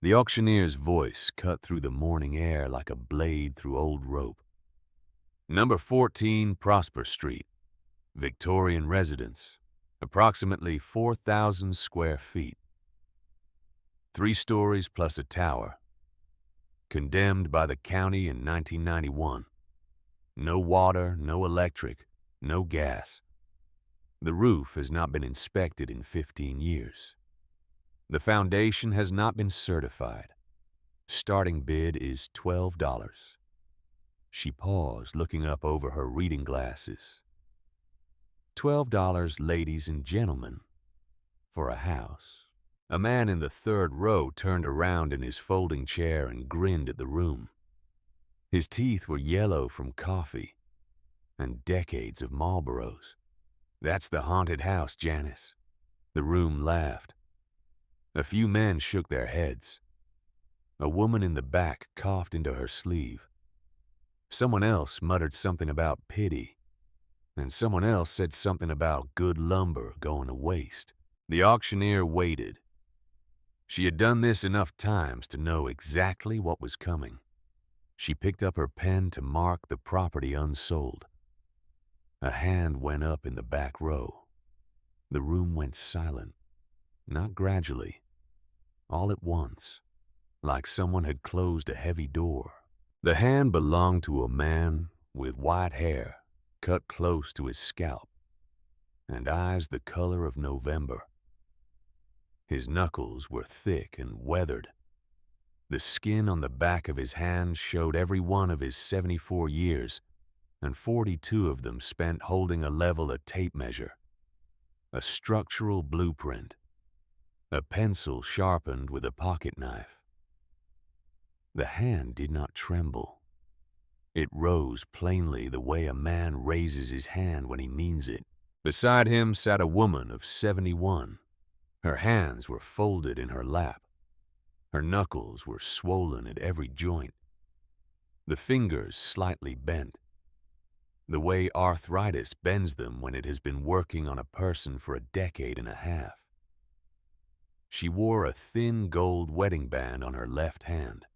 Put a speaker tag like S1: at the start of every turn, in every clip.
S1: The auctioneer's voice cut through the morning air like a blade through old rope. Number 14 Prosper Street, Victorian residence, approximately 4,000 square feet. 3 stories plus a tower. Condemned by the county in 1991. No water, no electric, no gas. The roof has not been inspected in 15 years. The foundation has not been certified. Starting bid is $12. She paused, looking up over her reading glasses. $12, ladies and gentlemen, for a house. A man in the third row turned around in his folding chair and grinned at the room. His teeth were yellow from coffee and decades of Marlboros. That's the haunted house, Janice. The room laughed. A few men shook their heads. A woman in the back coughed into her sleeve. Someone else muttered something about pity, and someone else said something about good lumber going to waste. The auctioneer waited. She had done this enough times to know exactly what was coming. She picked up her pen to mark the property unsold. A hand went up in the back row. The room went silent, not gradually, all at once, like someone had closed a heavy door. The hand belonged to a man with white hair cut close to his scalp and eyes the color of November. His knuckles were thick and weathered. The skin on the back of his hand showed every one of his 74 years, and 42 of them spent holding a level of tape measure, a structural blueprint, a pencil sharpened with a pocket knife. The hand did not tremble. It rose plainly the way a man raises his hand when he means it. Beside him sat a woman of 71. Her hands were folded in her lap. Her knuckles were swollen at every joint. The fingers slightly bent, the way arthritis bends them when it has been working on a person for a decade and a half. She wore a thin gold wedding band on her left hand.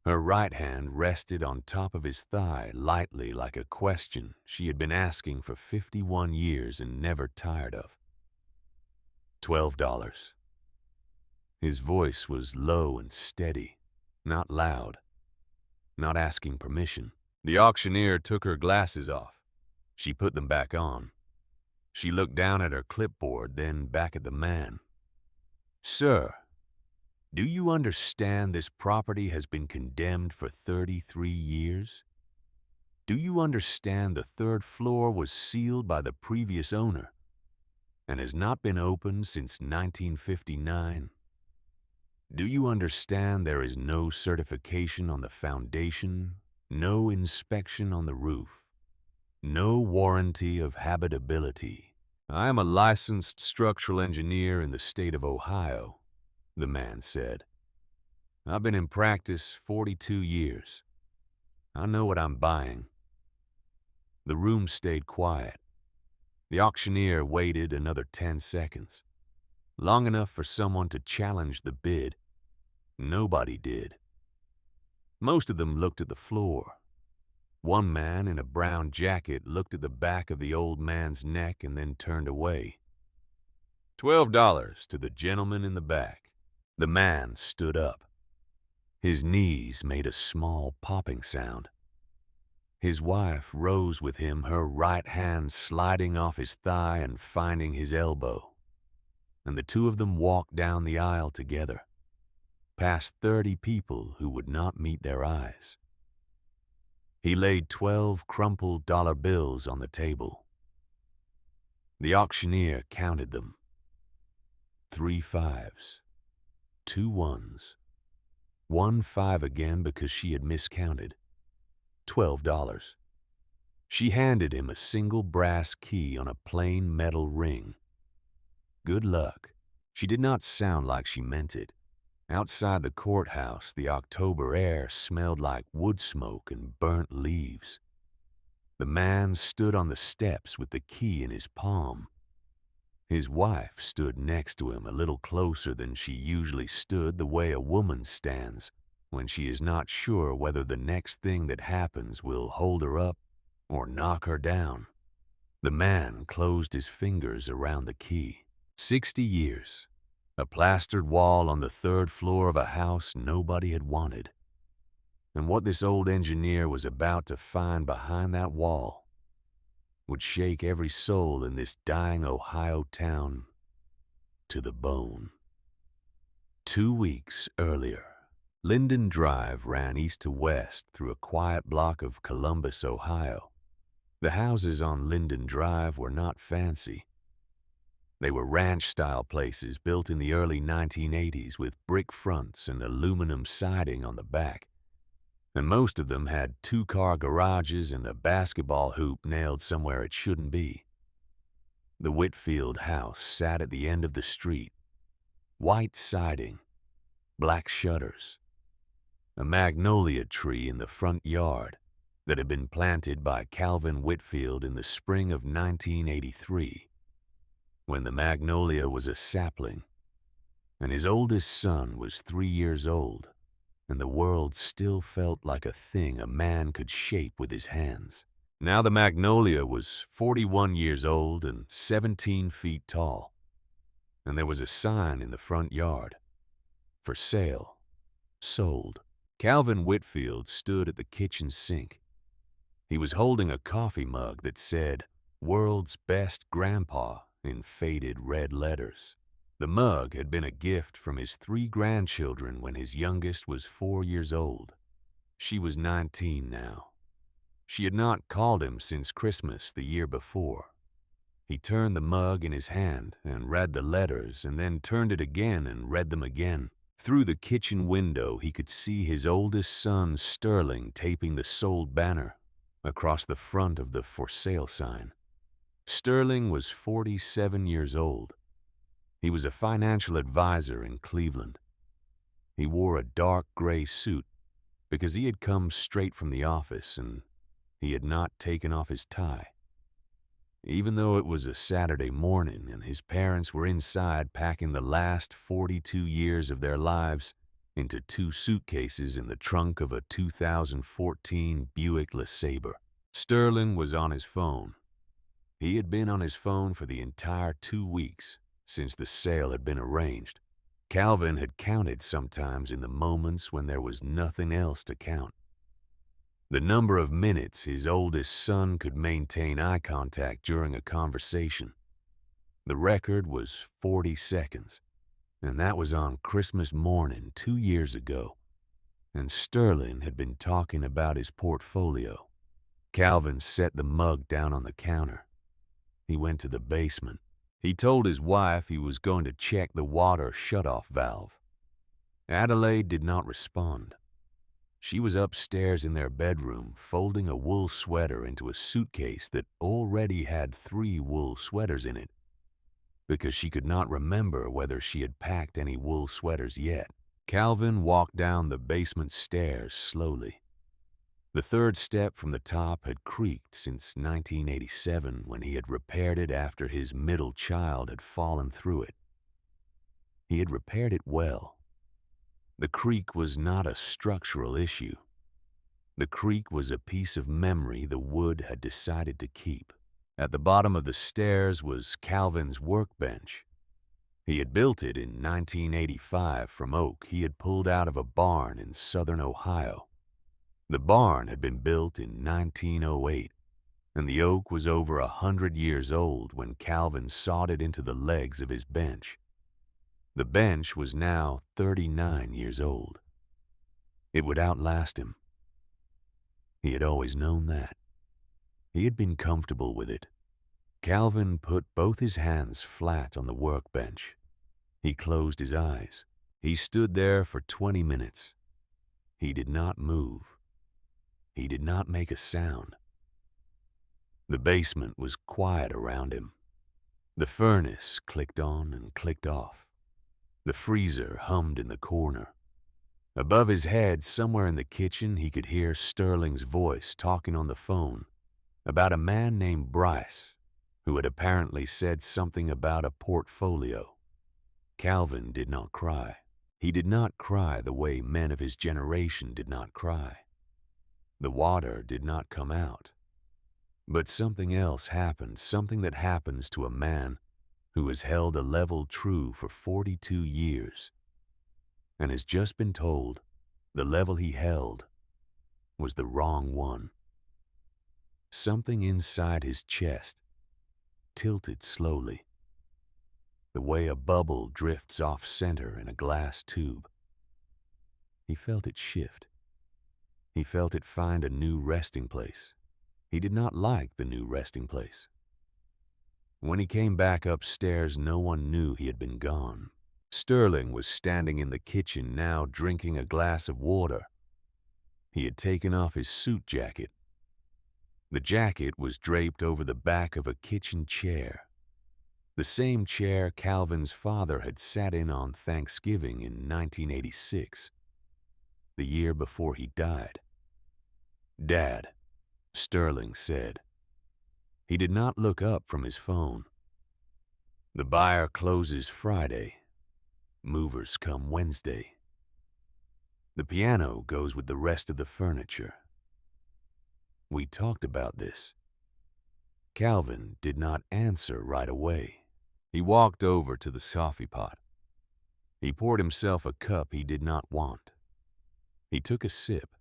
S1: Her right hand rested on top of his thigh lightly like a question she had been asking for 51 years and never tired of. $12. His voice was low and steady, not loud, not asking permission. The auctioneer took her glasses off. She put them back on. She looked down at her clipboard, then back at the man. Sir, do you understand this property has been condemned for 33 years? Do you understand the third floor was sealed by the previous owner and has not been opened since 1959? Do you understand there is no certification on the foundation, no inspection on the roof, no warranty of habitability? I am a licensed structural engineer in the state of Ohio, the man said. I've been in practice 42 years. I know what I'm buying. The room stayed quiet. The auctioneer waited another 10 seconds, long enough for someone to challenge the bid. Nobody did. Most of them looked at the floor. One man in a brown jacket looked at the back of the old man's neck and then turned away. $12 to the gentleman in the back. The man stood up. His knees made a small popping sound. His wife rose with him, her right hand sliding off his thigh and finding his elbow. And the two of them walked down the aisle together, past 30 people who would not meet their eyes. He laid 12 crumpled dollar bills on the table. The auctioneer counted them. 3 5s, 2 1s, 1 5 again because she had miscounted. $12. She handed him a single brass key on a plain metal ring. Good luck. She did not sound like she meant it. Outside the courthouse, the October air smelled like wood smoke and burnt leaves. The man stood on the steps with the key in his palm. His wife stood next to him a little closer than she usually stood, the way a woman stands when she is not sure whether the next thing that happens will hold her up or knock her down. The man closed his fingers around the key. 60 years. A plastered wall on the third floor of a house nobody had wanted. And what this old engineer was about to find behind that wall would shake every soul in this dying Ohio town to the bone. 2 weeks earlier, Linden Drive ran east to west through a quiet block of Columbus, Ohio. The houses on Linden Drive were not fancy. They were ranch-style places built in the early 1980s with brick fronts and aluminum siding on the back. And most of them had two-car garages and a basketball hoop nailed somewhere it shouldn't be. The Whitfield house sat at the end of the street. White siding, black shutters, a magnolia tree in the front yard that had been planted by Calvin Whitfield in the spring of 1983, when the magnolia was a sapling, and his oldest son was 3 years old, and the world still felt like a thing a man could shape with his hands. Now the magnolia was 41 years old and 17 feet tall, and there was a sign in the front yard, "For sale, sold." Calvin Whitfield stood at the kitchen sink. He was holding a coffee mug that said, "World's Best Grandpa," in faded red letters. The mug had been a gift from his 3 grandchildren when his youngest was 4 years old. She was 19 now. She had not called him since Christmas the year before. He turned the mug in his hand and read the letters, and then turned it again and read them again. Through the kitchen window, he could see his oldest son, Sterling, taping the sold banner across the front of the "For Sale" sign. Sterling was 47 years old. He was a financial advisor in Cleveland. He wore a dark gray suit because he had come straight from the office and he had not taken off his tie. Even though it was a Saturday morning and his parents were inside packing the last 42 years of their lives into 2 suitcases in the trunk of a 2014 Buick LeSabre. Sterling was on his phone. He had been on his phone for the entire 2 weeks since the sale had been arranged. Calvin had counted sometimes in the moments when there was nothing else to count. The number of minutes his oldest son could maintain eye contact during a conversation. The record was 40 seconds, and that was on Christmas morning 2 years ago, and Sterling had been talking about his portfolio. Calvin set the mug down on the counter. He went to the basement. He told his wife he was going to check the water shutoff valve. Adelaide did not respond. She was upstairs in their bedroom, folding a wool sweater into a suitcase that already had 3 wool sweaters in it, because she could not remember whether she had packed any wool sweaters yet. Calvin walked down the basement stairs slowly. The 3rd step from the top had creaked since 1987 when he had repaired it after his middle child had fallen through it. He had repaired it well. The creak was not a structural issue. The creak was a piece of memory the wood had decided to keep. At the bottom of the stairs was Calvin's workbench. He had built it in 1985 from oak he had pulled out of a barn in southern Ohio. The barn had been built in 1908, and the oak was over 100 years old when Calvin sawed it into the legs of his bench. The bench was now 39 years old. It would outlast him. He had always known that. He had been comfortable with it. Calvin put both his hands flat on the workbench. He closed his eyes. He stood there for 20 minutes. He did not move. He did not make a sound. The basement was quiet around him. The furnace clicked on and clicked off. The freezer hummed in the corner. Above his head, somewhere in the kitchen, he could hear Sterling's voice talking on the phone about a man named Bryce who had apparently said something about a portfolio. Calvin did not cry. He did not cry the way men of his generation did not cry. The water did not come out. But something else happened, something that happens to a man who has held a level true for 42 years and has just been told the level he held was the wrong one. Something inside his chest tilted slowly, the way a bubble drifts off center in a glass tube. He felt it shift. He felt it find a new resting place. He did not like the new resting place. When he came back upstairs, no one knew he had been gone. Sterling was standing in the kitchen now, drinking a glass of water. He had taken off his suit jacket. The jacket was draped over the back of a kitchen chair, the same chair Calvin's father had sat in on Thanksgiving in 1986, the year before he died. "Dad," Sterling said. He did not look up from his phone. "The buyer closes Friday. Movers come Wednesday. The piano goes with the rest of the furniture. We talked about this." Calvin did not answer right away. He walked over to the coffee pot. He poured himself a cup he did not want. He took a sip.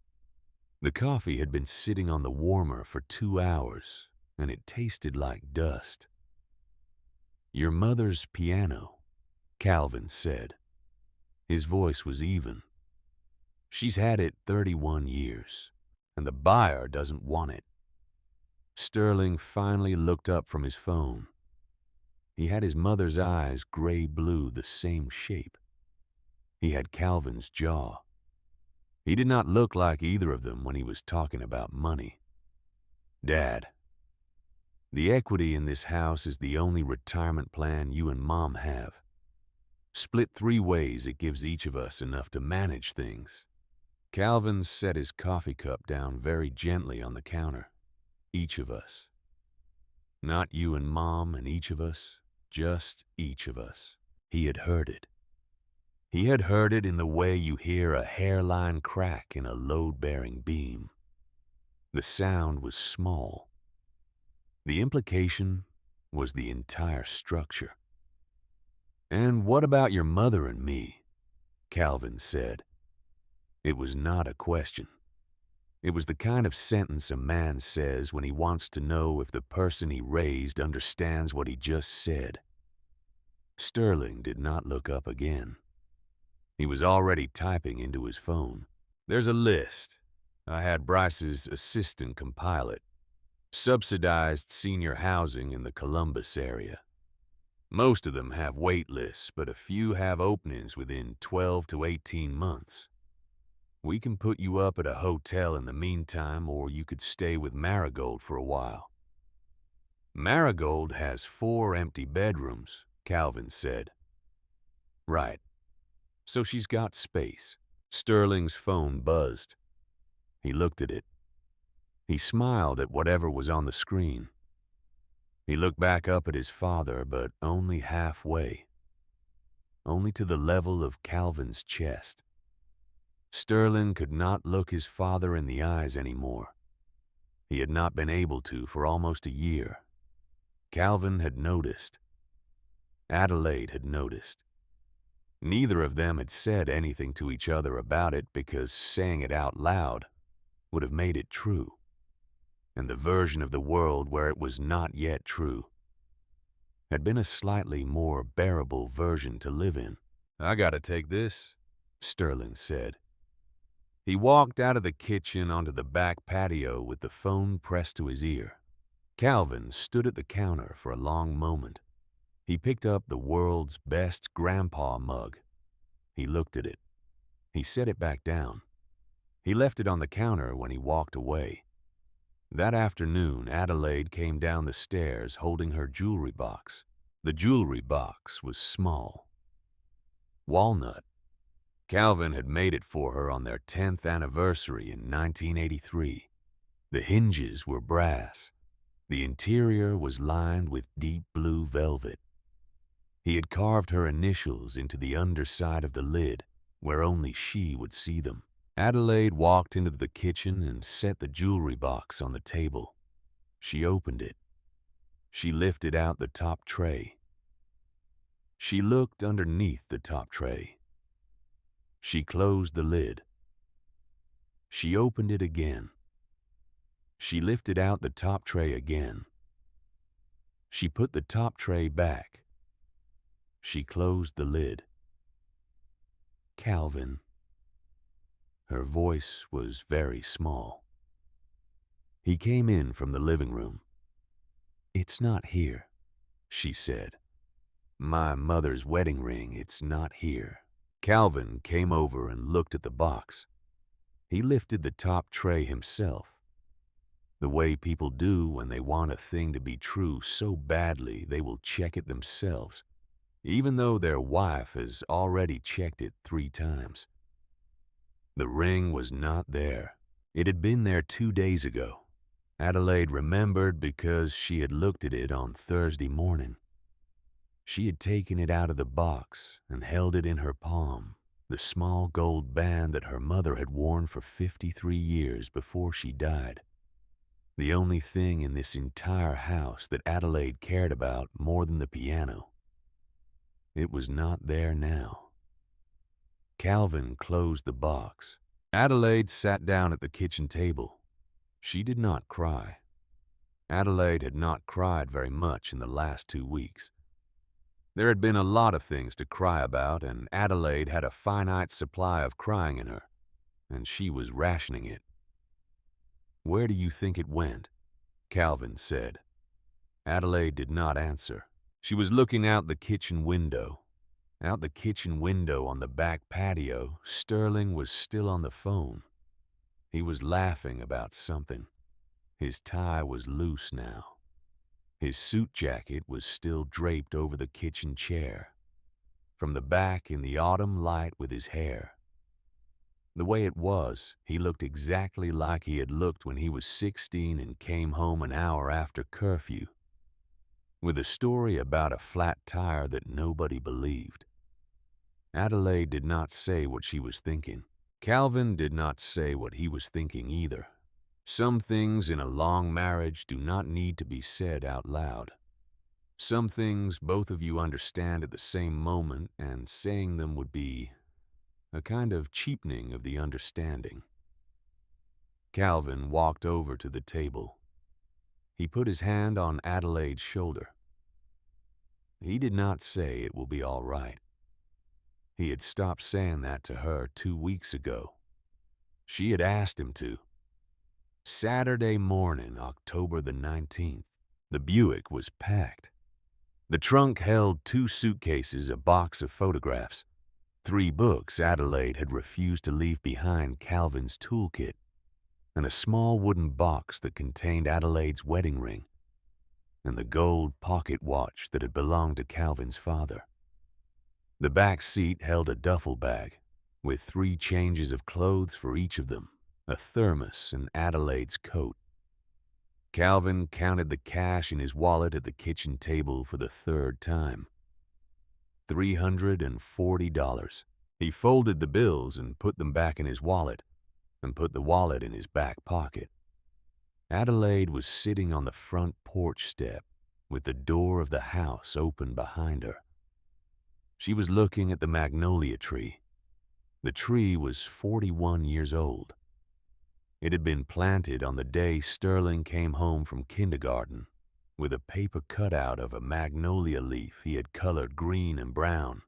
S1: The coffee had been sitting on the warmer for 2 hours, and it tasted like dust. "Your mother's piano," Calvin said. His voice was even. "She's had it 31 years, and the buyer doesn't want it." Sterling finally looked up from his phone. He had his mother's eyes gray-blue, the same shape. He had Calvin's jaw. He did not look like either of them when he was talking about money. "Dad, the equity in this house is the only retirement plan you and Mom have. Split 3 ways, it gives each of us enough to manage things." Calvin set his coffee cup down very gently on the counter. "Each of us. Not you and Mom and each of us, just each of us." He had heard it. He had heard it in the way you hear a hairline crack in a load-bearing beam. The sound was small. The implication was the entire structure. "And what about your mother and me?" Calvin said. It was not a question. It was the kind of sentence a man says when he wants to know if the person he raised understands what he just said. Sterling did not look up again. He was already typing into his phone. "There's a list. I had Bryce's assistant compile it. Subsidized senior housing in the Columbus area. Most of them have wait lists, but a few have openings within 12 to 18 months. We can put you up at a hotel in the meantime, or you could stay with Marigold for a while." "Marigold has 4 empty bedrooms," Calvin said. "Right. So she's got space." Sterling's phone buzzed. He looked at it. He smiled at whatever was on the screen. He looked back up at his father, but only halfway. Only to the level of Calvin's chest. Sterling could not look his father in the eyes anymore. He had not been able to for almost a year. Calvin had noticed. Adelaide had noticed. Neither of them had said anything to each other about it because saying it out loud would have made it true, and the version of the world where it was not yet true had been a slightly more bearable version to live in. "I gotta take this," Sterling said. He walked out of the kitchen onto the back patio with the phone pressed to his ear. Calvin stood at the counter for a long moment. He picked up the world's best grandpa mug. He looked at it. He set it back down. He left it on the counter when he walked away. That afternoon, Adelaide came down the stairs holding her jewelry box. The jewelry box was small. Walnut. Calvin had made it for her on their 10th anniversary in 1983. The hinges were brass. The interior was lined with deep blue velvet. He had carved her initials into the underside of the lid, where only she would see them. Adelaide walked into the kitchen and set the jewelry box on the table. She opened it. She lifted out the top tray. She looked underneath the top tray. She closed the lid. She opened it again. She lifted out the top tray again. She put the top tray back. She closed the lid. Calvin. Her voice was very small. He came in from the living room. "It's not here," she said. "My mother's wedding ring, it's not here." Calvin came over and looked at the box. He lifted the top tray himself, the way people do when they want a thing to be true so badly they will check it themselves, even though their wife has already checked it 3 times. The ring was not there. It had been there 2 days ago. Adelaide remembered because she had looked at it on Thursday morning. She had taken it out of the box and held it in her palm, the small gold band that her mother had worn for 53 years before she died. The only thing in this entire house that Adelaide cared about more than the piano. It was not there now. Calvin closed the box. Adelaide sat down at the kitchen table. She did not cry. Adelaide had not cried very much in the last 2 weeks. There had been a lot of things to cry about, and Adelaide had a finite supply of crying in her, and she was rationing it. "Where do you think it went?" Calvin said. Adelaide did not answer. She was looking out the kitchen window. Out the kitchen window on the back patio, Sterling was still on the phone. He was laughing about something. His tie was loose now. His suit jacket was still draped over the kitchen chair. From the back in the autumn light with his hair. The way it was, he looked exactly like he had looked when he was 16 and came home an hour after curfew, with a story about a flat tire that nobody believed. Adelaide did not say what she was thinking. Calvin did not say what he was thinking either. Some things in a long marriage do not need to be said out loud. Some things both of you understand at the same moment, and saying them would be a kind of cheapening of the understanding. Calvin walked over to the table. He put his hand on Adelaide's shoulder. He did not say it will be all right. He had stopped saying that to her 2 weeks ago. She had asked him to. Saturday morning, October the 19th, the Buick was packed. The trunk held 2 suitcases, a box of photographs, 3 books Adelaide had refused to leave behind Calvin's toolkit, and a small wooden box that contained Adelaide's wedding ring, and the gold pocket watch that had belonged to Calvin's father. The back seat held a duffel bag, with 3 changes of clothes for each of them, a thermos and Adelaide's coat. Calvin counted the cash in his wallet at the kitchen table for the 3rd time. $340. He folded the bills and put them back in his wallet, and put the wallet in his back pocket. Adelaide was sitting on the front porch step, with the door of the house open behind her. She was looking at the magnolia tree. The tree was 41 years old. It had been planted on the day Sterling came home from kindergarten, with a paper cutout of a magnolia leaf he had colored green and brown.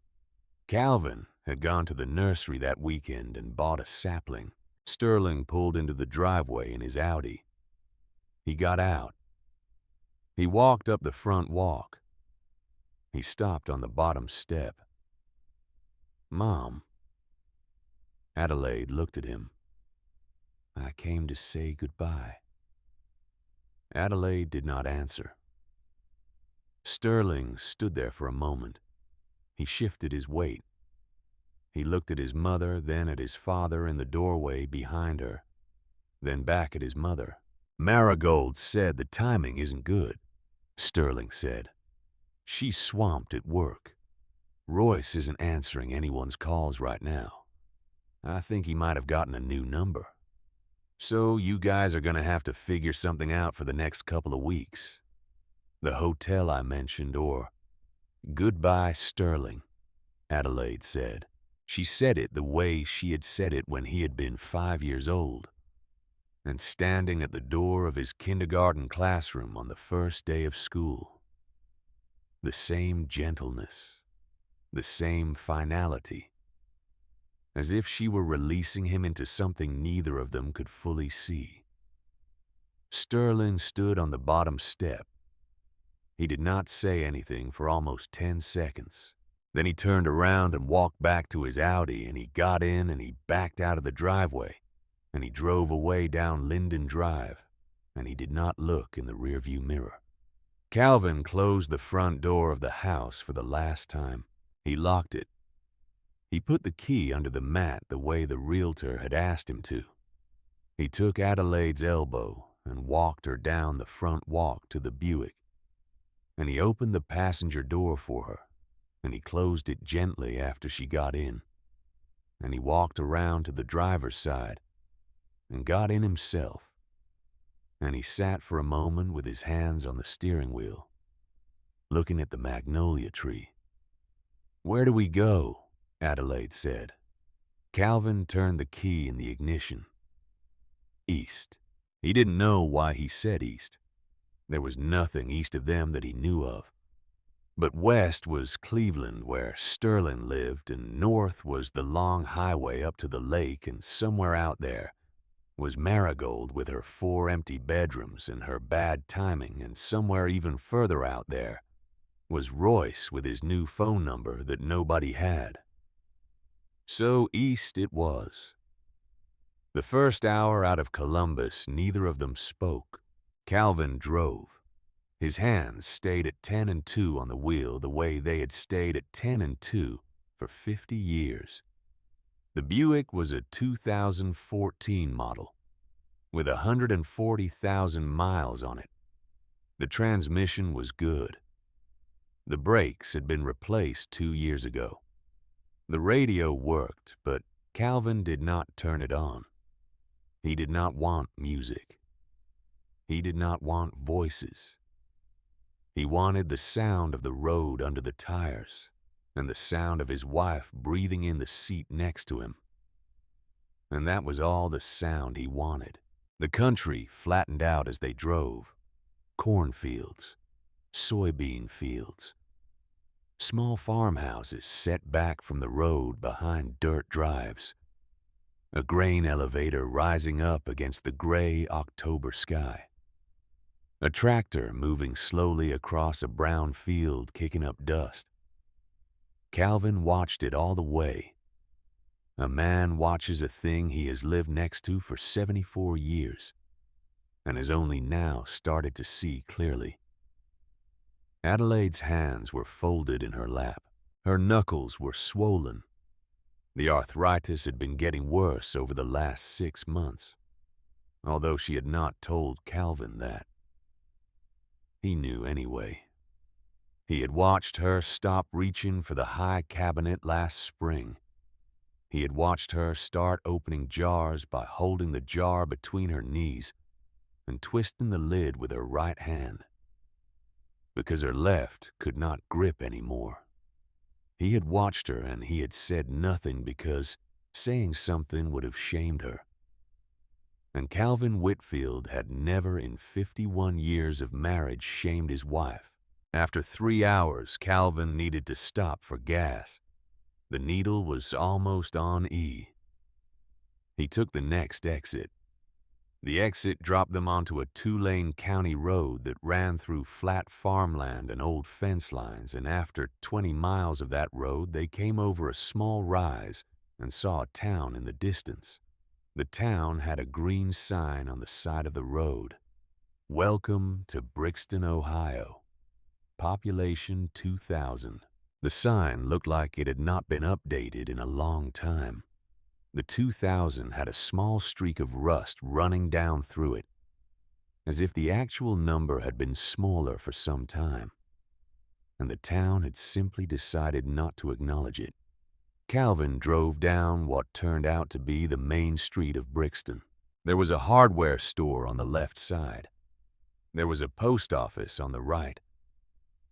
S1: Calvin had gone to the nursery that weekend and bought a sapling. Sterling pulled into the driveway in his Audi. He got out. He walked up the front walk. He stopped on the bottom step. "Mom." Adelaide looked at him. "I came to say goodbye." Adelaide did not answer. Sterling stood there for a moment. He shifted his weight. He looked at his mother, then at his father in the doorway behind her, then back at his mother. Marigold said the timing isn't good, Sterling said. She's swamped at work. Royce isn't answering anyone's calls right now. I think he might have gotten a new number. So you guys are gonna have to figure something out for the next couple of weeks. The hotel I mentioned, or goodbye Sterling, Adelaide said. She said it the way she had said it when he had been 5 years old, and standing at the door of his kindergarten classroom on the first day of school. The same gentleness, the same finality, as if she were releasing him into something neither of them could fully see. Sterling stood on the bottom step. He did not say anything for almost 10 seconds. Then he turned around and walked back to his Audi, and he got in and he backed out of the driveway, and he drove away down Linden Drive, and he did not look in the rearview mirror. Calvin closed the front door of the house for the last time. He locked it. He put the key under the mat the way the realtor had asked him to. He took Adelaide's elbow and walked her down the front walk to the Buick, and he opened the passenger door for her, and he closed it gently after she got in, and he walked around to the driver's side and got in himself, and he sat for a moment with his hands on the steering wheel, looking at the magnolia tree. "Where do we go?" Adelaide said. Calvin turned the key in the ignition. East. He didn't know why he said east. There was nothing east of them that he knew of. But west was Cleveland, where Sterling lived, and north was the long highway up to the lake, and somewhere out there was Marigold with her 4 empty bedrooms and her bad timing, and somewhere even further out there was Royce with his new phone number that nobody had. So east it was. The first hour out of Columbus, neither of them spoke. Calvin drove. His hands stayed at 10 and 2 on the wheel the way they had stayed at 10 and 2 for 50 years. The Buick was a 2014 model with 140,000 miles on it. The transmission was good. The brakes had been replaced 2 years ago. The radio worked, but Calvin did not turn it on. He did not want music. He did not want voices. He wanted the sound of the road under the tires and the sound of his wife breathing in the seat next to him. And that was all the sound he wanted. The country flattened out as they drove. Cornfields, soybean fields, small farmhouses set back from the road behind dirt drives, a grain elevator rising up against the gray October sky, a tractor moving slowly across a brown field kicking up dust. Calvin watched it all the way. A man watches a thing he has lived next to for 74 years and has only now started to see clearly. Adelaide's hands were folded in her lap. Her knuckles were swollen. The arthritis had been getting worse over the last 6 months, although she had not told Calvin that. He knew anyway. He had watched her stop reaching for the high cabinet last spring. He had watched her start opening jars by holding the jar between her knees and twisting the lid with her right hand, because her left could not grip anymore. He had watched her, and he had said nothing because saying something would have shamed her. And Calvin Whitfield had never in 51 years of marriage shamed his wife. After 3 hours, Calvin needed to stop for gas. The needle was almost on E. He took the next exit. The exit dropped them onto a 2-lane county road that ran through flat farmland and old fence lines, and after 20 miles of that road, they came over a small rise and saw a town in the distance. The town had a green sign on the side of the road. "Welcome to Brixton, Ohio. Population 2,000. The sign looked like it had not been updated in a long time. The 2,000 had a small streak of rust running down through it. as if the actual number had been smaller for some time, and the town had simply decided not to acknowledge it. Calvin drove down what turned out to be the main street of Brixton. There was a hardware store on the left side. There was a post office on the right.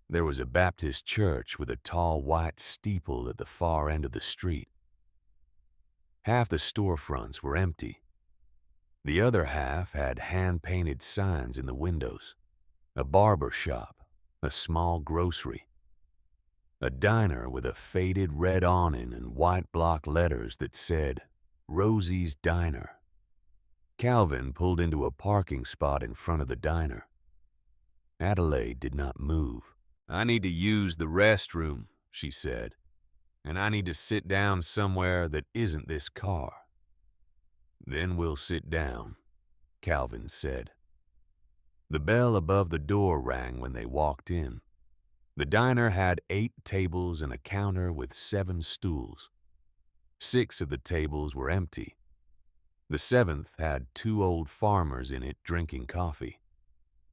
S1: There was a Baptist church with a tall white steeple at the far end of the street. Half the storefronts were empty. The other half had hand-painted signs in the windows. A barber shop, a small grocery, a diner with a faded red awning and white block letters that said, Rosie's Diner. Calvin pulled into a parking spot in front of the diner. Adelaide did not move. "I need to use the restroom," she said, "and I need to sit down somewhere that isn't this car." "Then we'll sit down," Calvin said. The bell above the door rang when they walked in. The diner had 8 tables and a counter with 7 stools. 6 of the tables were empty. The 7th had 2 old farmers in it drinking coffee.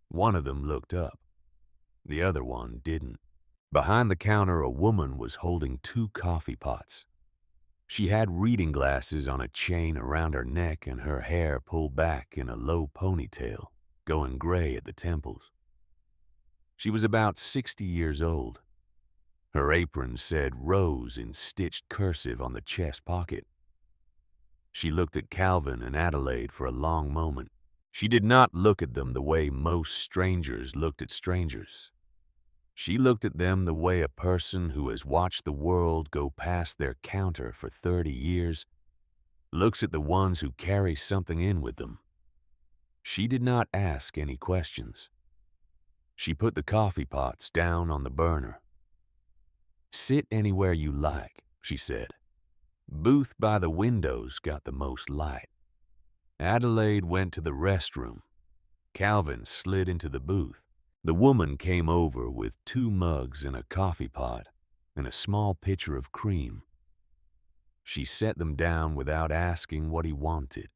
S1: One of them looked up. The other one didn't. Behind the counter, a woman was holding 2 coffee pots. She had reading glasses on a chain around her neck and her hair pulled back in a low ponytail, going gray at the temples. She was about 60 years old. Her apron said Rose in stitched cursive on the chest pocket. She looked at Calvin and Adelaide for a long moment. She did not look at them the way most strangers looked at strangers. She looked at them the way a person who has watched the world go past their counter for 30 years looks at the ones who carry something in with them. She did not ask any questions. She put the coffee pots down on the burner. "Sit anywhere you like," she said. "Booth by the windows got the most light." Adelaide went to the restroom. Calvin slid into the booth. The woman came over with 2 mugs and a coffee pot and a small pitcher of cream. She set them down without asking what he wanted.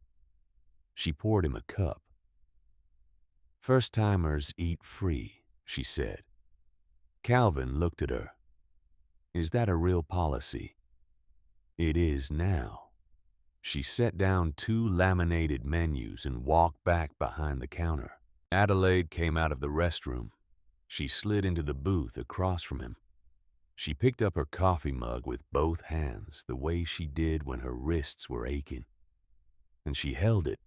S1: She poured him a cup. "First-timers eat free," she said. Calvin looked at her. "Is that a real policy?" "It is now." She set down 2 laminated menus and walked back behind the counter. Adelaide came out of the restroom. She slid into the booth across from him. She picked up her coffee mug with both hands, the way she did when her wrists were aching, and she held it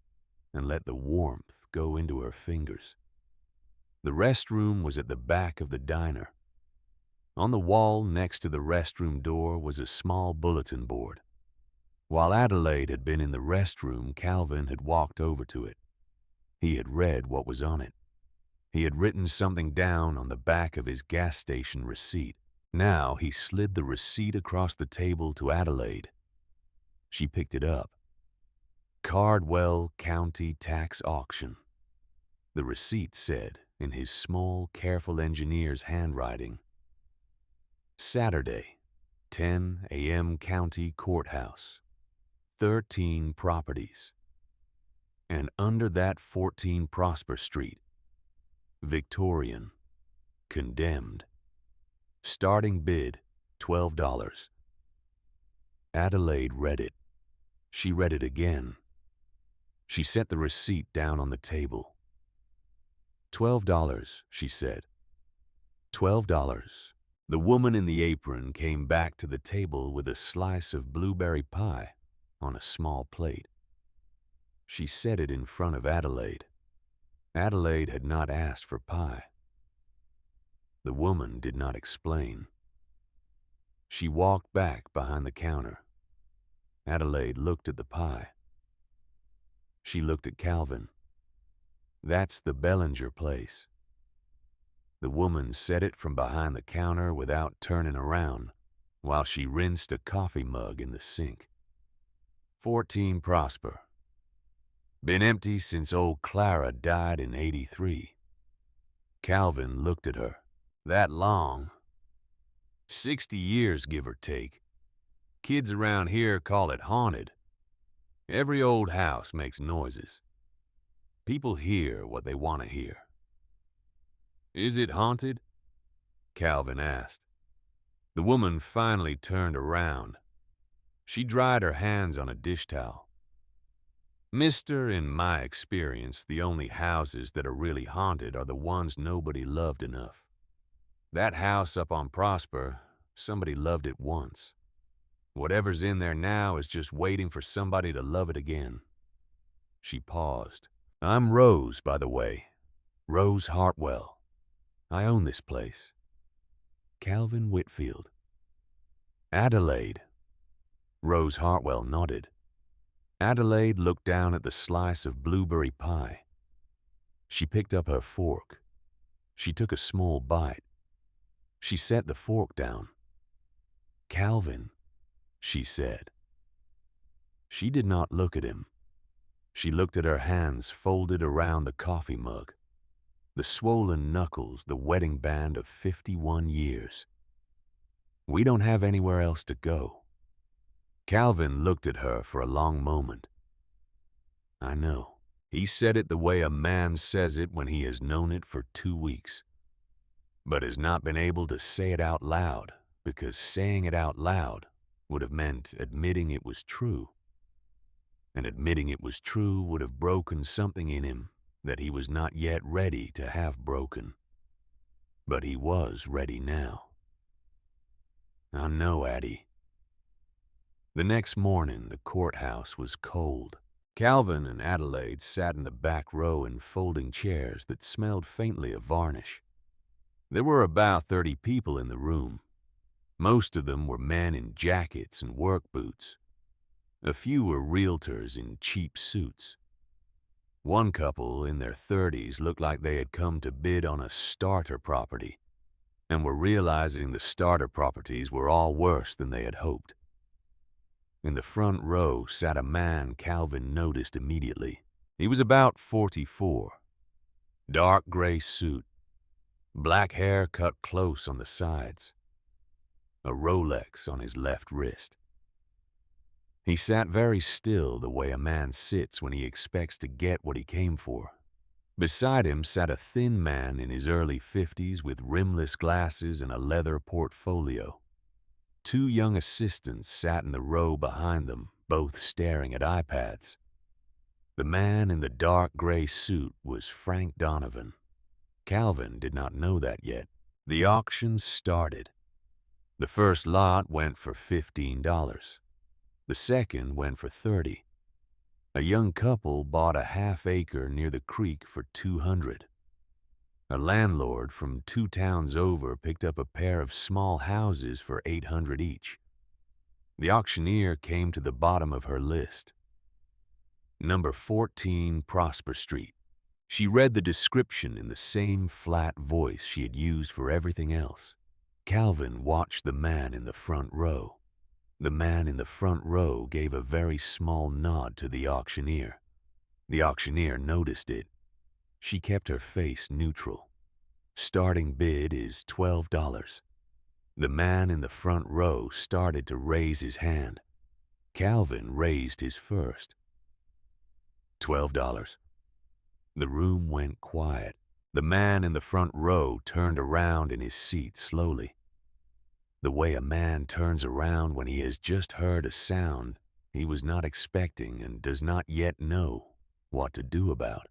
S1: and let the warmth go into her fingers. The restroom was at the back of the diner. On the wall next to the restroom door was a small bulletin board. While Adelaide had been in the restroom, Calvin had walked over to it. He had read what was on it. He had written something down on the back of his gas station receipt. Now he slid the receipt across the table to Adelaide. She picked it up. Cardwell County Tax Auction. The receipt said, in his small, careful engineer's handwriting, Saturday, 10 a.m. County Courthouse, 13 properties. And under that 14 Prosper Street, Victorian, condemned. Starting bid, $12. Adelaide read it. She read it again. She set the receipt down on the table. $12, she said. $12. The woman in the apron came back to the table with a slice of blueberry pie on a small plate. She set it in front of Adelaide. Adelaide had not asked for pie. The woman did not explain. She walked back behind the counter. Adelaide looked at the pie. She looked at Calvin. "That's the Bellinger place." The woman set it from behind the counter without turning around, while she rinsed a coffee mug in the sink. 14 Prosper. Been empty since old Clara died in '83. Calvin looked at her. "That long?" 60 years, give or take. Kids around here call it haunted. Every old house makes noises. People hear what they want to hear. "Is it haunted?" Calvin asked. The woman finally turned around. She dried her hands on a dish towel. "Mister, in my experience, the only houses that are really haunted are the ones nobody loved enough. That house up on Prosper, somebody loved it once. Whatever's in there now is just waiting for somebody to love it again." She paused. "I'm Rose, by the way. Rose Hartwell. I own this place." Calvin Whitfield. "Adelaide." Rose Hartwell nodded. Adelaide looked down at the slice of blueberry pie. She picked up her fork. She took a small bite. She set the fork down. "Calvin," she said. She did not look at him. She looked at her hands folded around the coffee mug, the swollen knuckles, the wedding band of 51 years. "We don't have anywhere else to go." Calvin looked at her for a long moment. "I know." He said it the way a man says it when he has known it for 2 weeks, but has not been able to say it out loud because saying it out loud would have meant admitting it was true. And admitting it was true would have broken something in him that he was not yet ready to have broken. But he was ready now. "I know, Addie." The next morning, the courthouse was cold. Calvin and Adelaide sat in the back row in folding chairs that smelled faintly of varnish. There were about 30 people in the room. Most of them were men in jackets and work boots. A few were realtors in cheap suits. One couple in their 30s looked like they had come to bid on a starter property and were realizing the starter properties were all worse than they had hoped. In the front row sat a man Calvin noticed immediately. He was about 44. Dark gray suit, black hair cut close on the sides, a Rolex on his left wrist. He sat very still the way a man sits when he expects to get what he came for. Beside him sat a thin man in his early 50s with rimless glasses and a leather portfolio. 2 young assistants sat in the row behind them, both staring at iPads. The man in the dark gray suit was Frank Donovan. Calvin did not know that yet. The auction started. The first lot went for $15. The second went for $30. A young couple bought a half-acre near the creek for $200. A landlord from 2 towns over picked up a pair of small houses for $800 each. The auctioneer came to the bottom of her list. Number 14 Prosper Street. She read the description in the same flat voice she had used for everything else. Calvin watched the man in the front row. The man in the front row gave a very small nod to the auctioneer. The auctioneer noticed it. She kept her face neutral. Starting bid is $12. The man in the front row started to raise his hand. Calvin raised his first. $12. The room went quiet. The man in the front row turned around in his seat slowly. The way a man turns around when he has just heard a sound he was not expecting and does not yet know what to do about.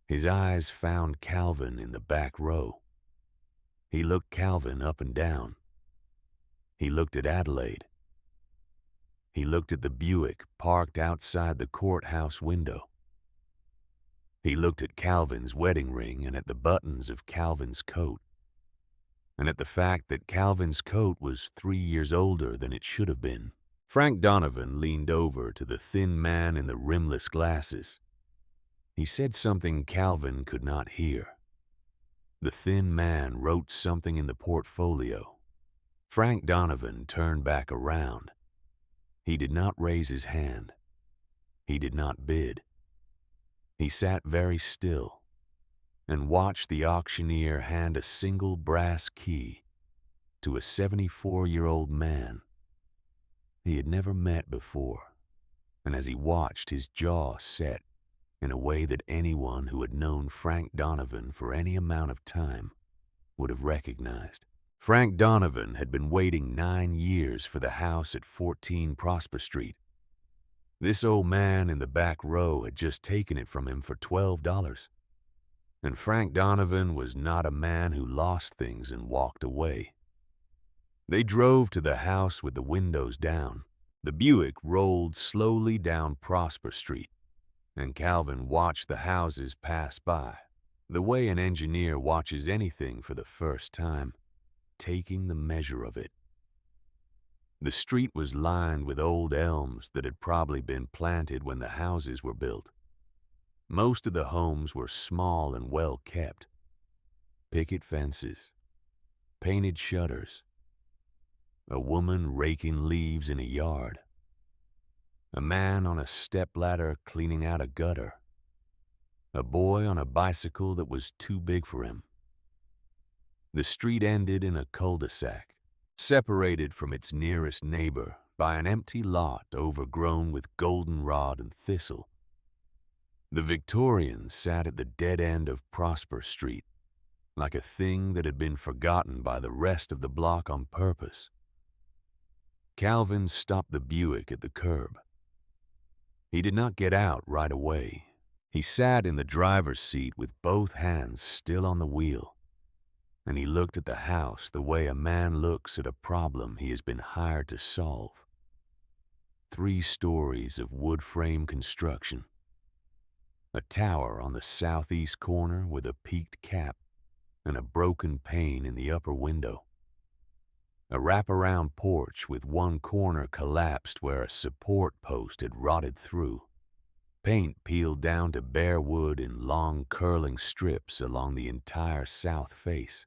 S1: His eyes found Calvin in the back row. He looked Calvin up and down. He looked at Adelaide. He looked at the Buick parked outside the courthouse window. He looked at Calvin's wedding ring and at the buttons of Calvin's coat, and at the fact that Calvin's coat was 3 years older than it should have been. Frank Donovan leaned over to the thin man in the rimless glasses. He said something Calvin could not hear. The thin man wrote something in the portfolio. Frank Donovan turned back around. He did not raise his hand. He did not bid. He sat very still and watched the auctioneer hand a single brass key to a 74-year-old man he had never met before, and as he watched, his jaw set. in a way that anyone who had known Frank Donovan for any amount of time would have recognized. Frank Donovan had been waiting 9 years for the house at 14 Prosper Street. This old man in the back row had just taken it from him for $12. And Frank Donovan was not a man who lost things and walked away. They drove to the house with the windows down. The Buick rolled slowly down Prosper Street, and Calvin watched the houses pass by, the way an engineer watches anything for the first time, taking the measure of it. The street was lined with old elms that had probably been planted when the houses were built. Most of the homes were small and well kept. Picket fences, painted shutters, a woman raking leaves in a yard, a man on a stepladder cleaning out a gutter, a boy on a bicycle that was too big for him. The street ended in a cul-de-sac, separated from its nearest neighbor by an empty lot overgrown with goldenrod and thistle. The Victorians sat at the dead end of Prosper Street, like a thing that had been forgotten by the rest of the block on purpose. Calvin stopped the Buick at the curb. He did not get out right away. He sat in the driver's seat with both hands still on the wheel, and he looked at the house the way a man looks at a problem he has been hired to solve. 3 stories of wood frame construction, a tower on the southeast corner with a peaked cap and a broken pane in the upper window, a wraparound porch with one corner collapsed where a support post had rotted through, paint peeled down to bare wood in long curling strips along the entire south face.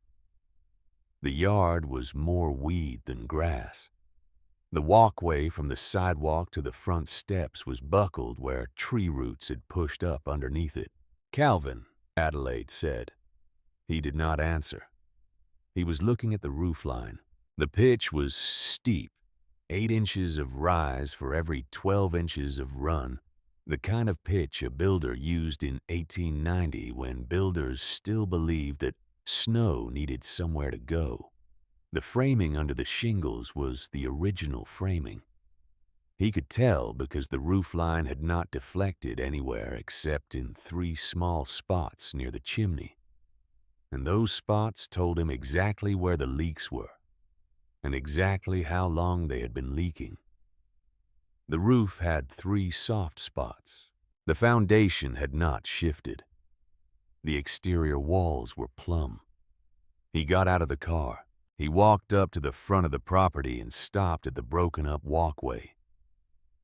S1: The yard was more weed than grass. The walkway from the sidewalk to the front steps was buckled where tree roots had pushed up underneath it. "Calvin," Adelaide said. He did not answer. He was looking at the roofline. The pitch was steep, 8 inches of rise for every 12 inches of run, the kind of pitch a builder used in 1890 when builders still believed that snow needed somewhere to go. The framing under the shingles was the original framing. He could tell because the roofline had not deflected anywhere except in 3 small spots near the chimney. And those spots told him exactly where the leaks were, and exactly how long they had been leaking. The roof had 3 soft spots. The foundation had not shifted. The exterior walls were plumb. He got out of the car. He walked up to the front of the property and stopped at the broken-up walkway.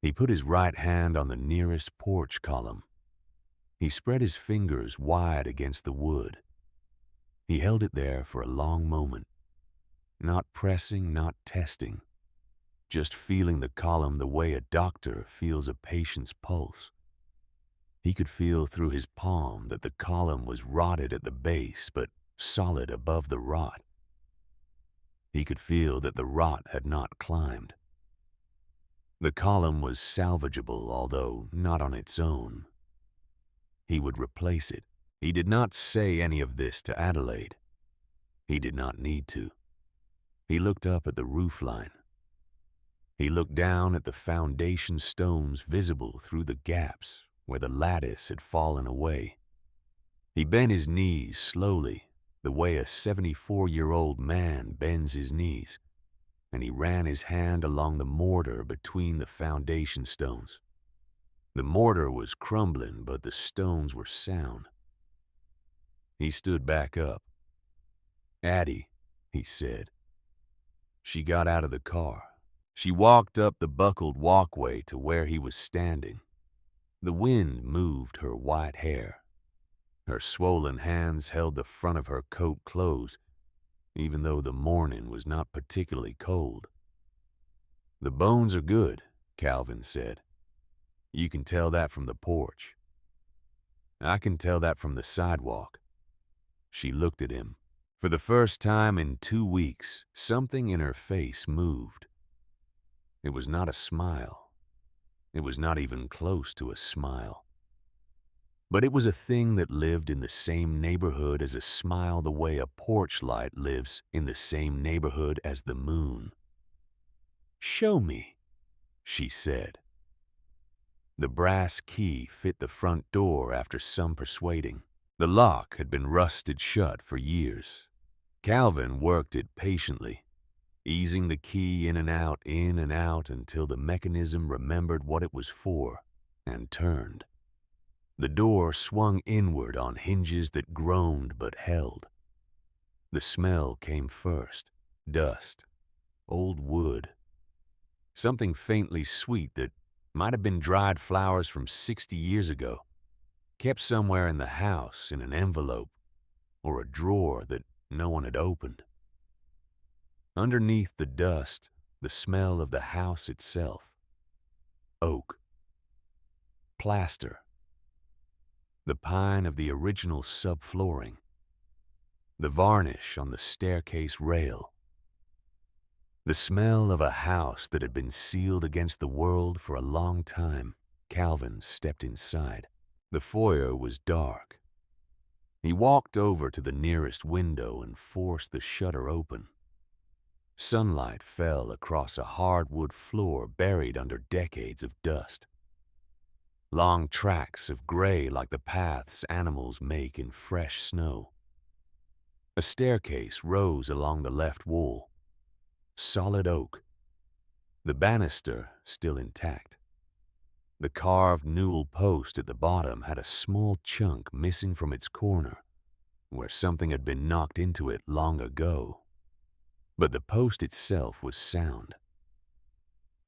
S1: He put his right hand on the nearest porch column. He spread his fingers wide against the wood. He held it there for a long moment, not pressing, not testing, just feeling the column the way a doctor feels a patient's pulse. He could feel through his palm that the column was rotted at the base but solid above the rot. He could feel that the rot had not climbed. The column was salvageable, although not on its own. He would replace it. He did not say any of this to Adelaide. He did not need to. He looked up at the roofline. He looked down at the foundation stones visible through the gaps where the lattice had fallen away. He bent his knees slowly, the way a 74-year-old man bends his knees, and he ran his hand along the mortar between the foundation stones. The mortar was crumbling, but the stones were sound. He stood back up. "Addie," he said. She got out of the car. She walked up the buckled walkway to where he was standing. The wind moved her white hair. Her swollen hands held the front of her coat closed, even though the morning was not particularly cold. "The bones are good," Calvin said. "You can tell that from the porch." "I can tell that from the sidewalk." She looked at him. For the first time in 2 weeks, something in her face moved. It was not a smile. It was not even close to a smile. But it was a thing that lived in the same neighborhood as a smile the way a porch light lives in the same neighborhood as the moon. "Show me," she said. The brass key fit the front door after some persuading. The lock had been rusted shut for years. Calvin worked it patiently, easing the key in and out until the mechanism remembered what it was for and turned. The door swung inward on hinges that groaned but held. The smell came first: dust, old wood, something faintly sweet that might have been dried flowers from 60 years ago, kept somewhere in the house in an envelope or a drawer that no one had opened. Underneath the dust, the smell of the house itself: oak, plaster, the pine of the original subflooring, the varnish on the staircase rail. The smell of a house that had been sealed against the world for a long time. Calvin stepped inside. The foyer was dark. He walked over to the nearest window and forced the shutter open. Sunlight fell across a hardwood floor buried under decades of dust. Long tracks of gray like the paths animals make in fresh snow. A staircase rose along the left wall. Solid oak. The banister still intact. The carved newel post at the bottom had a small chunk missing from its corner, where something had been knocked into it long ago. But the post itself was sound.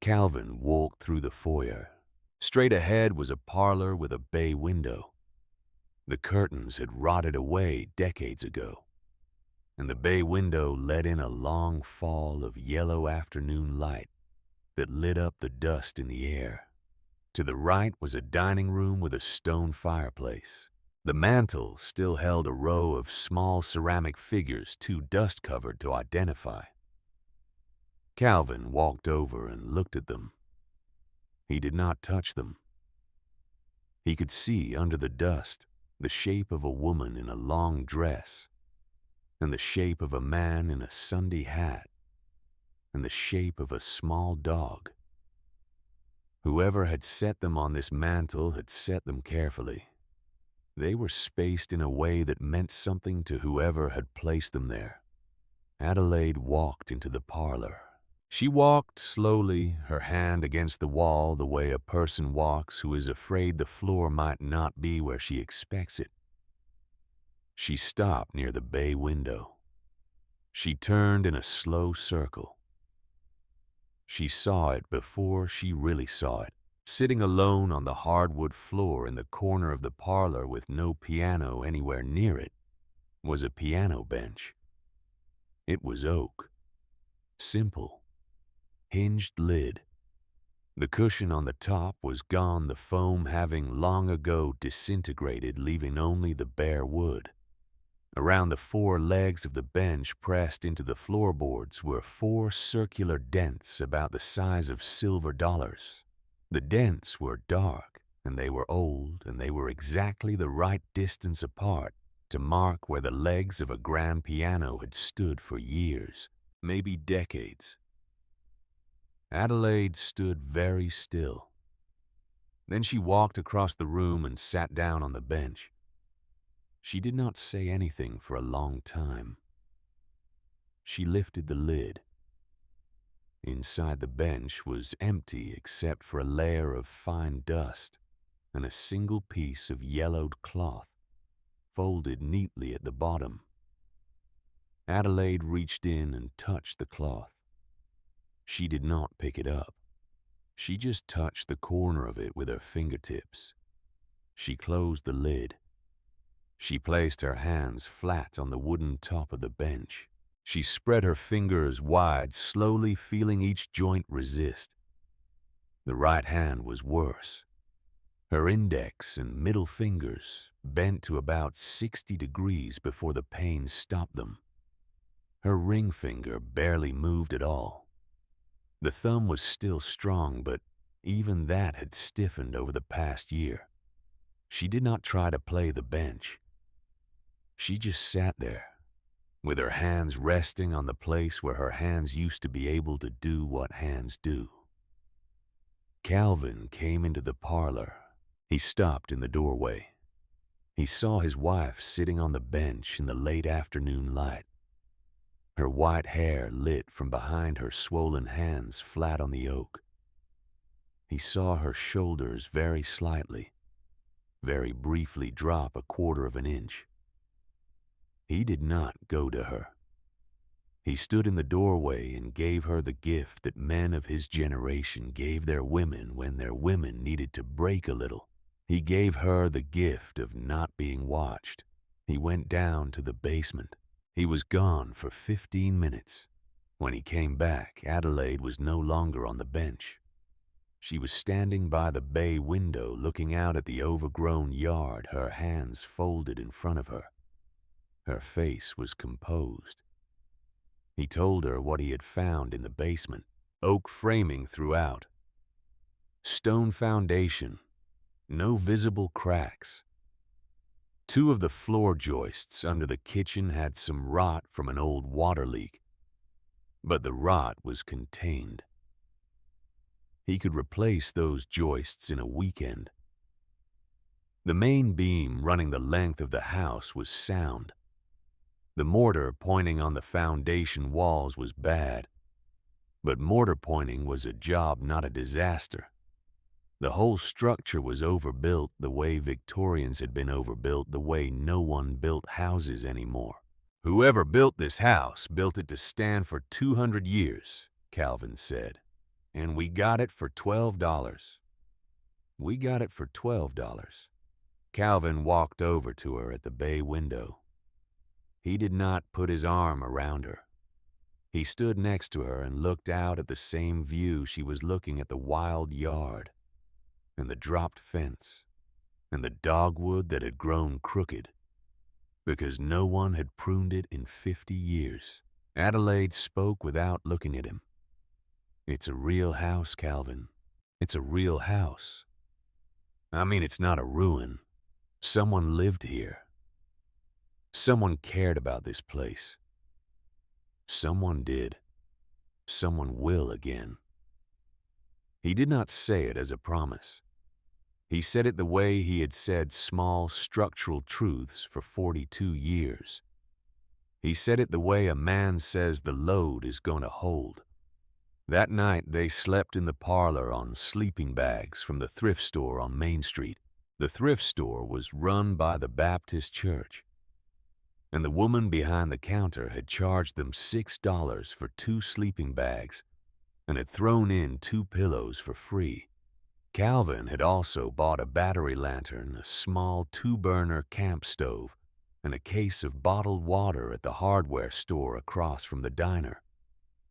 S1: Calvin walked through the foyer. Straight ahead was a parlor with a bay window. The curtains had rotted away decades ago, and the bay window let in a long fall of yellow afternoon light that lit up the dust in the air. To the right was a dining room with a stone fireplace. The mantel still held a row of small ceramic figures too dust-covered to identify. Calvin walked over and looked at them. He did not touch them. He could see under the dust the shape of a woman in a long dress, and the shape of a man in a Sunday hat, and the shape of a small dog. Whoever had set them on this mantel had set them carefully. They were spaced in a way that meant something to whoever had placed them there. Adelaide walked into the parlor. She walked slowly, her hand against the wall the way a person walks who is afraid the floor might not be where she expects it. She stopped near the bay window. She turned in a slow circle. She saw it before she really saw it. Sitting alone on the hardwood floor in the corner of the parlor with no piano anywhere near it was a piano bench. It was oak. Simple. Hinged lid. The cushion on the top was gone, the foam having long ago disintegrated, leaving only the bare wood. Around the four legs of the bench pressed into the floorboards were four circular dents about the size of silver dollars. The dents were dark, and they were old, and they were exactly the right distance apart to mark where the legs of a grand piano had stood for years, maybe decades. Adelaide stood very still. Then she walked across the room and sat down on the bench. She did not say anything for a long time. She lifted the lid. Inside the bench was empty except for a layer of fine dust and a single piece of yellowed cloth, folded neatly at the bottom. Adelaide reached in and touched the cloth. She did not pick it up. She just touched the corner of it with her fingertips. She closed the lid. She placed her hands flat on the wooden top of the bench. She spread her fingers wide, slowly feeling each joint resist. The right hand was worse. Her index and middle fingers bent to about 60 degrees before the pain stopped them. Her ring finger barely moved at all. The thumb was still strong, but even that had stiffened over the past year. She did not try to play the bench. She just sat there, with her hands resting on the place where her hands used to be able to do what hands do. Calvin came into the parlor. He stopped in the doorway. He saw his wife sitting on the bench in the late afternoon light, her white hair lit from behind her swollen hands flat on the oak. He saw her shoulders very slightly, very briefly drop a quarter of an inch. He did not go to her. He stood in the doorway and gave her the gift that men of his generation gave their women when their women needed to break a little. He gave her the gift of not being watched. He went down to the basement. He was gone for 15 minutes. When he came back, Adelaide was no longer on the bench. She was standing by the bay window looking out at the overgrown yard, her hands folded in front of her. Her face was composed. He told her what he had found in the basement. Oak framing throughout. Stone foundation. No visible cracks. 2 of the floor joists under the kitchen had some rot from an old water leak, but the rot was contained. He could replace those joists in a weekend. The main beam running the length of the house was sound. The mortar pointing on the foundation walls was bad, but mortar pointing was a job, not a disaster. The whole structure was overbuilt the way Victorians had been overbuilt, the way no one built houses anymore. Whoever built this house built it to stand for 200 years, Calvin said, and we got it for $12. We got it for $12. Calvin walked over to her at the bay window. He did not put his arm around her. He stood next to her and looked out at the same view she was looking at, the wild yard, and the dropped fence, and the dogwood that had grown crooked, because no one had pruned it in 50 years. Adelaide spoke without looking at him. It's a real house, Calvin. It's a real house. I mean, it's not a ruin. Someone lived here. Someone cared about this place. Someone did. Someone will again. He did not say it as a promise. He said it the way he had said small structural truths for 42 years. He said it the way a man says the load is going to hold. That night they slept in the parlor on sleeping bags from the thrift store on Main Street. The thrift store was run by the Baptist church, and the woman behind the counter had charged them $6 for 2 sleeping bags and had thrown in 2 pillows for free. Calvin had also bought a battery lantern, a small 2-burner camp stove, and a case of bottled water at the hardware store across from the diner.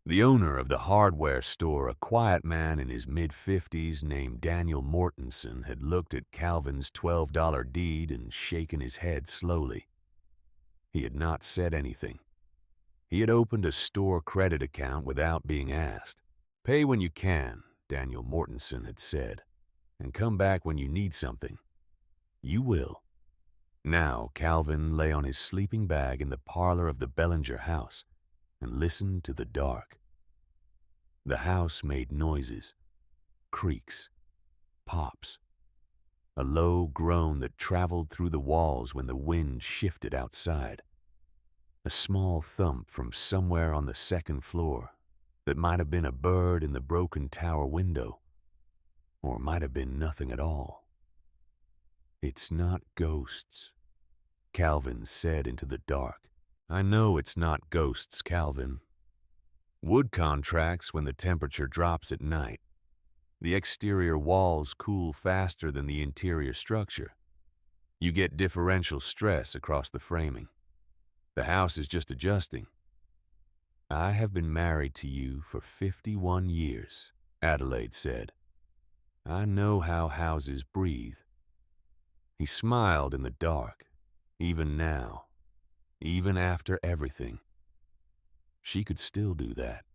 S1: The owner of the hardware store, a quiet man in his mid-50s named Daniel Mortensen, had looked at Calvin's $12 deed and shaken his head slowly. He had not said anything. He had opened a store credit account without being asked. "Pay when you can," Daniel Mortensen had said, "and come back when you need something. You will." Now Calvin lay on his sleeping bag in the parlor of the Bellinger house and listened to the dark. The house made noises, creaks, pops, a low groan that traveled through the walls when the wind shifted outside, a small thump from somewhere on the second floor that might have been a bird in the broken tower window, or might have been nothing at all. "It's not ghosts," Calvin said into the dark. "I know it's not ghosts, Calvin. Wood contracts when the temperature drops at night. The exterior walls cool faster than the interior structure. You get differential stress across the framing. The house is just adjusting. I have been married to you for 51 years, Adelaide said. I know how houses breathe." He smiled in the dark, even now, even after everything. She could still do that.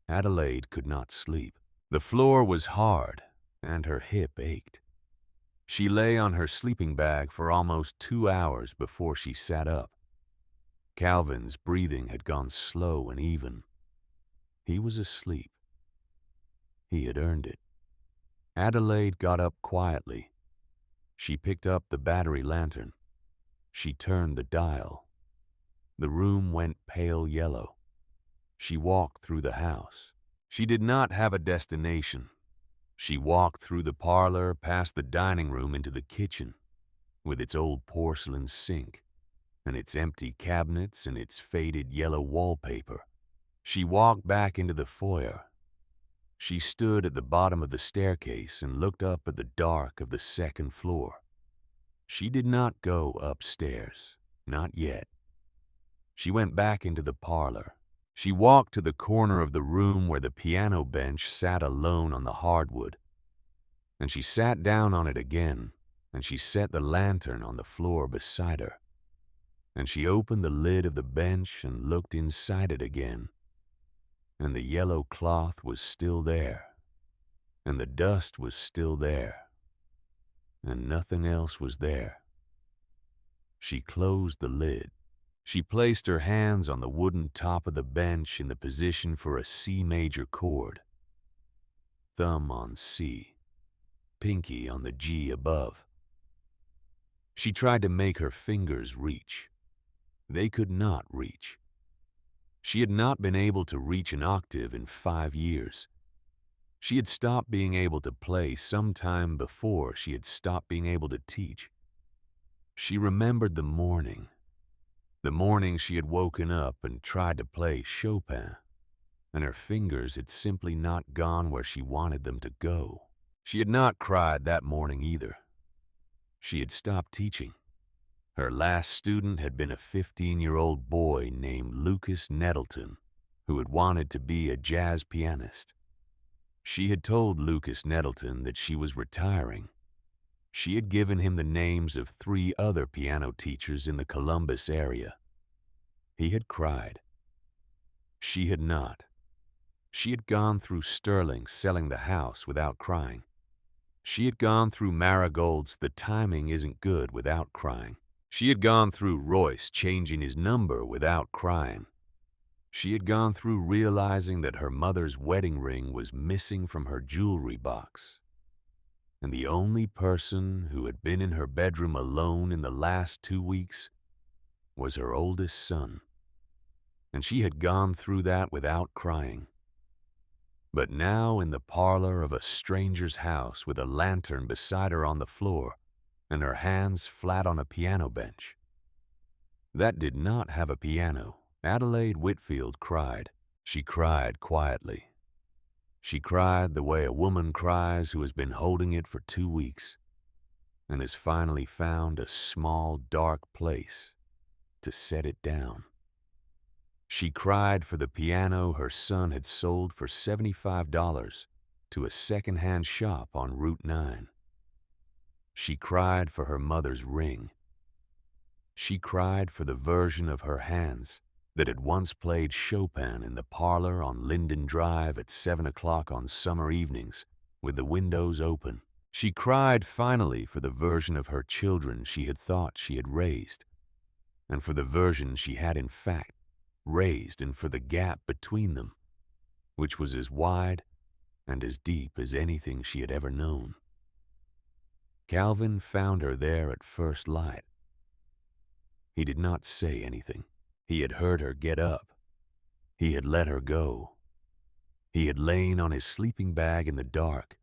S1: Adelaide could not sleep. The floor was hard, and her hip ached. She lay on her sleeping bag for almost 2 hours before she sat up. Calvin's breathing had gone slow and even. He was asleep. He had earned it. Adelaide got up quietly. She picked up the battery lantern. She turned the dial. The room went pale yellow. She walked through the house. She did not have a destination. She walked through the parlor, past the dining room into the kitchen, with its old porcelain sink, and its empty cabinets and its faded yellow wallpaper. She walked back into the foyer. She stood at the bottom of the staircase and looked up at the dark of the second floor. She did not go upstairs, not yet. She went back into the parlor. She walked to the corner of the room where the piano bench sat alone on the hardwood, and she sat down on it again, and she set the lantern on the floor beside her, and she opened the lid of the bench and looked inside it again, and the yellow cloth was still there, and the dust was still there, and nothing else was there. She closed the lid. She placed her hands on the wooden top of the bench in the position for a C major chord. Thumb on C, pinky on the G above. She tried to make her fingers reach. They could not reach. She had not been able to reach an octave in 5 years. She had stopped being able to play sometime before she had stopped being able to teach. She remembered the morning she had woken up and tried to play Chopin, and her fingers had simply not gone where she wanted them to go. She had not cried that morning either. She had stopped teaching. Her last student had been a 15-year-old boy named Lucas Nettleton, who had wanted to be a jazz pianist. She had told Lucas Nettleton that she was retiring. She had given him the names of 3 other piano teachers in the Columbus area. He had cried. She had not. She had gone through Sterling selling the house without crying. She had gone through Marigold's The Timing Isn't Good without crying. She had gone through Royce changing his number without crying. She had gone through realizing that her mother's wedding ring was missing from her jewelry box. And the only person who had been in her bedroom alone in the last 2 weeks was her oldest son. And she had gone through that without crying. But now in the parlor of a stranger's house with a lantern beside her on the floor and her hands flat on a piano bench. That did not have a piano. Adelaide Whitfield cried. She cried quietly. She cried the way a woman cries who has been holding it for 2 weeks and has finally found a small, dark place to set it down. She cried for the piano her son had sold for $75 to a second-hand shop on Route 9. She cried for her mother's ring. She cried for the version of her hands that had once played Chopin in the parlor on Linden Drive at 7 o'clock on summer evenings with the windows open. She cried finally for the version of her children she had thought she had raised, and for the version she had in fact raised, and for the gap between them, which was as wide and as deep as anything she had ever known. Calvin found her there at first light. He did not say anything. He had heard her get up. He had let her go. He had lain on his sleeping bag in the dark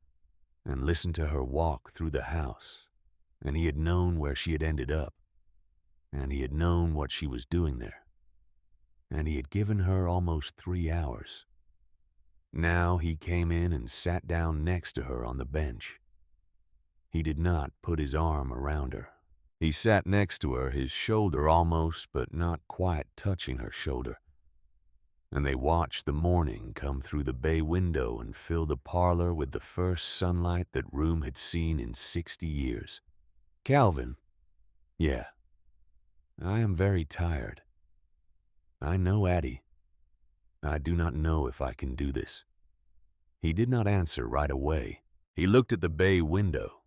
S1: and listened to her walk through the house, and he had known where she had ended up, and he had known what she was doing there, and he had given her almost 3 hours. Now he came in and sat down next to her on the bench. He did not put his arm around her. He sat next to her, his shoulder almost but not quite touching her shoulder, and they watched the morning come through the bay window and fill the parlor with the first sunlight that room had seen in 60 years. Calvin, yeah, I am very tired. I know, Addie. I do not know if I can do this. He did not answer right away. He looked at the bay window.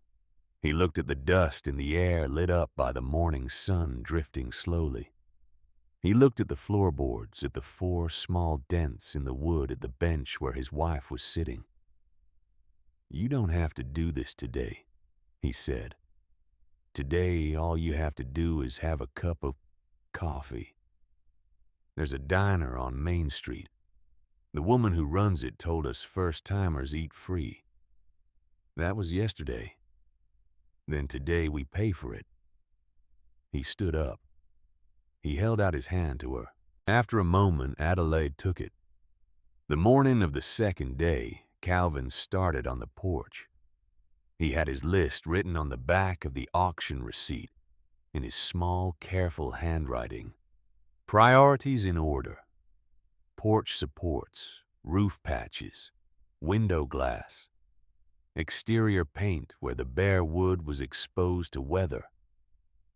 S1: He looked at the dust in the air lit up by the morning sun drifting slowly. He looked at the floorboards, at the 4 small dents in the wood at the bench where his wife was sitting. "You don't have to do this today," he said. "Today, all you have to do is have a cup of coffee. There's a diner on Main Street. The woman who runs it told us first-timers eat free. That was yesterday. Then today we pay for it." He stood up. He held out his hand to her. After a moment, Adelaide took it. The morning of the second day, Calvin started on the porch. He had his list written on the back of the auction receipt in his small, careful handwriting. Priorities in order: porch supports, roof patches, window glass, exterior paint where the bare wood was exposed to weather.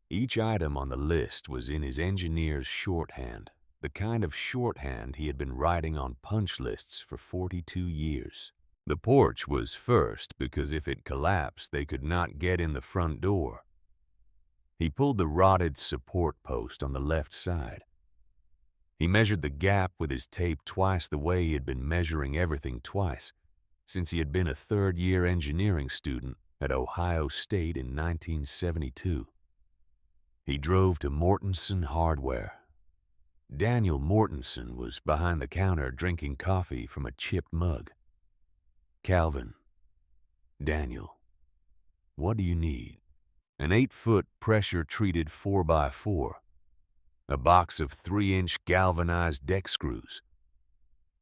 S1: Each item on the list was in his engineer's shorthand, the kind of shorthand he had been writing on punch lists for 42 years. The porch was first because if it collapsed, they could not get in the front door. He pulled the rotted support post on the left side. He measured the gap with his tape twice the way he had been measuring everything twice since he had been a third-year engineering student at Ohio State in 1972. He drove to Mortensen Hardware. Daniel Mortensen was behind the counter drinking coffee from a chipped mug. "Calvin, Daniel, what do you need?" An 8-foot pressure-treated 4x4, a box of 3-inch galvanized deck screws,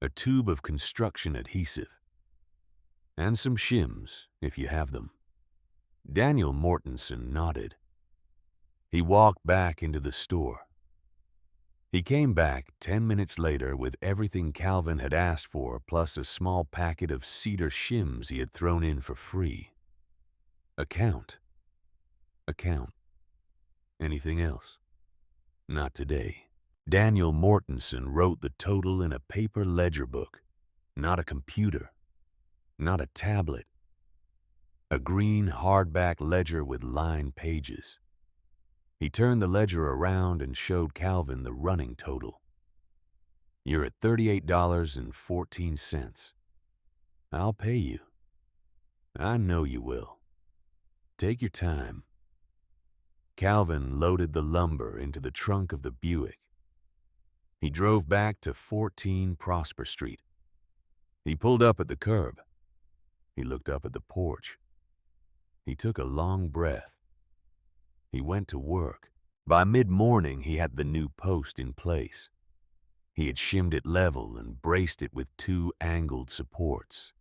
S1: a tube of construction adhesive, and some shims, if you have them. Daniel Mortensen nodded. He walked back into the store. He came back 10 minutes later with everything Calvin had asked for, plus a small packet of cedar shims he had thrown in for free. Account. Anything else? Not today. Daniel Mortensen wrote the total in a paper ledger book, not a computer, not a tablet. A green hardback ledger with lined pages. He turned the ledger around and showed Calvin the running total. "You're at $38.14. I'll pay you. I know you will. Take your time." Calvin loaded the lumber into the trunk of the Buick. He drove back to 14 Prosper Street. He pulled up at the curb. He looked up at the porch. He took a long breath. He went to work. By mid-morning, he had the new post in place. He had shimmed it level and braced it with 2 angled supports.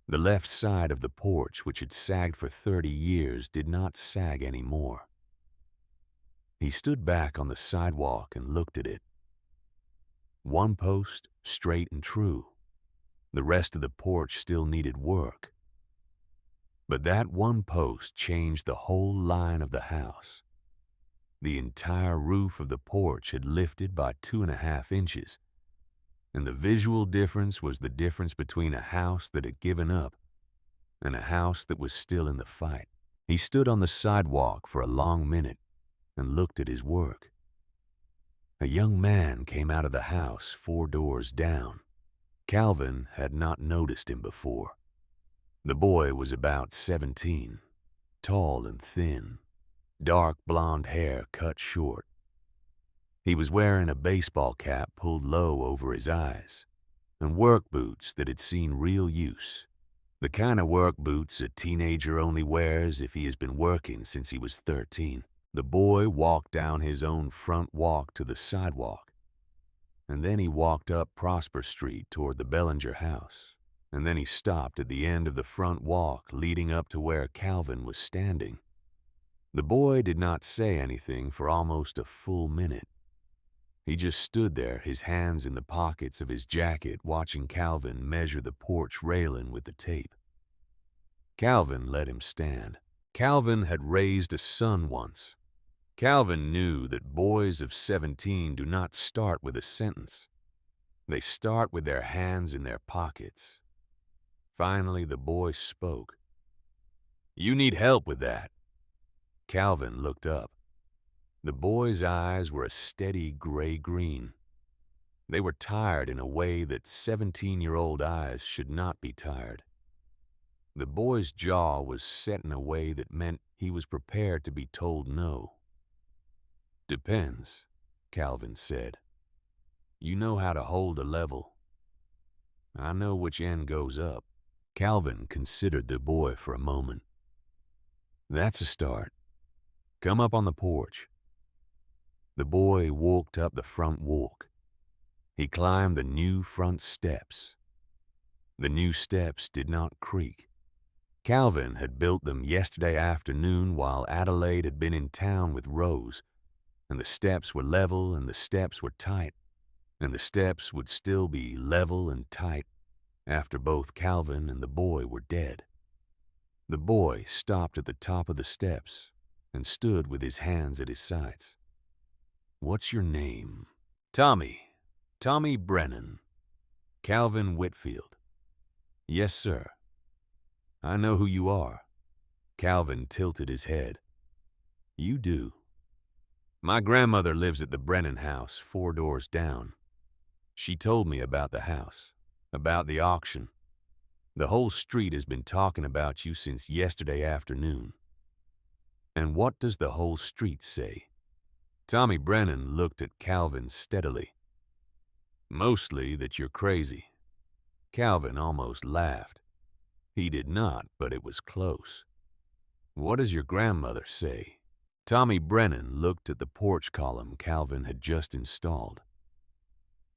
S1: The left side of the porch, which had sagged for 30 years, did not sag anymore. He stood back on the sidewalk and looked at it. One post, straight and true. The rest of the porch still needed work. But that one post changed the whole line of the house. The entire roof of the porch had lifted by 2.5 inches, and the visual difference was the difference between a house that had given up and a house that was still in the fight. He stood on the sidewalk for a long minute and looked at his work. A young man came out of the house 4 doors down. Calvin had not noticed him before. The boy was about 17, tall and thin, dark blonde hair cut short. He was wearing a baseball cap pulled low over his eyes and work boots that had seen real use, the kind of work boots a teenager only wears if he has been working since he was 13. The boy walked down his own front walk to the sidewalk, and then he walked up Prosper Street toward the Bellinger house. And then he stopped at the end of the front walk leading up to where Calvin was standing. The boy did not say anything for almost a full minute. He just stood there, his hands in the pockets of his jacket, watching Calvin measure the porch railing with the tape. Calvin let him stand. Calvin had raised a son once. Calvin knew that boys of 17 do not start with a sentence. They start with their hands in their pockets. Finally, the boy spoke. You need help with that. Calvin looked up. The boy's eyes were a steady gray-green. They were tired in a way that 17-year-old eyes should not be tired. The boy's jaw was set in a way that meant he was prepared to be told no. Depends, Calvin said. You know how to hold a level. I know which end goes up. Calvin considered the boy for a moment. That's a start. Come up on the porch. The boy walked up the front walk. He climbed the new front steps. The new steps did not creak. Calvin had built them yesterday afternoon while Adelaide had been in town with Rose, and the steps were level and the steps were tight, and the steps would still be level and tight after both Calvin and the boy were dead. The boy stopped at the top of the steps and stood with his hands at his sides. What's your name? Tommy Brennan. Calvin Whitfield. Yes, sir. I know who you are. Calvin tilted his head. You do. My grandmother lives at the Brennan house 4 doors down. She told me about the house, about the auction. The whole street has been talking about you since yesterday afternoon. And what does the whole street say? Tommy Brennan looked at Calvin steadily. Mostly that you're crazy. Calvin almost laughed. He did not, but it was close. What does your grandmother say? Tommy Brennan looked at the porch column Calvin had just installed.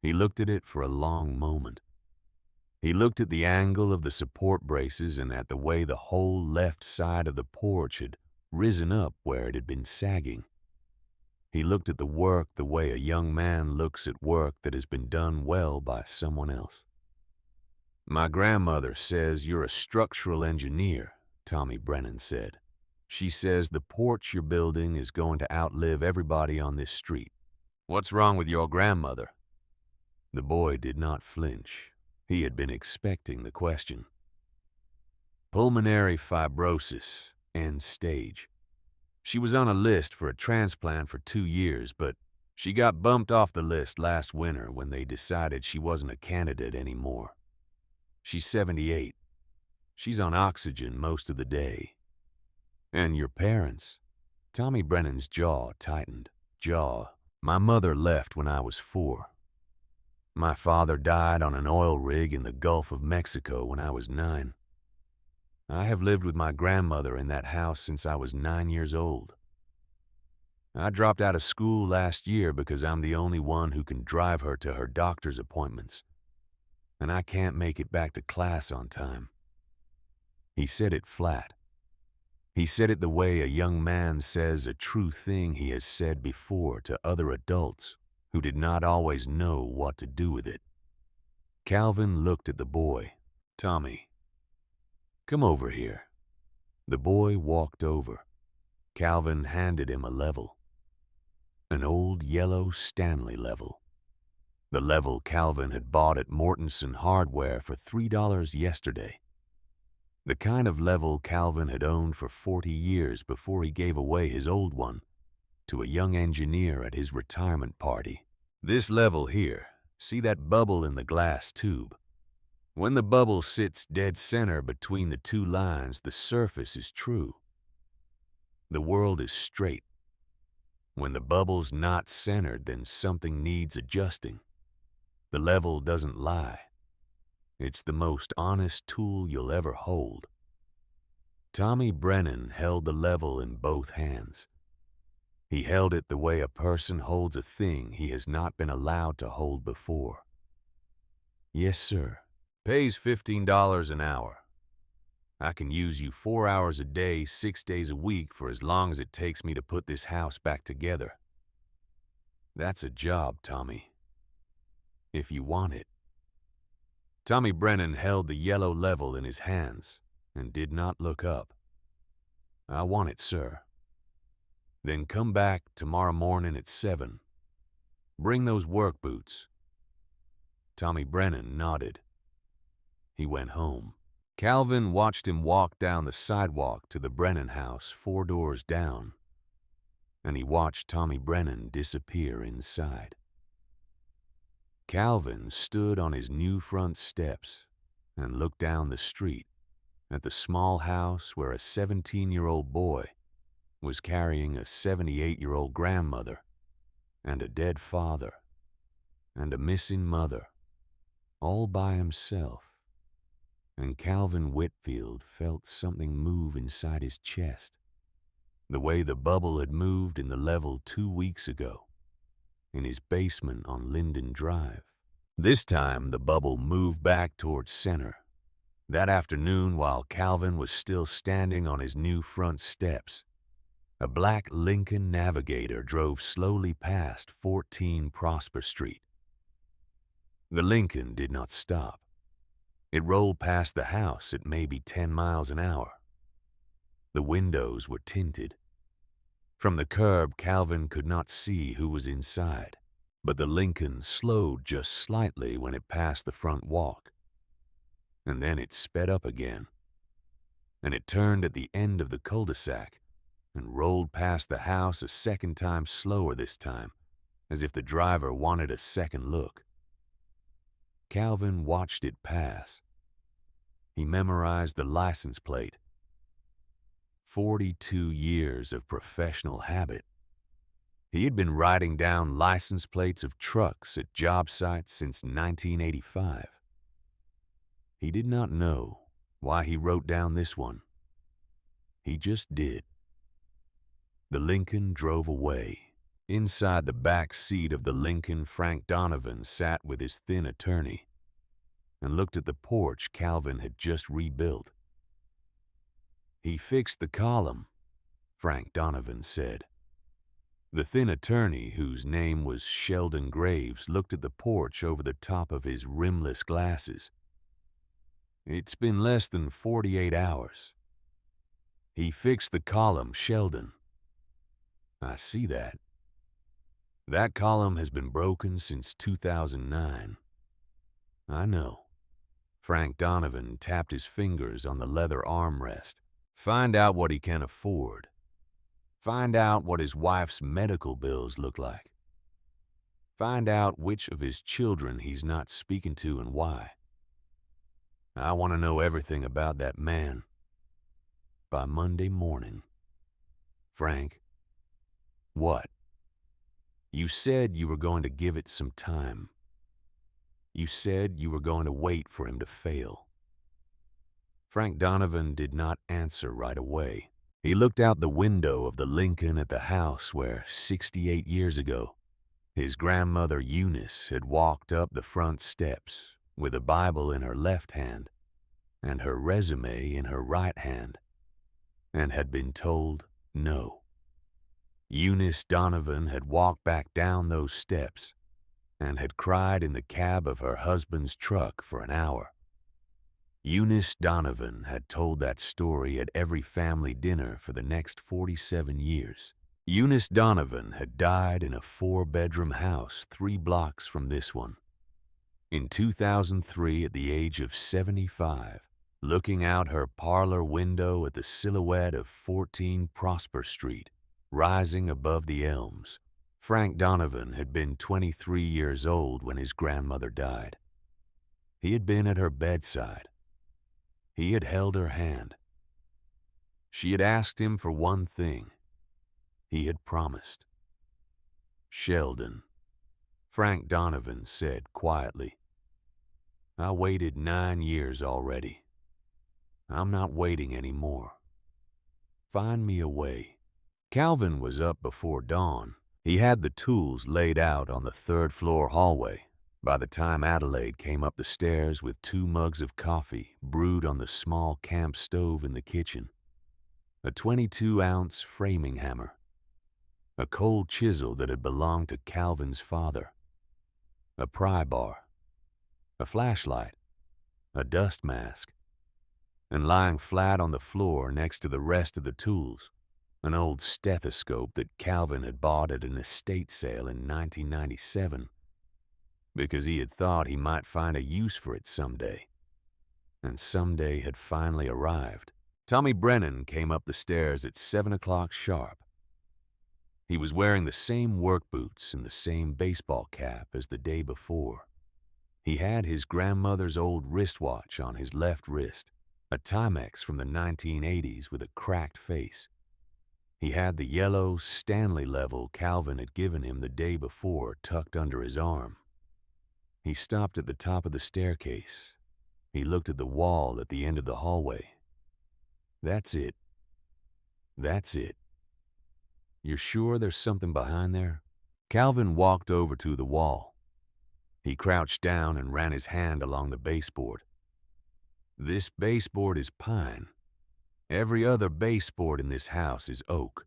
S1: He looked at it for a long moment. He looked at the angle of the support braces and at the way the whole left side of the porch had risen up where it had been sagging. He looked at the work the way a young man looks at work that has been done well by someone else. My grandmother says you're a structural engineer, Tommy Brennan said. She says the porch you're building is going to outlive everybody on this street. What's wrong with your grandmother? The boy did not flinch. He had been expecting the question. Pulmonary fibrosis, end stage. She was on a list for a transplant for 2 years, but she got bumped off the list last winter when they decided she wasn't a candidate anymore. She's 78. She's on oxygen most of the day. And your parents? Tommy Brennan's jaw tightened. My mother left when I was 4. My father died on an oil rig in the Gulf of Mexico when I was 9. I have lived with my grandmother in that house since I was 9 years old. I dropped out of school last year because I'm the only one who can drive her to her doctor's appointments, and I can't make it back to class on time. He said it flat. He said it the way a young man says a true thing he has said before to other adults who did not always know what to do with it. Calvin looked at the boy. Tommy, come over here. The boy walked over. Calvin handed him a level. An old yellow Stanley level. The level Calvin had bought at Mortenson Hardware for $3 yesterday. The kind of level Calvin had owned for 40 years before he gave away his old one to a young engineer at his retirement party. This level here, see that bubble in the glass tube? When the bubble sits dead center between the 2 lines, the surface is true. The world is straight. When the bubble's not centered, then something needs adjusting. The level doesn't lie. It's the most honest tool you'll ever hold. Tommy Brennan held the level in both hands. He held it the way a person holds a thing he has not been allowed to hold before. Yes, sir. Pays $15 an hour. I can use you 4 hours a day, 6 days a week for as long as it takes me to put this house back together. That's a job, Tommy. If you want it. Tommy Brennan held the yellow level in his hands and did not look up. I want it, sir. Then come back tomorrow morning at 7. Bring those work boots. Tommy Brennan nodded. He went home. Calvin watched him walk down the sidewalk to the Brennan house 4 doors down, and he watched Tommy Brennan disappear inside. Calvin stood on his new front steps and looked down the street at the small house where a 17-year-old boy was carrying a 78-year-old grandmother and a dead father and a missing mother, all by himself. And Calvin Whitfield felt something move inside his chest, the way the bubble had moved in the level 2 weeks ago, in his basement on Linden Drive. This time the bubble moved back towards center. That afternoon, while Calvin was still standing on his new front steps, a black Lincoln Navigator drove slowly past 14 Prosper Street. The Lincoln did not stop. It rolled past the house at maybe 10 miles an hour. The windows were tinted. From the curb, Calvin could not see who was inside, but the Lincoln slowed just slightly when it passed the front walk. And then it sped up again. And it turned at the end of the cul-de-sac and rolled past the house a second time slower this time, as if the driver wanted a second look. Calvin watched it pass. He memorized the license plate. 42 years of professional habit. He had been writing down license plates of trucks at job sites since 1985. He did not know why he wrote down this one. He just did. The Lincoln drove away. Inside the back seat of the Lincoln, Frank Donovan sat with his thin attorney and looked at the porch Calvin had just rebuilt. "He fixed the column," Frank Donovan said. The thin attorney, whose name was Sheldon Graves, looked at the porch over the top of his rimless glasses. "It's been less than 48 hours. He fixed the column, Sheldon." "I see that. That column has been broken since 2009. "I know." Frank Donovan tapped his fingers on the leather armrest. "Find out what he can afford. Find out what his wife's medical bills look like. Find out which of his children he's not speaking to and why. I want to know everything about that man by Monday morning." "Frank." "What?" "You said you were going to give it some time. You said you were going to wait for him to fail." Frank Donovan did not answer right away. He looked out the window of the Lincoln at the house where, 68 years ago, his grandmother Eunice had walked up the front steps with a Bible in her left hand and her resume in her right hand, and had been told no. Eunice Donovan had walked back down those steps and had cried in the cab of her husband's truck for an hour. Eunice Donovan had told that story at every family dinner for the next 47 years. Eunice Donovan had died in a 4-bedroom house 3 blocks from this one. In 2003, at the age of 75, looking out her parlor window at the silhouette of 14 Prosper Street, rising above the elms, Frank Donovan had been 23 years old when his grandmother died. He had been at her bedside. He had held her hand. She had asked him for one thing. He had promised. "Sheldon," Frank Donovan said quietly, "I waited 9 years already. I'm not waiting anymore. Find me a way." Calvin was up before dawn. He had the tools laid out on the 3rd-floor hallway by the time Adelaide came up the stairs with 2 mugs of coffee brewed on the small camp stove in the kitchen, a 22-ounce framing hammer, a cold chisel that had belonged to Calvin's father, a pry bar, a flashlight, a dust mask, and lying flat on the floor next to the rest of the tools, an old stethoscope that Calvin had bought at an estate sale in 1997 because he had thought he might find a use for it someday. and someday had finally arrived. Tommy Brennan came up the stairs at 7 o'clock sharp. He was wearing the same work boots and the same baseball cap as the day before. He had his grandmother's old wristwatch on his left wrist, a Timex from the 1980s with a cracked face. He had the yellow Stanley level Calvin had given him the day before tucked under his arm. He stopped at the top of the staircase. He looked at the wall at the end of the hallway. That's it. That's it. You're sure there's something behind there? Calvin walked over to the wall. He crouched down and ran his hand along the baseboard. This baseboard is pine. Every other baseboard in this house is oak.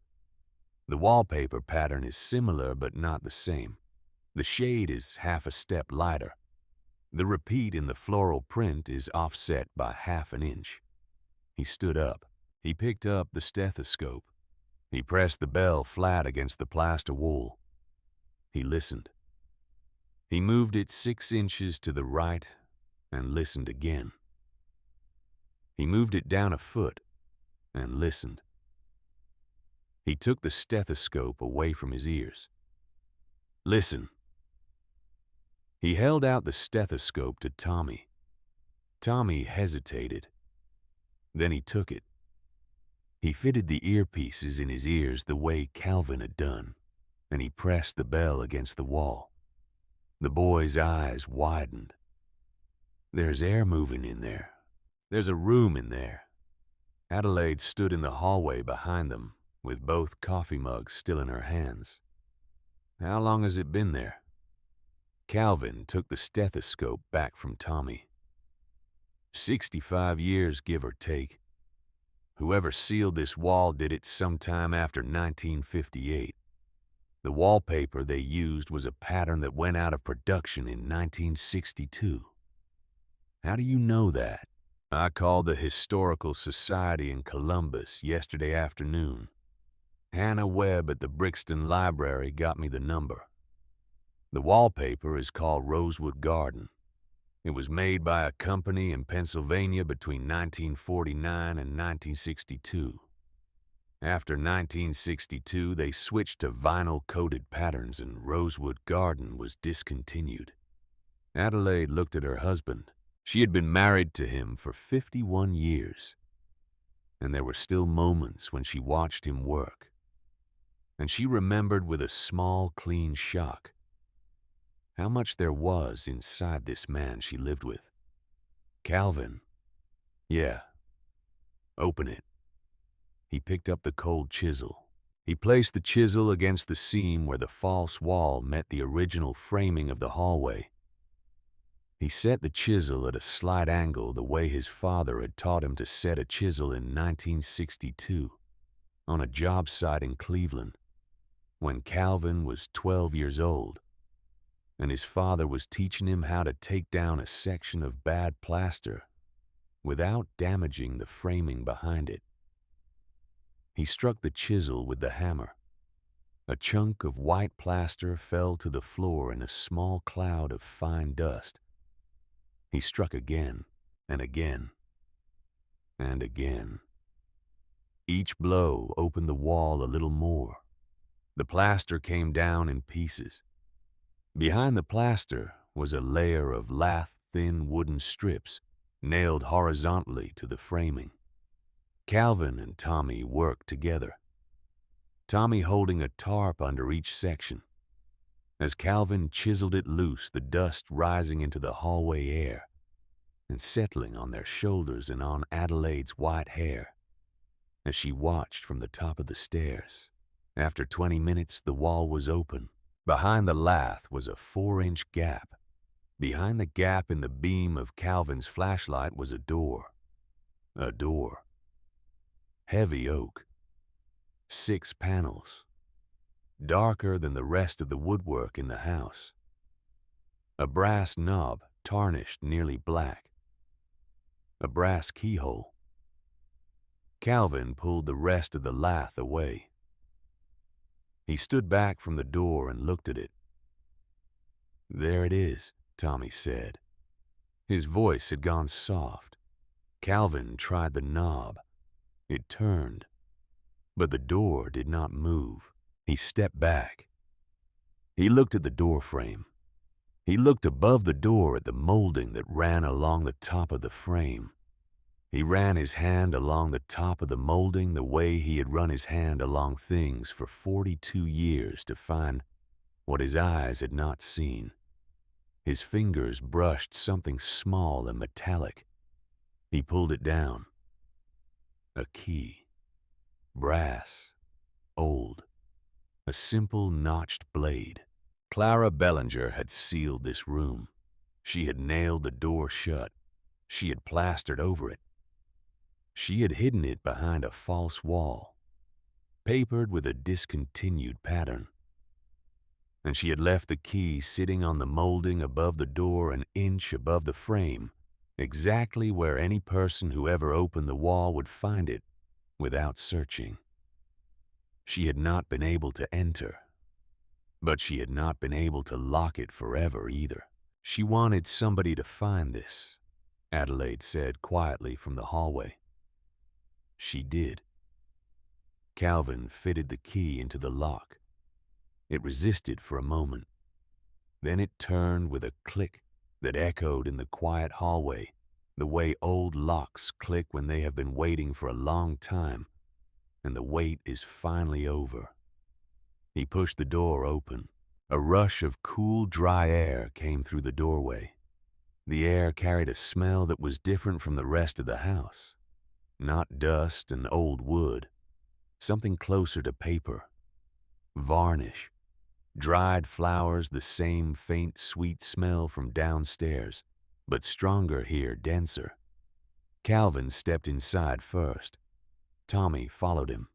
S1: The wallpaper pattern is similar but not the same. The shade is half a step lighter. The repeat in the floral print is offset by half an inch. He stood up. He picked up the stethoscope. He pressed the bell flat against the plaster wall. He listened. He moved it 6 inches to the right and listened again. He moved it down a foot and listened. He took the stethoscope away from his ears. Listen. He held out the stethoscope to Tommy. Tommy hesitated. Then he took it. He fitted the earpieces in his ears the way Calvin had done, and he pressed the bell against the wall. The boy's eyes widened. There's air moving in there. There's a room in there. Adelaide stood in the hallway behind them, with both coffee mugs still in her hands. How long has it been there? Calvin took the stethoscope back from Tommy. 65 years, give or take. Whoever sealed this wall did it sometime after 1958. The wallpaper they used was a pattern that went out of production in 1962. How do you know that? I called the Historical Society in Columbus yesterday afternoon. Hannah Webb at the Brixton Library got me the number. The wallpaper is called Rosewood Garden. It was made by a company in Pennsylvania between 1949 and 1962. After 1962, they switched to vinyl-coated patterns and Rosewood Garden was discontinued. Adelaide looked at her husband. She had been married to him for 51 years. And there were still moments when she watched him work. And she remembered with a small, clean shock how much there was inside this man she lived with. Calvin. Yeah. Open it. He picked up the cold chisel. He placed the chisel against the seam where the false wall met the original framing of the hallway. He set the chisel at a slight angle the way his father had taught him to set a chisel in 1962 on a job site in Cleveland when Calvin was 12 years old. And his father was teaching him how to take down a section of bad plaster without damaging the framing behind it. He struck the chisel with the hammer. A chunk of white plaster fell to the floor in a small cloud of fine dust. He struck again and again and again. Each blow opened the wall a little more. The plaster came down in pieces. Behind the plaster was a layer of lath-thin wooden strips nailed horizontally to the framing. Calvin and Tommy worked together, Tommy holding a tarp under each section. As Calvin chiseled it loose, the dust rising into the hallway air and settling on their shoulders and on Adelaide's white hair as she watched from the top of the stairs. After 20 minutes, the wall was open. Behind the lath was a 4-inch gap. Behind the gap in the beam of Calvin's flashlight was a door. A door. Heavy oak. 6 panels. Darker than the rest of the woodwork in the house. A brass knob, tarnished nearly black. A brass keyhole. Calvin pulled the rest of the lath away. He stood back from the door and looked at it. There it is, Tommy said. His voice had gone soft. Calvin tried the knob. It turned, but the door did not move. He stepped back. He looked at the door frame. He looked above the door at the molding that ran along the top of the frame. He ran his hand along the top of the molding the way he had run his hand along things for 42 years to find what his eyes had not seen. His fingers brushed something small and metallic. He pulled it down. A key. Brass. Old. A simple notched blade. Clara Bellinger had sealed this room. She had nailed the door shut. She had plastered over it. She had hidden it behind a false wall, papered with a discontinued pattern. And she had left the key sitting on the molding above the door an inch above the frame, exactly where any person who ever opened the wall would find it without searching. She had not been able to enter, but she had not been able to lock it forever either. She wanted somebody to find this, Adelaide said quietly from the hallway. She did. Calvin fitted the key into the lock. It resisted for a moment. Then it turned with a click that echoed in the quiet hallway, the way old locks click when they have been waiting for a long time, and the wait is finally over. He pushed the door open. A rush of cool, dry air came through the doorway. The air carried a smell that was different from the rest of the house. Not dust and old wood, something closer to paper. Varnish, dried flowers, the same faint, sweet smell from downstairs, but stronger here, denser. Calvin stepped inside first. Tommy followed him.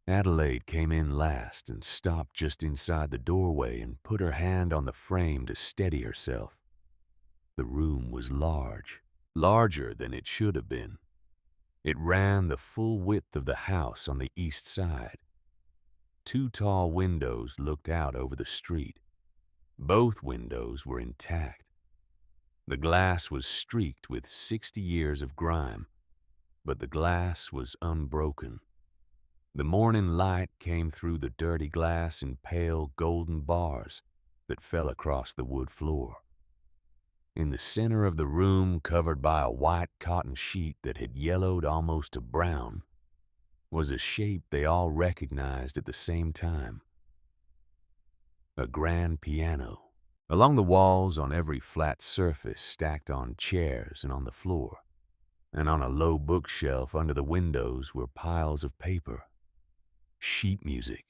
S1: Adelaide came in last and stopped just inside the doorway and put her hand on the frame to steady herself. The room was large, larger than it should have been. It ran the full width of the house on the east side. 2 tall windows looked out over the street. Both windows were intact. The glass was streaked with 60 years of grime, but the glass was unbroken. The morning light came through the dirty glass in pale golden bars that fell across the wood floor. In the center of the room, covered by a white cotton sheet that had yellowed almost to brown, was a shape they all recognized at the same time. A grand piano. Along the walls, on every flat surface, stacked on chairs and on the floor, and on a low bookshelf under the windows were piles of paper. Sheet music.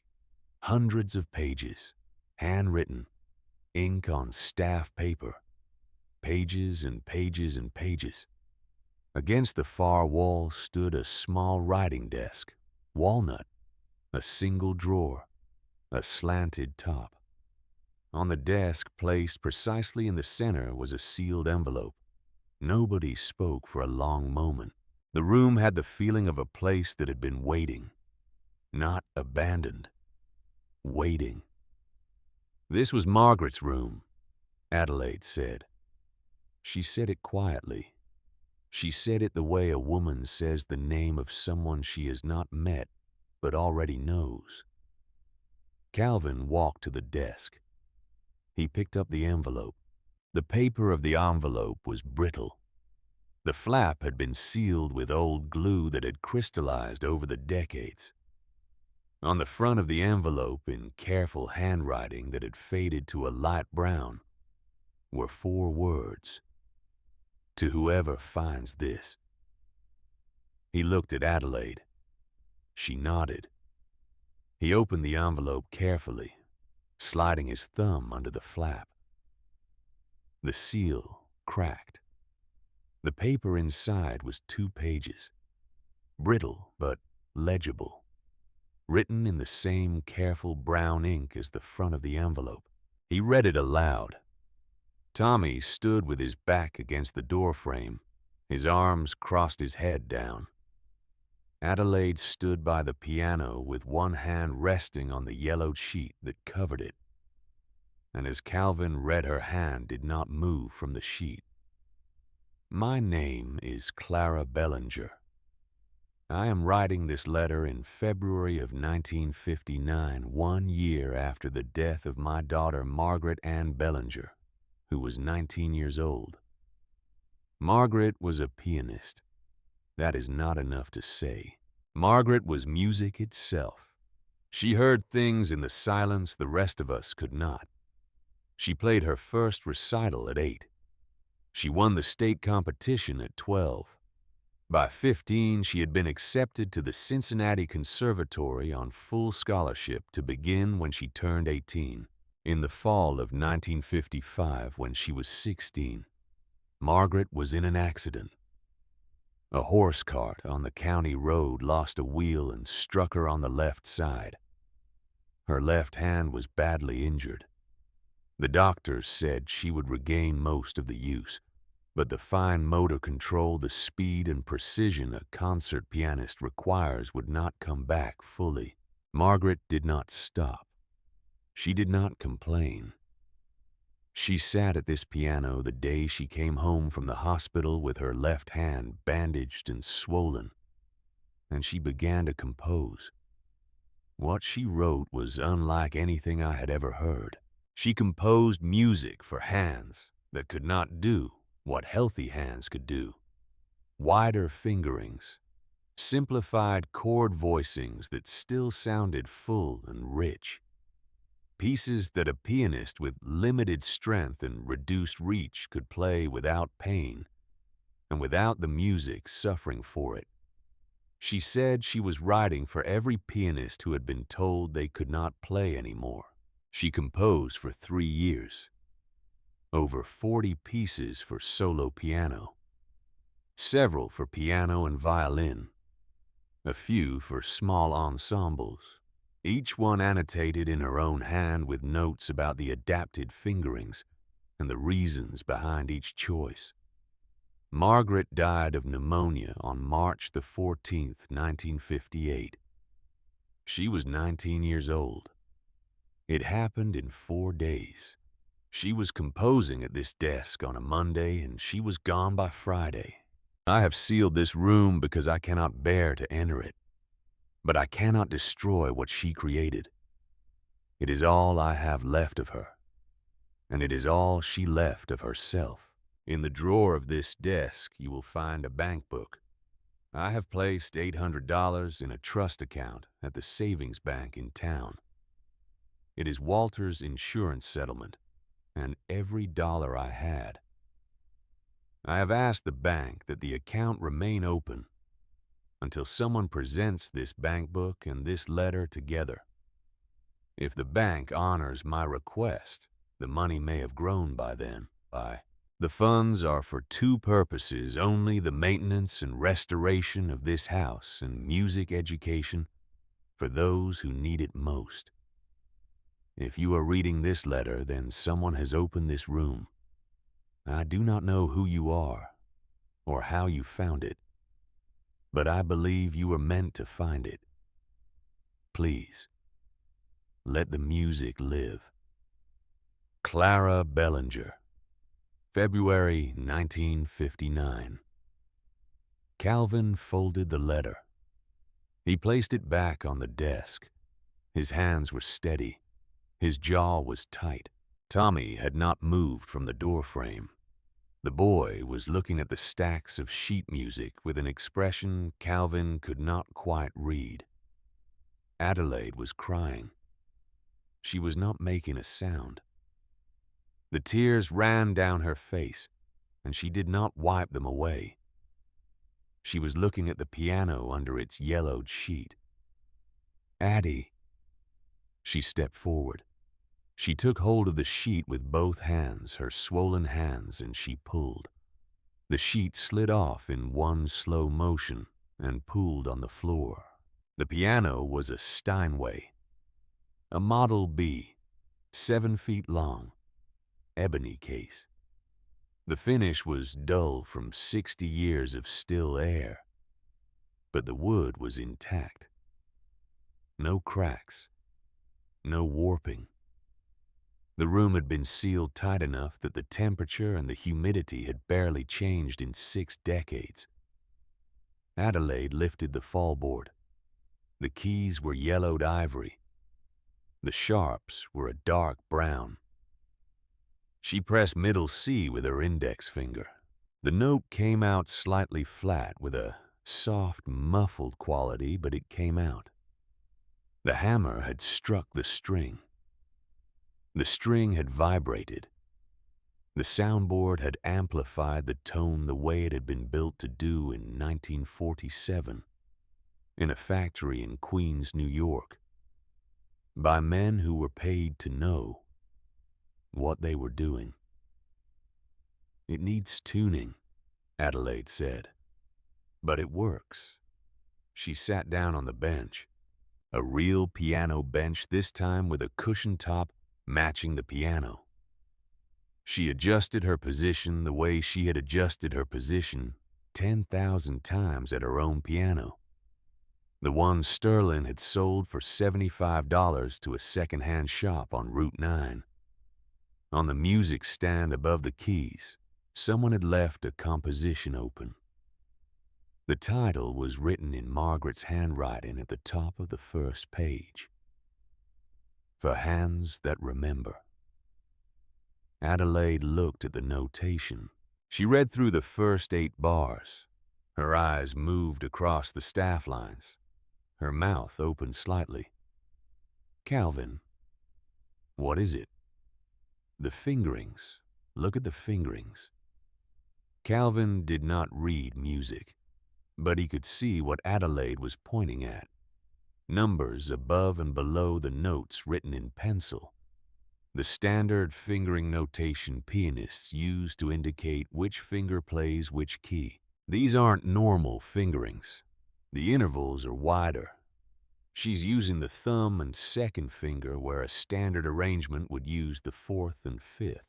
S1: Hundreds of pages, handwritten, ink on staff paper. Pages and pages and pages. Against the far wall stood a small writing desk, walnut, a single drawer, a slanted top. On the desk, placed precisely in the center, was a sealed envelope. Nobody spoke for a long moment. The room had the feeling of a place that had been waiting, not abandoned, waiting. This was Margaret's room, Adelaide said. She said it quietly. She said it the way a woman says the name of someone she has not met but already knows. Calvin walked to the desk. He picked up the envelope. The paper of the envelope was brittle. The flap had been sealed with old glue that had crystallized over the decades. On the front of the envelope, in careful handwriting that had faded to a light brown, were 4 words. To whoever finds this. He looked at Adelaide. She nodded. He opened the envelope carefully, sliding his thumb under the flap. The seal cracked. The paper inside was 2 pages, brittle but legible, written in the same careful brown ink as the front of the envelope. He read it aloud. Tommy stood with his back against the door frame, his arms crossed, his head down. Adelaide stood by the piano with one hand resting on the yellowed sheet that covered it, and as Calvin read, her hand did not move from the sheet. My name is Clara Bellinger. I am writing this letter in February of 1959, 1 year after the death of my daughter Margaret Ann Bellinger, who was 19 years old. Margaret was a pianist. That is not enough to say. Margaret was music itself. She heard things in the silence the rest of us could not. She played her first recital at 8. She won the state competition at 12. By 15, she had been accepted to the Cincinnati Conservatory on full scholarship to begin when she turned 18. In the fall of 1955, when she was 16, Margaret was in an accident. A horse cart on the county road lost a wheel and struck her on the left side. Her left hand was badly injured. The doctors said she would regain most of the use, but the fine motor control, the speed and precision a concert pianist requires would not come back fully. Margaret did not stop. She did not complain. She sat at this piano the day she came home from the hospital with her left hand bandaged and swollen, and she began to compose. What she wrote was unlike anything I had ever heard. She composed music for hands that could not do what healthy hands could do. Wider fingerings, simplified chord voicings that still sounded full and rich. Pieces that a pianist with limited strength and reduced reach could play without pain and without the music suffering for it. She said she was writing for every pianist who had been told they could not play anymore. She composed for 3 years. Over 40 pieces for solo piano, several for piano and violin, a few for small ensembles, each one annotated in her own hand with notes about the adapted fingerings and the reasons behind each choice. Margaret died of pneumonia on March the 14th, 1958. She was 19 years old. It happened in 4 days. She was composing at this desk on a Monday, and she was gone by Friday. I have sealed this room because I cannot bear to enter it, but I cannot destroy what she created. It is all I have left of her, and it is all she left of herself. In the drawer of this desk, you will find a bank book. I have placed $800 in a trust account at the savings bank in town. It is Walter's insurance settlement, and every dollar I had. I have asked the bank that the account remain open until someone presents this bank book and this letter together. If the bank honors my request, the money may have grown by then. The funds are for 2 purposes only: the maintenance and restoration of this house and music education for those who need it most. If you are reading this letter, then someone has opened this room. I do not know who you are or how you found it, but I believe you were meant to find it. Please, let the music live. Clara Bellinger, February 1959. Calvin folded the letter. He placed it back on the desk. His hands were steady. His jaw was tight. Tommy had not moved from the doorframe. The boy was looking at the stacks of sheet music with an expression Calvin could not quite read. Adelaide was crying. She was not making a sound. The tears ran down her face, and she did not wipe them away. She was looking at the piano under its yellowed sheet. Addie. She stepped forward. She took hold of the sheet with both hands, her swollen hands, and she pulled. The sheet slid off in one slow motion and pooled on the floor. The piano was a Steinway, a Model B, 7 feet long, ebony case. The finish was dull from 60 years of still air, but the wood was intact. No cracks, no warping. The room had been sealed tight enough that the temperature and the humidity had barely changed in 6 decades. Adelaide lifted the fallboard. The keys were yellowed ivory. The sharps were a dark brown. She pressed middle C with her index finger. The note came out slightly flat with a soft, muffled quality, but it came out. The hammer had struck the string. The string had vibrated. The soundboard had amplified the tone the way it had been built to do in 1947 in a factory in Queens, New York, by men who were paid to know what they were doing. "It needs tuning," Adelaide said, "but it works." She sat down on the bench, a real piano bench, this time with a cushioned top matching the piano. She adjusted her position the way she had adjusted her position 10,000 times at her own piano. The one Sterling had sold for $75 to a second-hand shop on Route 9. On the music stand above the keys, someone had left a composition open. The title was written in Margaret's handwriting at the top of the first page. "For Hands That Remember." Adelaide looked at the notation. She read through the first 8 bars. Her eyes moved across the staff lines. Her mouth opened slightly. "Calvin, what is it?" "The fingerings. Look at the fingerings." Calvin did not read music, but he could see what Adelaide was pointing at. Numbers above and below the notes written in pencil. The standard fingering notation pianists use to indicate which finger plays which key. These aren't normal fingerings. The intervals are wider. She's using the thumb and second finger where a standard arrangement would use the fourth and fifth.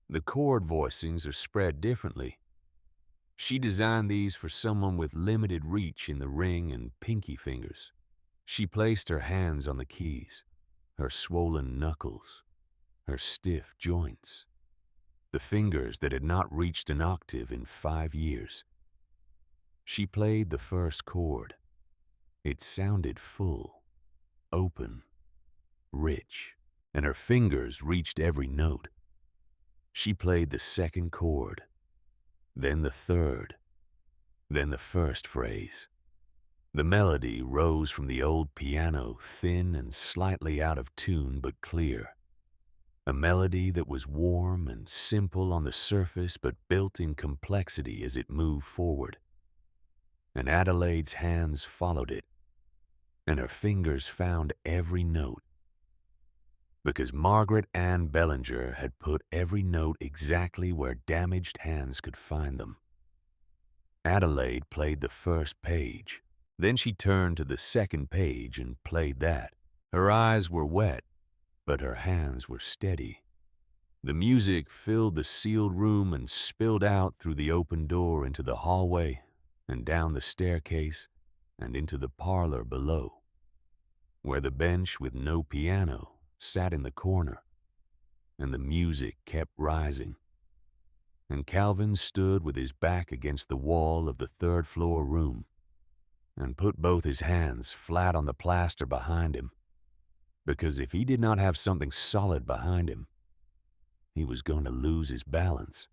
S1: The chord voicings are spread differently. She designed these for someone with limited reach in the ring and pinky fingers. She placed her hands on the keys, her swollen knuckles, her stiff joints, the fingers that had not reached an octave in 5 years. She played the first chord. It sounded full, open, rich, and her fingers reached every note. She played the second chord, then the third, then the first phrase. The melody rose from the old piano, thin and slightly out of tune but clear. A melody that was warm and simple on the surface but built in complexity as it moved forward. And Adelaide's hands followed it, and her fingers found every note. Because Margaret Ann Bellinger had put every note exactly where damaged hands could find them. Adelaide played the first page. Then she turned to the second page and played that. Her eyes were wet, but her hands were steady. The music filled the sealed room and spilled out through the open door into the hallway and down the staircase and into the parlor below, where the bench with no piano sat in the corner, and the music kept rising. And Calvin stood with his back against the wall of the third-floor room and put both his hands flat on the plaster behind him, because if he did not have something solid behind him, he was going to lose his balance.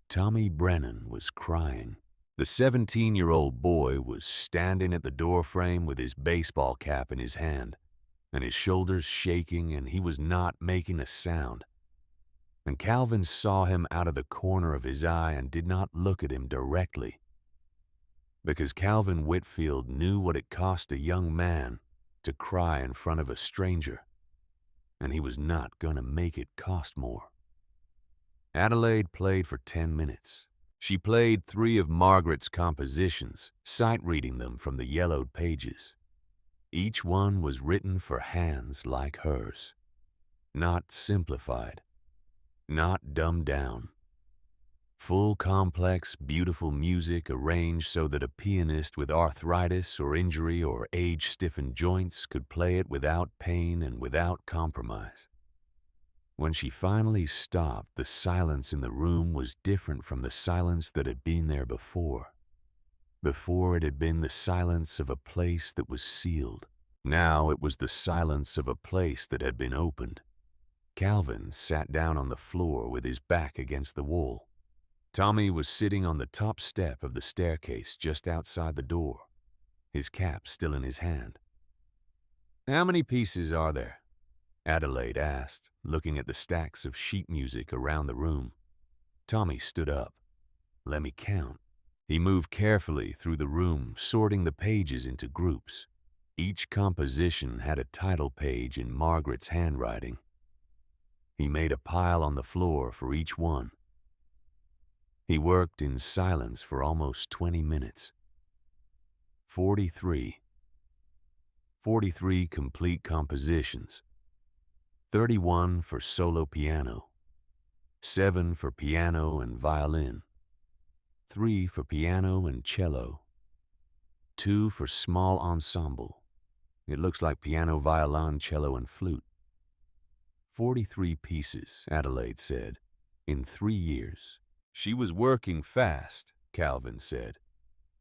S1: Tommy Brennan was crying. The 17-year-old boy was standing at the doorframe with his baseball cap in his hand, and his shoulders shaking, and he was not making a sound. And Calvin saw him out of the corner of his eye and did not look at him directly, because Calvin Whitfield knew what it cost a young man to cry in front of a stranger, and he was not going to make it cost more. Adelaide played for 10 minutes. She played 3 of Margaret's compositions, sight-reading them from the yellowed pages. Each one was written for hands like hers, not simplified, not dumbed down, Full complex, beautiful music arranged so that a pianist with arthritis or injury or age-stiffened joints could play it without pain and without compromise. When she finally stopped, the silence in the room was different from the silence that had been there before. Before, it had been the silence of a place that was sealed. Now it was the silence of a place that had been opened. Calvin sat down on the floor with his back against the wall. Tommy was sitting on the top step of the staircase just outside the door, his cap still in his hand. "How many pieces are there?" Adelaide asked, looking at the stacks of sheet music around the room. Tommy stood up. "Let me count." He moved carefully through the room, sorting the pages into groups. Each composition had a title page in Margaret's handwriting. He made a pile on the floor for each one. He worked in silence for almost 20 minutes. 43. 43 complete compositions. 31 for solo piano. 7 for piano and violin. 3 for piano and cello. 2 for small ensemble. It looks like piano, violin, cello, and flute. 43 pieces, Adelaide said, in 3 years. She was working fast, Calvin said.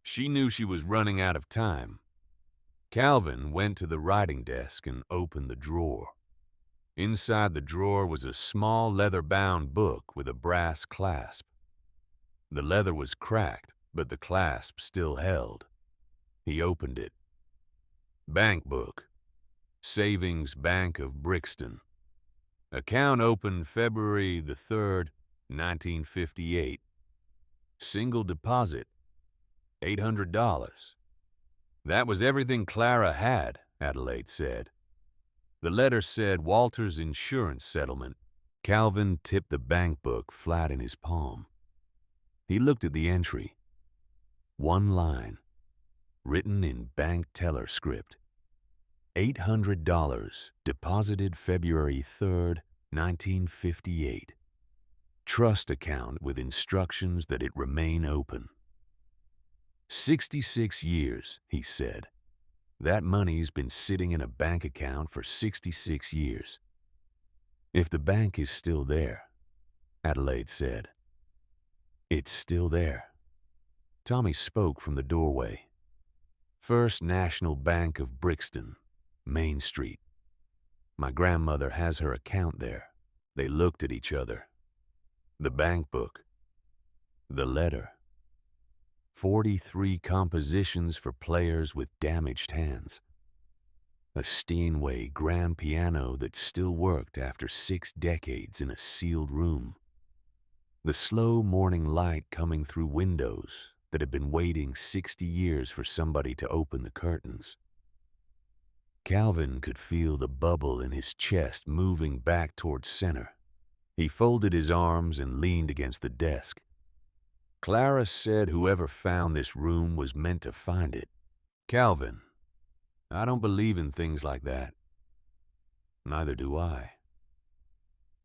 S1: She knew she was running out of time. Calvin went to the writing desk and opened the drawer. Inside the drawer was a small leather-bound book with a brass clasp. The leather was cracked, but the clasp still held. He opened it. Bank book. Savings Bank of Brixton. Account opened February the 3rd, 1958. Single deposit, $800. That was everything Clara had, Adelaide said. The letter said Walter's insurance settlement. Calvin tipped the bank book flat in his palm. He looked at the entry. One line, written in bank teller script. $800 deposited February 3rd, 1958. Trust account with instructions that it remain open. 66 years, he said. That money's been sitting in a bank account for 66 years. If the bank is still there, Adelaide said. It's still there. Tommy spoke from the doorway. First National Bank of Brixton, Main Street. My grandmother has her account there. They looked at each other. The bank book. The letter. 43 compositions for players with damaged hands. A Steinway grand piano that still worked after 6 decades in a sealed room. The slow morning light coming through windows that had been waiting 60 years for somebody to open the curtains. Calvin could feel the bubble in his chest moving back towards center. He folded his arms and leaned against the desk. Clara said whoever found this room was meant to find it. Calvin, I don't believe in things like that. Neither do I.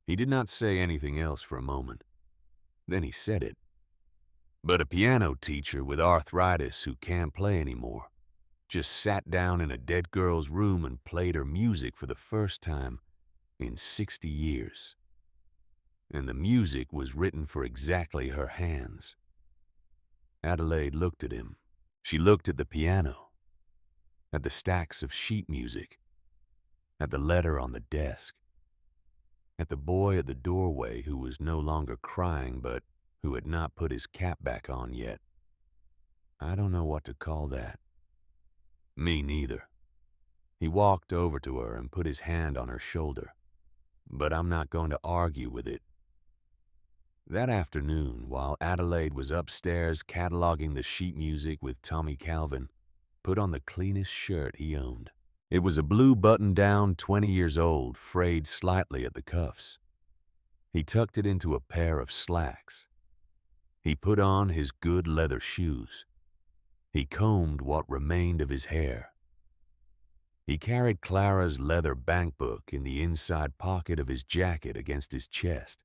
S1: He did not say anything else for a moment. Then he said it. But a piano teacher with arthritis who can't play anymore just sat down in a dead girl's room and played her music for the first time in 60 years. And the music was written for exactly her hands. Adelaide looked at him. She looked at the piano, at the stacks of sheet music, at the letter on the desk, at the boy at the doorway who was no longer crying but who had not put his cap back on yet. I don't know what to call that. Me neither. He walked over to her and put his hand on her shoulder. But I'm not going to argue with it. That afternoon, while Adelaide was upstairs cataloging the sheet music with Tommy Calvin, put on the cleanest shirt he owned. It was a blue button-down, 20 years old, frayed slightly at the cuffs. He tucked it into a pair of slacks. He put on his good leather shoes. He combed what remained of his hair. He carried Clara's leather bank book in the inside pocket of his jacket against his chest.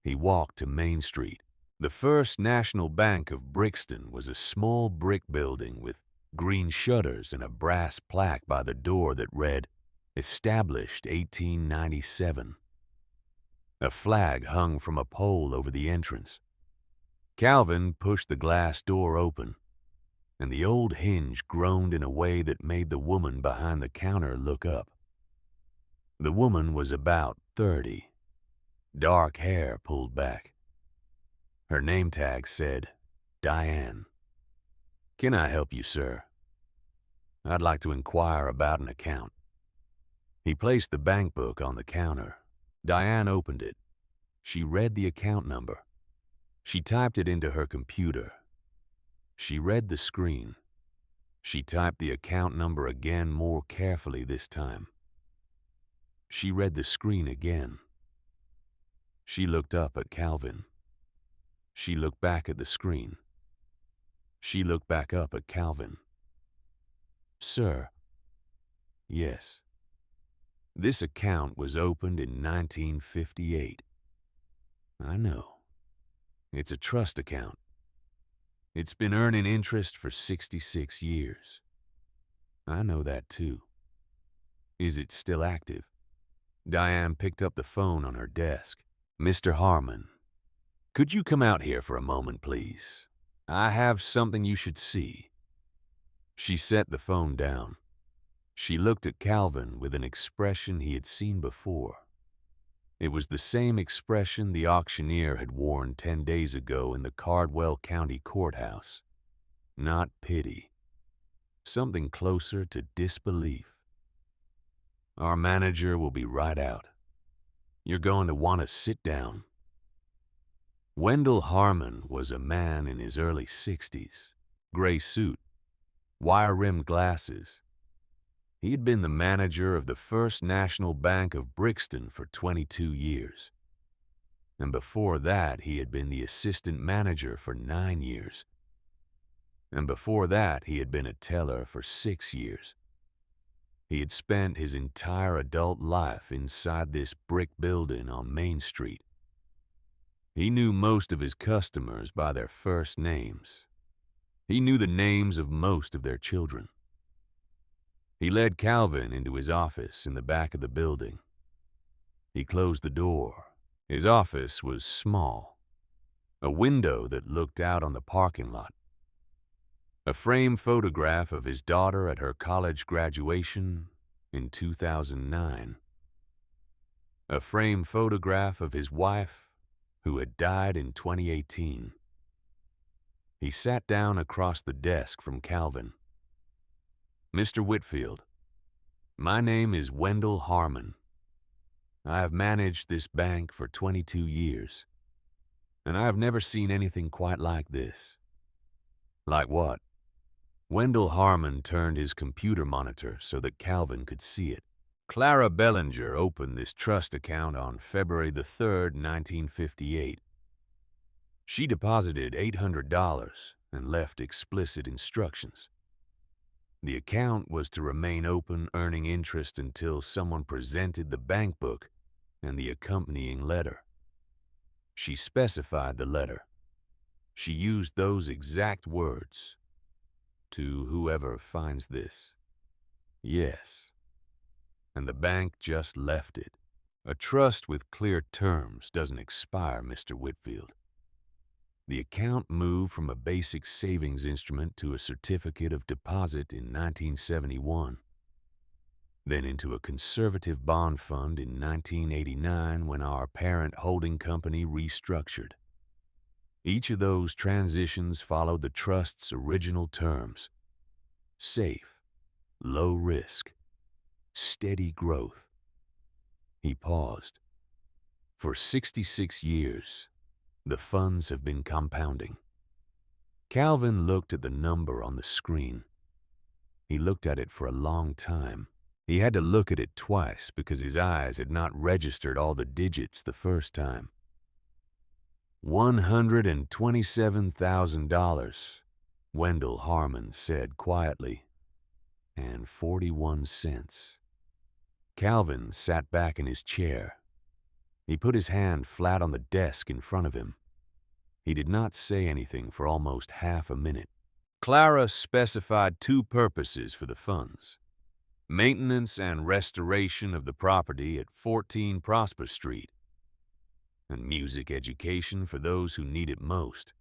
S1: He walked to Main Street, The First National Bank of Brixton was a small brick building with green shutters and a brass plaque by the door that read, "Established 1897." A flag hung from a pole over the entrance. Calvin pushed the glass door open, and the old hinge groaned in a way that made the woman behind the counter look up. The woman was about 30, dark hair pulled back. Her name tag said, Diane. "Can I help you, sir? I'd like to inquire about an account." He placed the bank book on the counter. Diane opened it. She read the account number. She typed it into her computer. She read the screen. She typed the account number again more carefully this time. She read the screen again. She looked up at Calvin. She looked back at the screen. She looked back up at Calvin. "Sir." "Yes." "This account was opened in 1958. "I know. It's a trust account. It's been earning interest for 66 years. "I know that too." "Is it still active?" Diane picked up the phone on her desk. "Mr. Harmon, could you come out here for a moment, please? I have something you should see." She set the phone down. She looked at Calvin with an expression he had seen before. It was the same expression the auctioneer had worn 10 days ago in the Cardwell County Courthouse. Not pity. Something closer to disbelief. "Our manager will be right out. You're going to want to sit down." Wendell Harmon was a man in his early 60s, gray suit, wire-rimmed glasses. He had been the manager of the First National Bank of Brixton for 22 years. And before that, he had been the assistant manager for 9 years. And before that, he had been a teller for 6 years. He had spent his entire adult life inside this brick building on Main Street. He knew most of his customers by their first names. He knew the names of most of their children. He led Calvin into his office in the back of the building. He closed the door. His office was small. A window that looked out on the parking lot. A framed photograph of his daughter at her college graduation in 2009. A framed photograph of his wife who had died in 2018. He sat down across the desk from Calvin. "Mr. Whitfield, my name is Wendell Harmon. I have managed this bank for 22 years, and I have never seen anything quite like this." "Like what?" Wendell Harmon turned his computer monitor so that Calvin could see it. "Clara Bellinger opened this trust account on February the 3rd, 1958. She deposited $800 and left explicit instructions. The account was to remain open, earning interest until someone presented the bank book and the accompanying letter. She specified the letter. She used those exact words. 'To whoever finds this.' Yes. And the bank just left it. A trust with clear terms doesn't expire, Mr. Whitfield. The account moved from a basic savings instrument to a certificate of deposit in 1971, then into a conservative bond fund in 1989 when our parent holding company restructured. Each of those transitions followed the trust's original terms: safe, low risk, steady growth." He paused. "For 66 years, the funds have been compounding." Calvin looked at the number on the screen. He looked at it for a long time. He had to look at it twice because his eyes had not registered all the digits the first time. $127,000, Wendell Harmon said quietly, and 41 cents. Calvin sat back in his chair. He put his hand flat on the desk in front of him. He did not say anything for almost half a minute. Clara specified two purposes for the funds: maintenance and restoration of the property at 14 Prosper Street, and music education for those who need it most.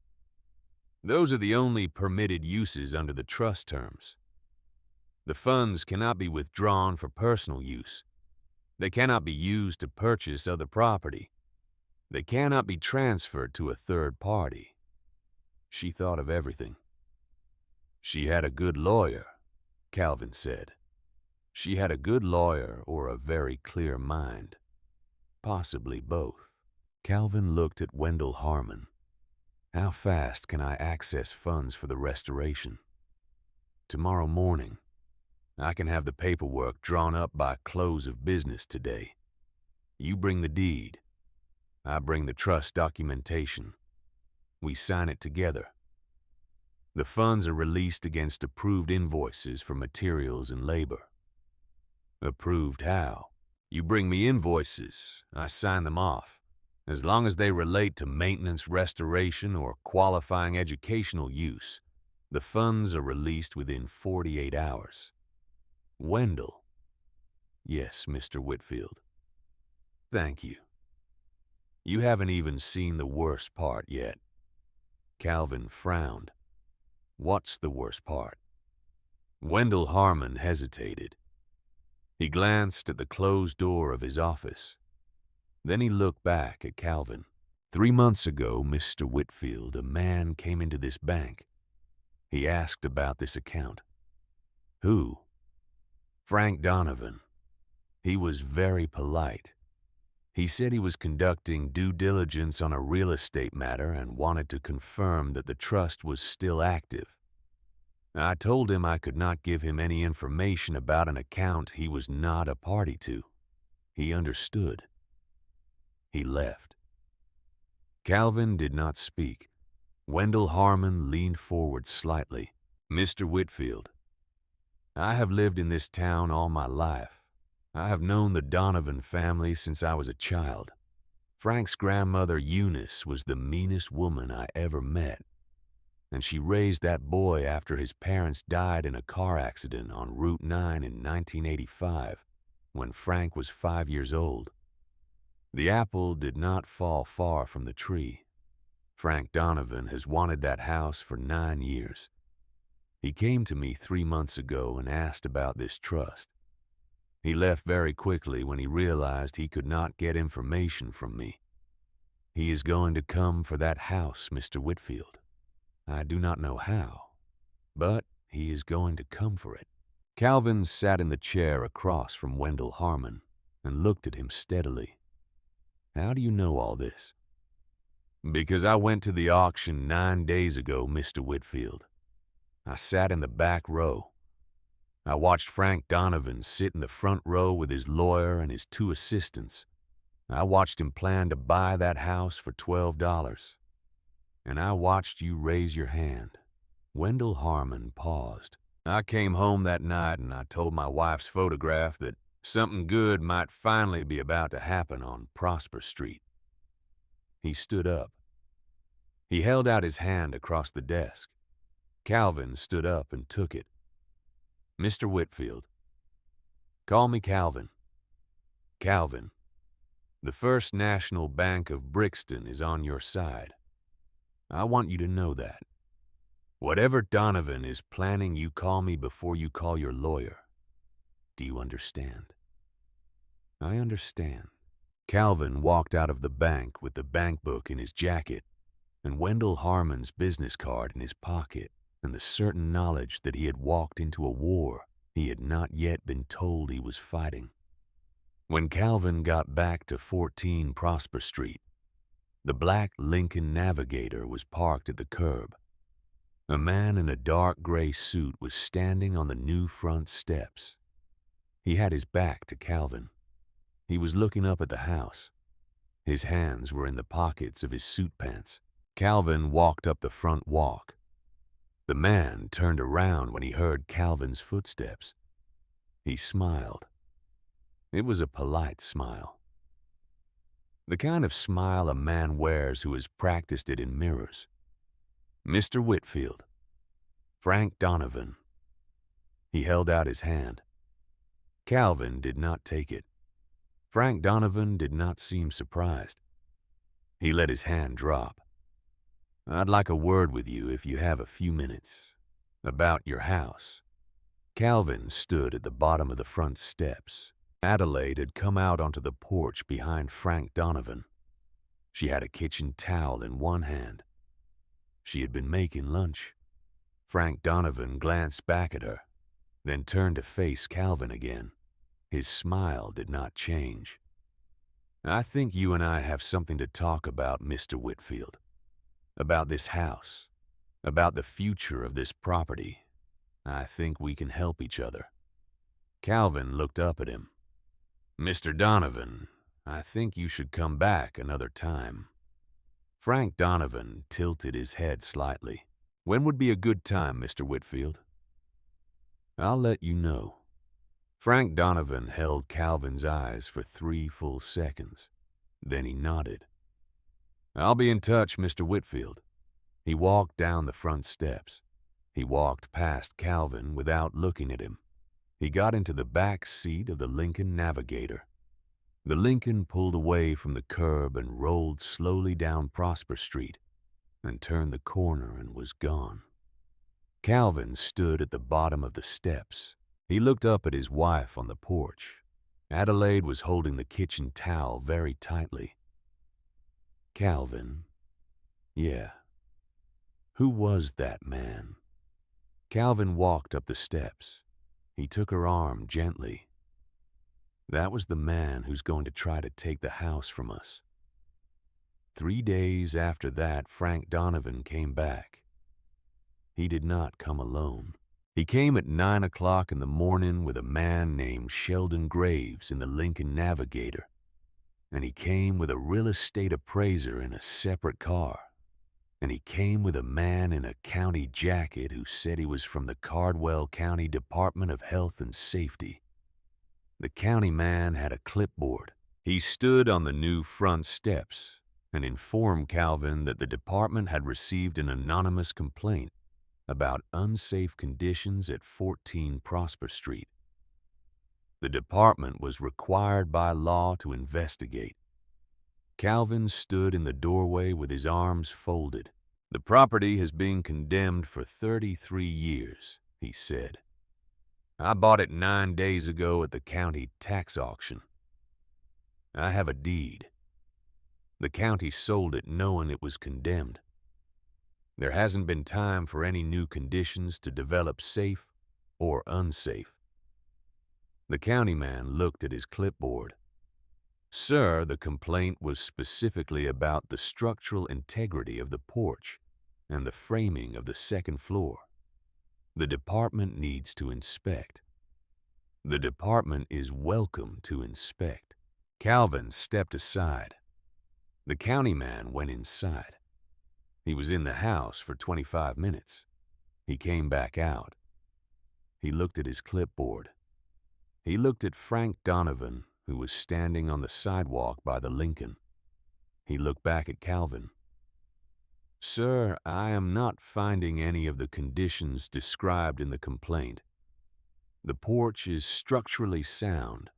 S1: Those are the only permitted uses under the trust terms. The funds cannot be withdrawn for personal use. They cannot be used to purchase other property. They cannot be transferred to a third party. She thought of everything. She had a good lawyer, Calvin said. She had a good lawyer or a very clear mind. Possibly both. Calvin looked at Wendell Harmon. How fast can I access funds for the restoration? Tomorrow morning. I can have the paperwork drawn up by close of business today. You bring the deed. I bring the trust documentation. We sign it together. The funds are released against approved invoices for materials and labor. Approved how? You bring me invoices. I sign them off. As long as they relate to maintenance, restoration, or qualifying educational use, the funds are released within 48 hours. Wendell. Yes, Mr. Whitfield. Thank you. You haven't even seen the worst part yet. Calvin frowned. What's the worst part? Wendell Harmon hesitated. He glanced at the closed door of his office. Then he looked back at Calvin. 3 months ago, Mr. Whitfield, a man came into this bank. He asked about this account. Who? Frank Donovan. He was very polite. He said he was conducting due diligence on a real estate matter and wanted to confirm that the trust was still active. I told him I could not give him any information about an account he was not a party to. He understood. He left. Calvin did not speak. Wendell Harmon leaned forward slightly. Mr. Whitfield, I have lived in this town all my life. I have known the Donovan family since I was a child. Frank's grandmother, Eunice, was the meanest woman I ever met, and she raised that boy after his parents died in a car accident on Route 9 in 1985, when Frank was 5 years old. The apple did not fall far from the tree. Frank Donovan has wanted that house for 9 years. He came to me 3 months ago and asked about this trust. He left very quickly when he realized he could not get information from me. He is going to come for that house, Mr. Whitfield. I do not know how, but he is going to come for it. Calvin sat in the chair across from Wendell Harmon and looked at him steadily. How do you know all this? Because I went to the auction 9 days ago, Mr. Whitfield. I sat in the back row. I watched Frank Donovan sit in the front row with his lawyer and his 2 assistants. I watched him plan to buy that house for $12. And I watched you raise your hand. Wendell Harmon paused. I came home that night and I told my wife's photograph that something good might finally be about to happen on Prosper Street. He stood up. He held out his hand across the desk. Calvin stood up and took it. Mr. Whitfield. Call me Calvin. Calvin, the First National Bank of Brixton is on your side. I want you to know that. Whatever Donovan is planning, you call me before you call your lawyer. Do you understand? I understand. Calvin walked out of the bank with the bank book in his jacket and Wendell Harmon's business card in his pocket, and the certain knowledge that he had walked into a war he had not yet been told he was fighting. When Calvin got back to 14 Prosper Street, the black Lincoln Navigator was parked at the curb. A man in a dark gray suit was standing on the new front steps. He had his back to Calvin. He was looking up at the house. His hands were in the pockets of his suit pants. Calvin walked up the front walk. The man turned around when he heard Calvin's footsteps. He smiled. It was a polite smile. The kind of smile a man wears who has practiced it in mirrors. Mr. Whitfield. Frank Donovan. He held out his hand. Calvin did not take it. Frank Donovan did not seem surprised. He let his hand drop. I'd like a word with you if you have a few minutes. About your house. Calvin stood at the bottom of the front steps. Adelaide had come out onto the porch behind Frank Donovan. She had a kitchen towel in one hand. She had been making lunch. Frank Donovan glanced back at her, then turned to face Calvin again. His smile did not change. I think you and I have something to talk about, Mr. Whitfield. About this house. About the future of this property. I think we can help each other. Calvin looked up at him. Mr. Donovan, I think you should come back another time. Frank Donovan tilted his head slightly. When would be a good time, Mr. Whitfield? I'll let you know. Frank Donovan held Calvin's eyes for 3 full seconds. Then he nodded. I'll be in touch, Mr. Whitfield. He walked down the front steps. He walked past Calvin without looking at him. He got into the back seat of the Lincoln Navigator. The Lincoln pulled away from the curb and rolled slowly down Prosper Street and turned the corner and was gone. Calvin stood at the bottom of the steps. He looked up at his wife on the porch. Adelaide was holding the kitchen towel very tightly. Calvin. Yeah. Who was that man? Calvin walked up the steps. He took her arm gently. That was the man who's going to try to take the house from us. 3 days after that, Frank Donovan came back. He did not come alone. He came at 9 o'clock in the morning with a man named Sheldon Graves in the Lincoln Navigator. And he came with a real estate appraiser in a separate car. And he came with a man in a county jacket who said he was from the Cardwell County Department of Health and Safety. The county man had a clipboard. He stood on the new front steps and informed Calvin that the department had received an anonymous complaint about unsafe conditions at 14 Prosper Street. The department was required by law to investigate. Calvin stood in the doorway with his arms folded. The property has been condemned for 33 years, he said. I bought it 9 days ago at the county tax auction. I have a deed. The county sold it knowing it was condemned. There hasn't been time for any new conditions to develop safe or unsafe. The county man looked at his clipboard. Sir, the complaint was specifically about the structural integrity of the porch and the framing of the second floor. The department needs to inspect. The department is welcome to inspect. Calvin stepped aside. The county man went inside. He was in the house for 25 minutes. He came back out. He looked at his clipboard. He looked at Frank Donovan, who was standing on the sidewalk by the Lincoln. He looked back at Calvin. Sir, I am not finding any of the conditions described in the complaint. The porch is structurally sound.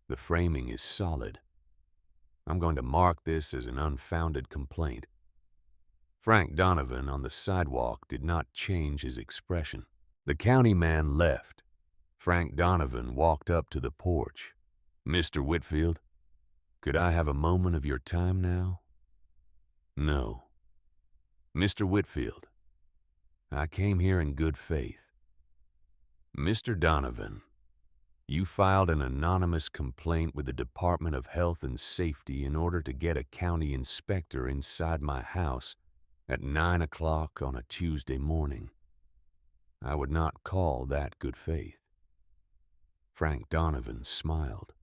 S1: The framing is solid. I'm going to mark this as an unfounded complaint. Frank Donovan on the sidewalk did not change his expression. The county man left. Frank Donovan walked up to the porch. Mr. Whitfield, could I have a moment of your time now? No. Mr. Whitfield, I came here in good faith. Mr. Donovan, you filed an anonymous complaint with the Department of Health and Safety in order to get a county inspector inside my house at 9 o'clock on a Tuesday morning. I would not call that good faith. Frank Donovan smiled.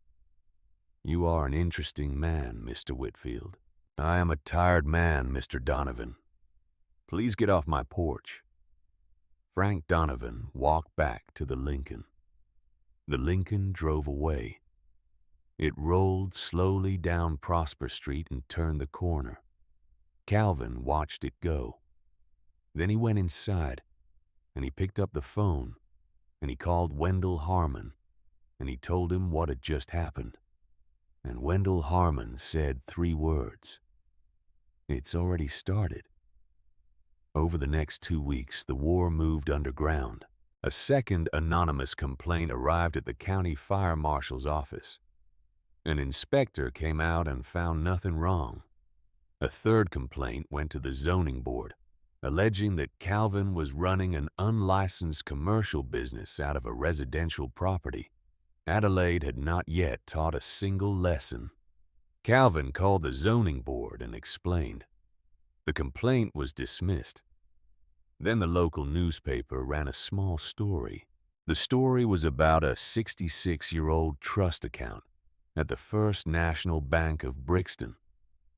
S1: You are an interesting man, Mr. Whitfield. I am a tired man, Mr. Donovan. Please get off my porch. Frank Donovan walked back to the Lincoln. The Lincoln drove away. It rolled slowly down Prosper Street and turned the corner. Calvin watched it go. Then he went inside, and he picked up the phone, and he called Wendell Harmon, and he told him what had just happened. And Wendell Harmon said 3 words. It's already started. Over the next 2 weeks, the war moved underground. A second anonymous complaint arrived at the county fire marshal's office. An inspector came out and found nothing wrong. A third complaint went to the zoning board, alleging that Calvin was running an unlicensed commercial business out of a residential property. Adelaide had not yet taught a single lesson. Calvin called the zoning board and explained. The complaint was dismissed. Then the local newspaper ran a small story. The story was about a 66-year-old trust account at the First National Bank of Brixton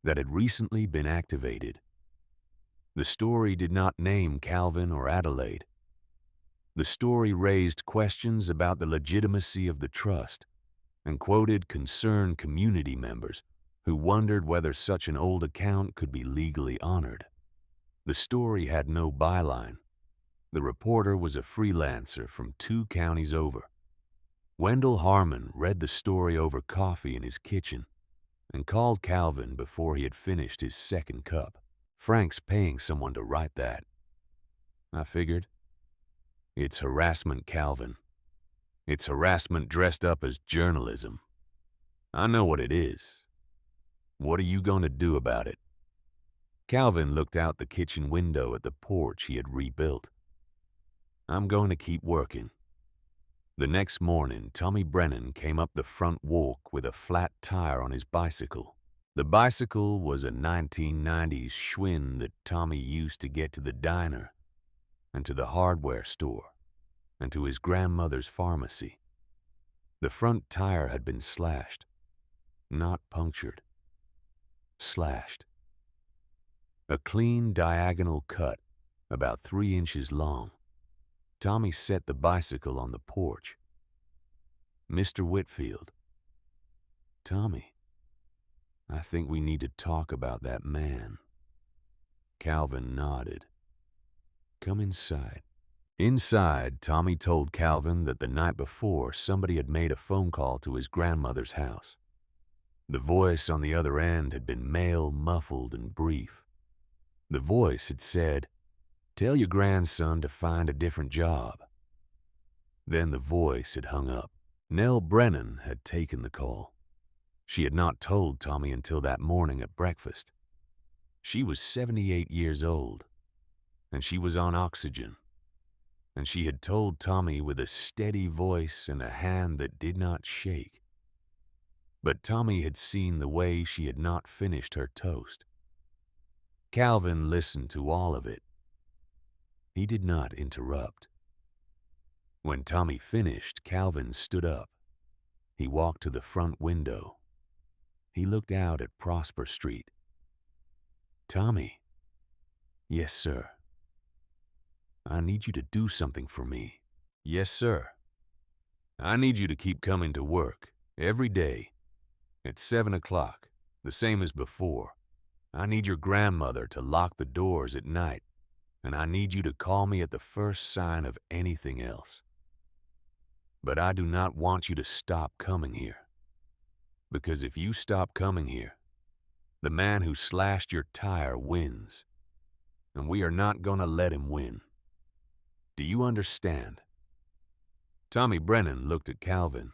S1: that had recently been activated. The story did not name Calvin or Adelaide. The story raised questions about the legitimacy of the trust and quoted concerned community members who wondered whether such an old account could be legally honored. The story had no byline. The reporter was a freelancer from 2 counties over. Wendell Harmon read the story over coffee in his kitchen and called Calvin before he had finished his second cup. Frank's paying someone to write that. I figured. It's harassment, Calvin. It's harassment dressed up as journalism. I know what it is. What are you going to do about it? Calvin looked out the kitchen window at the porch he had rebuilt. I'm going to keep working. The next morning, Tommy Brennan came up the front walk with a flat tire on his bicycle. The bicycle was a 1990s Schwinn that Tommy used to get to the diner and to the hardware store and to his grandmother's pharmacy. The front tire had been slashed, not punctured. Slashed. A clean diagonal cut, about 3 inches long. Tommy set the bicycle on the porch. Mr. Whitfield. Tommy, I think we need to talk about that man. Calvin nodded. Come inside. Inside, Tommy told Calvin that the night before somebody had made a phone call to his grandmother's house. The voice on the other end had been male, muffled, and brief. The voice had said, "Tell your grandson to find a different job." Then the voice had hung up. Nell Brennan had taken the call. She had not told Tommy until that morning at breakfast. She was 78 years old, and she was on oxygen. And she had told Tommy with a steady voice and a hand that did not shake. But Tommy had seen the way she had not finished her toast. Calvin listened to all of it. He did not interrupt. When Tommy finished, Calvin stood up. He walked to the front window. He looked out at Prosper Street. Tommy. Yes, sir. I need you to do something for me. Yes, sir. I need you to keep coming to work every day at 7 o'clock, the same as before. I need your grandmother to lock the doors at night, and I need you to call me at the first sign of anything else. But I do not want you to stop coming here. Because if you stop coming here, the man who slashed your tire wins. And we are not going to let him win. Do you understand? Tommy Brennan looked at Calvin.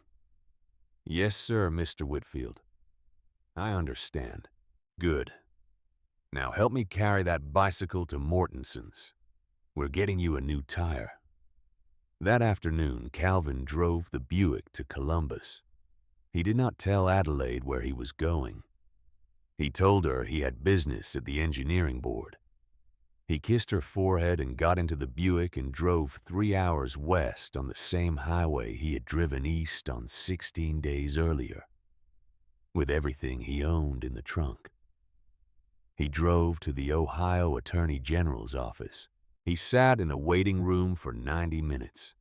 S1: Yes, sir, Mr. Whitfield. I understand. Good. Now help me carry that bicycle to Mortenson's. We're getting you a new tire. That afternoon, Calvin drove the Buick to Columbus. He did not tell Adelaide where he was going. He told her he had business at the engineering board. He kissed her forehead and got into the Buick and drove 3 hours west on the same highway he had driven east on 16 days earlier, with everything he owned in the trunk. He drove to the Ohio Attorney General's office. He sat in a waiting room for 90 minutes.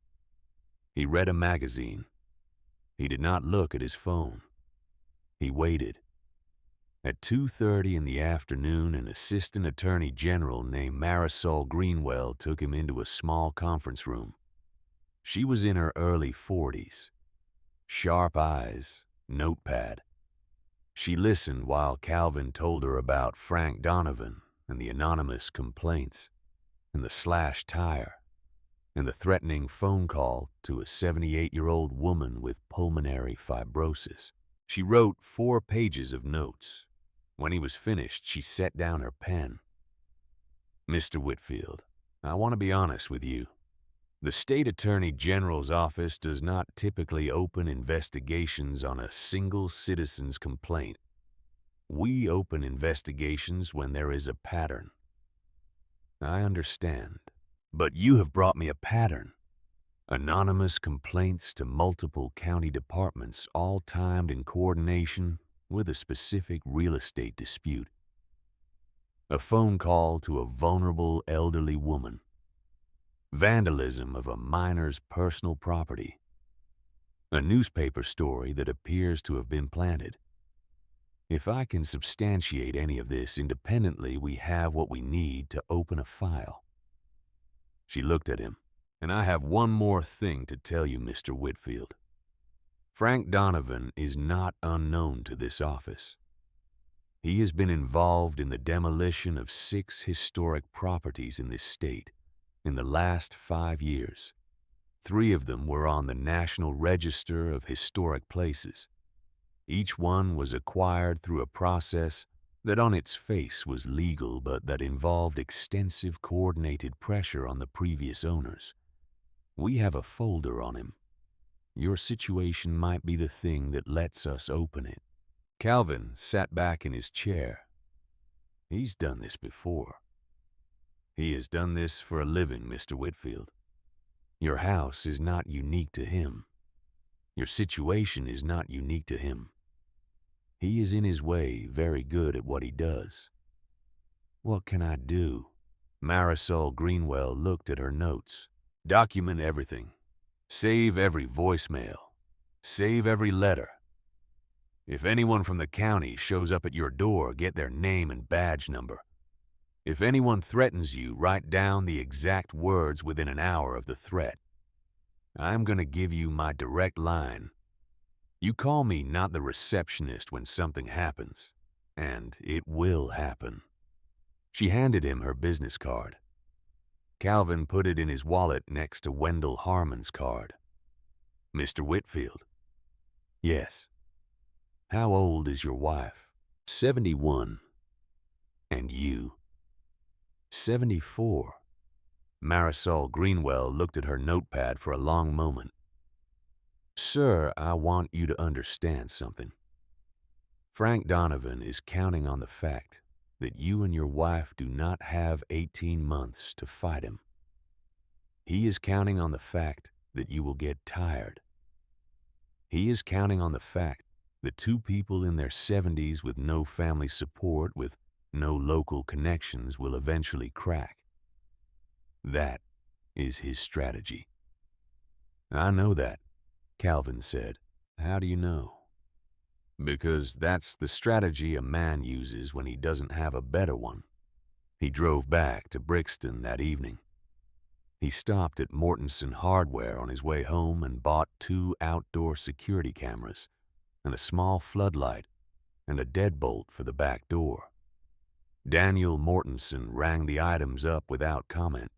S1: He read a magazine. He did not look at his phone. He waited. At 2:30 in the afternoon, an assistant attorney general named Marisol Greenwell took him into a small conference room. She was in her early 40s. Sharp eyes, notepad. She listened while Calvin told her about Frank Donovan and the anonymous complaints, and the slashed tire, and the threatening phone call to a 78-year-old woman with pulmonary fibrosis. She wrote 4 pages of notes. When he was finished, she set down her pen. "Mr. Whitfield, I want to be honest with you. The State Attorney General's office does not typically open investigations on a single citizen's complaint. We open investigations when there is a pattern. I understand, but you have brought me a pattern. Anonymous complaints to multiple county departments, all timed in coordination with a specific real estate dispute. A phone call to a vulnerable elderly woman. Vandalism of a minor's personal property. A newspaper story that appears to have been planted. If I can substantiate any of this independently, we have what we need to open a file." She looked at him. "And I have one more thing to tell you, Mr. Whitfield. Frank Donovan is not unknown to this office. He has been involved in the demolition of 6 historic properties in this state in the last 5 years. 3 of them were on the National Register of Historic Places. Each one was acquired through a process that on its face was legal, but that involved extensive coordinated pressure on the previous owners. We have a folder on him. Your situation might be the thing that lets us open it." Calvin sat back in his chair. He's done this before. He has done this for a living, Mr. Whitfield. Your house is not unique to him. Your situation is not unique to him. He is in his way very good at what he does. What can I do? Marisol Greenwell looked at her notes. Document everything. Save every voicemail. Save every letter. If anyone from the county shows up at your door, get their name and badge number. If anyone threatens you, write down the exact words within an hour of the threat. I'm going to give you my direct line. You call me not the receptionist when something happens, and it will happen." She handed him her business card. Calvin put it in his wallet next to Wendell Harmon's card. "Mr. Whitfield." "Yes." "How old is your wife?" 71. "And you?" 74. Marisol Greenwell looked at her notepad for a long moment. "Sir, I want you to understand something. Frank Donovan is counting on the fact that you and your wife do not have 18 months to fight him. He is counting on the fact that you will get tired. He is counting on the fact that 2 people in their 70s with no family support, with no local connections, will eventually crack. That is his strategy." "I know that," Calvin said. "How do you know?" "Because that's the strategy a man uses when he doesn't have a better one." He drove back to Brixton that evening. He stopped at Mortenson Hardware on his way home and bought 2 outdoor security cameras and a small floodlight and a deadbolt for the back door. Daniel Mortenson rang the items up without comment.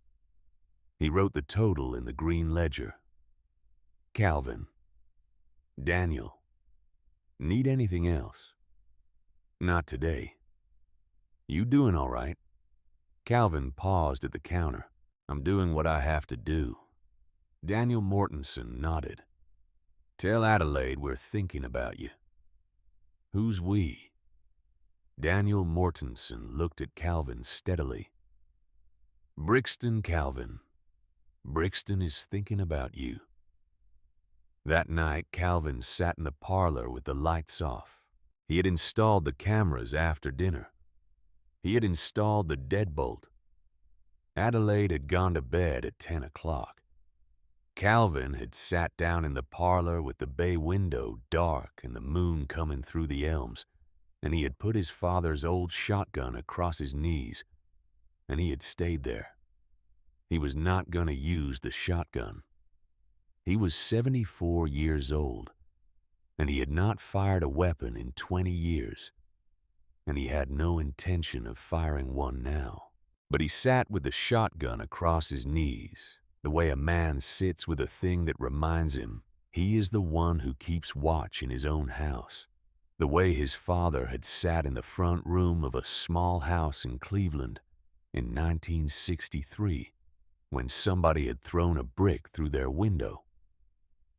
S1: He wrote the total in the green ledger. Calvin. Daniel. Need anything else? Not today. You doing all right? Calvin paused at the counter. I'm doing what I have to do. Daniel Mortenson nodded. Tell Adelaide we're thinking about you. Who's we? Daniel Mortenson looked at Calvin steadily. Brixton, Calvin. Brixton is thinking about you. That night, Calvin sat in the parlor with the lights off. He had installed the cameras after dinner. He had installed the deadbolt. Adelaide had gone to bed at 10 o'clock. Calvin had sat down in the parlor with the bay window dark and the moon coming through the elms, and he had put his father's old shotgun across his knees, and he had stayed there. He was not going to use the shotgun. He was 74 years old, and he had not fired a weapon in 20 years, and he had no intention of firing one now. But he sat with the shotgun across his knees, the way a man sits with a thing that reminds him he is the one who keeps watch in his own house, the way his father had sat in the front room of a small house in Cleveland in 1963 when somebody had thrown a brick through their window,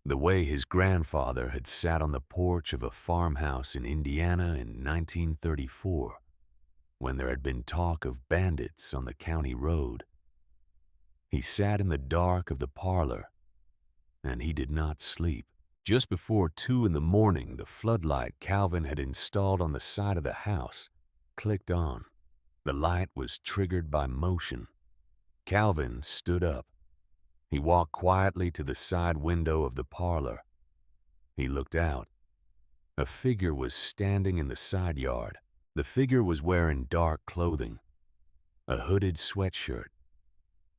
S1: the way his grandfather had sat on the porch of a farmhouse in Indiana in 1934 when there had been talk of bandits on the county road. He sat in the dark of the parlor, and he did not sleep. Just before 2 a.m, the floodlight Calvin had installed on the side of the house clicked on. The light was triggered by motion. Calvin stood up. He walked quietly to the side window of the parlor. He looked out. A figure was standing in the side yard. The figure was wearing dark clothing, a hooded sweatshirt.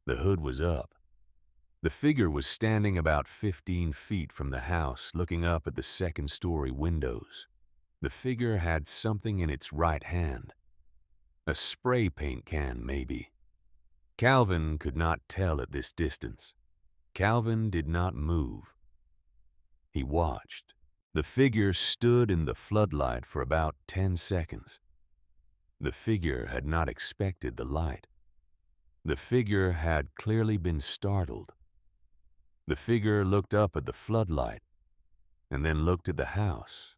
S1: The hood was up. The figure was standing about 15 feet from the house, looking up at the second-story windows. The figure had something in its right hand. A spray paint can, maybe. Calvin could not tell at this distance. Calvin did not move. He watched. The figure stood in the floodlight for about 10 seconds. The figure had not expected the light. The figure had clearly been startled. The figure looked up at the floodlight, and then looked at the house,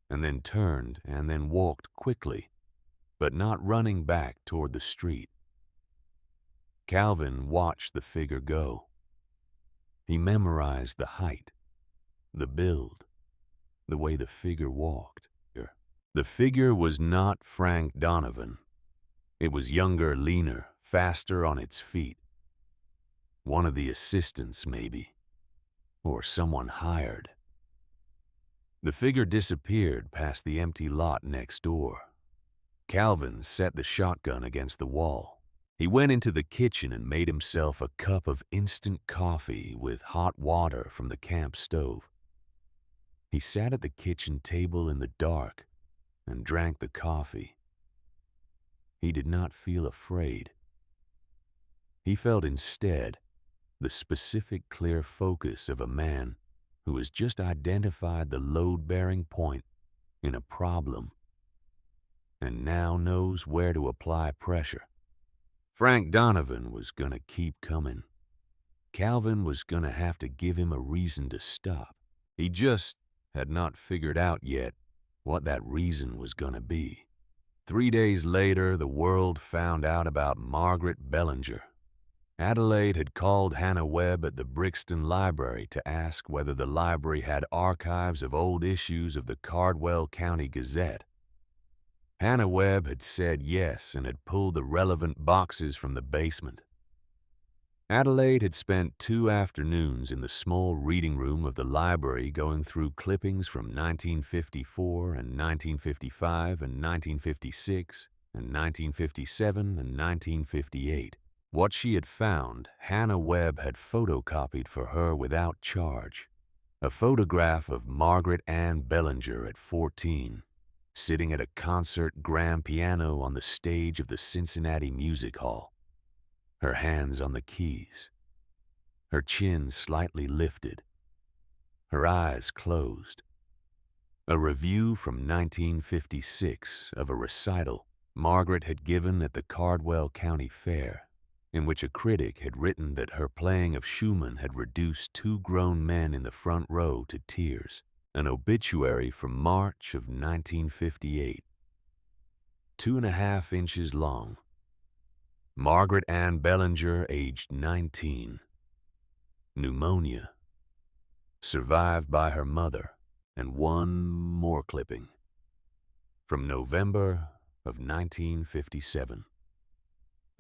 S1: and then turned and then walked quickly, but not running back toward the street. Calvin watched the figure go. He memorized the height, the build, the way the figure walked. The figure was not Frank Donovan. It was younger, leaner, faster on its feet. One of the assistants, maybe, or someone hired. The figure disappeared past the empty lot next door. Calvin set the shotgun against the wall. He went into the kitchen and made himself a cup of instant coffee with hot water from the camp stove. He sat at the kitchen table in the dark and drank the coffee. He did not feel afraid. He felt instead the specific, clear focus of a man who has just identified the load-bearing point in a problem and now knows where to apply pressure. Frank Donovan was going to keep coming. Calvin was going to have to give him a reason to stop. He just had not figured out yet what that reason was going to be. 3 days later, the world found out about Margaret Bellinger. Adelaide had called Hannah Webb at the Brixton Library to ask whether the library had archives of old issues of the Cardwell County Gazette. Hannah Webb had said yes and had pulled the relevant boxes from the basement. Adelaide had spent 2 afternoons in the small reading room of the library going through clippings from 1954 and 1955 and 1956 and 1957 and 1958. What she had found, Hannah Webb had photocopied for her without charge. A photograph of Margaret Ann Bellinger at 14, sitting at a concert grand piano on the stage of the Cincinnati Music Hall. Her hands on the keys, her chin slightly lifted, her eyes closed. A review from 1956 of a recital Margaret had given at the Cardwell County Fair, in which a critic had written that her playing of Schumann had reduced 2 grown men in the front row to tears. An obituary from March of 1958. 2.5 inches long. Margaret Ann Bellinger, aged 19. Pneumonia. Survived by her mother. And 1 more clipping. From November of 1957.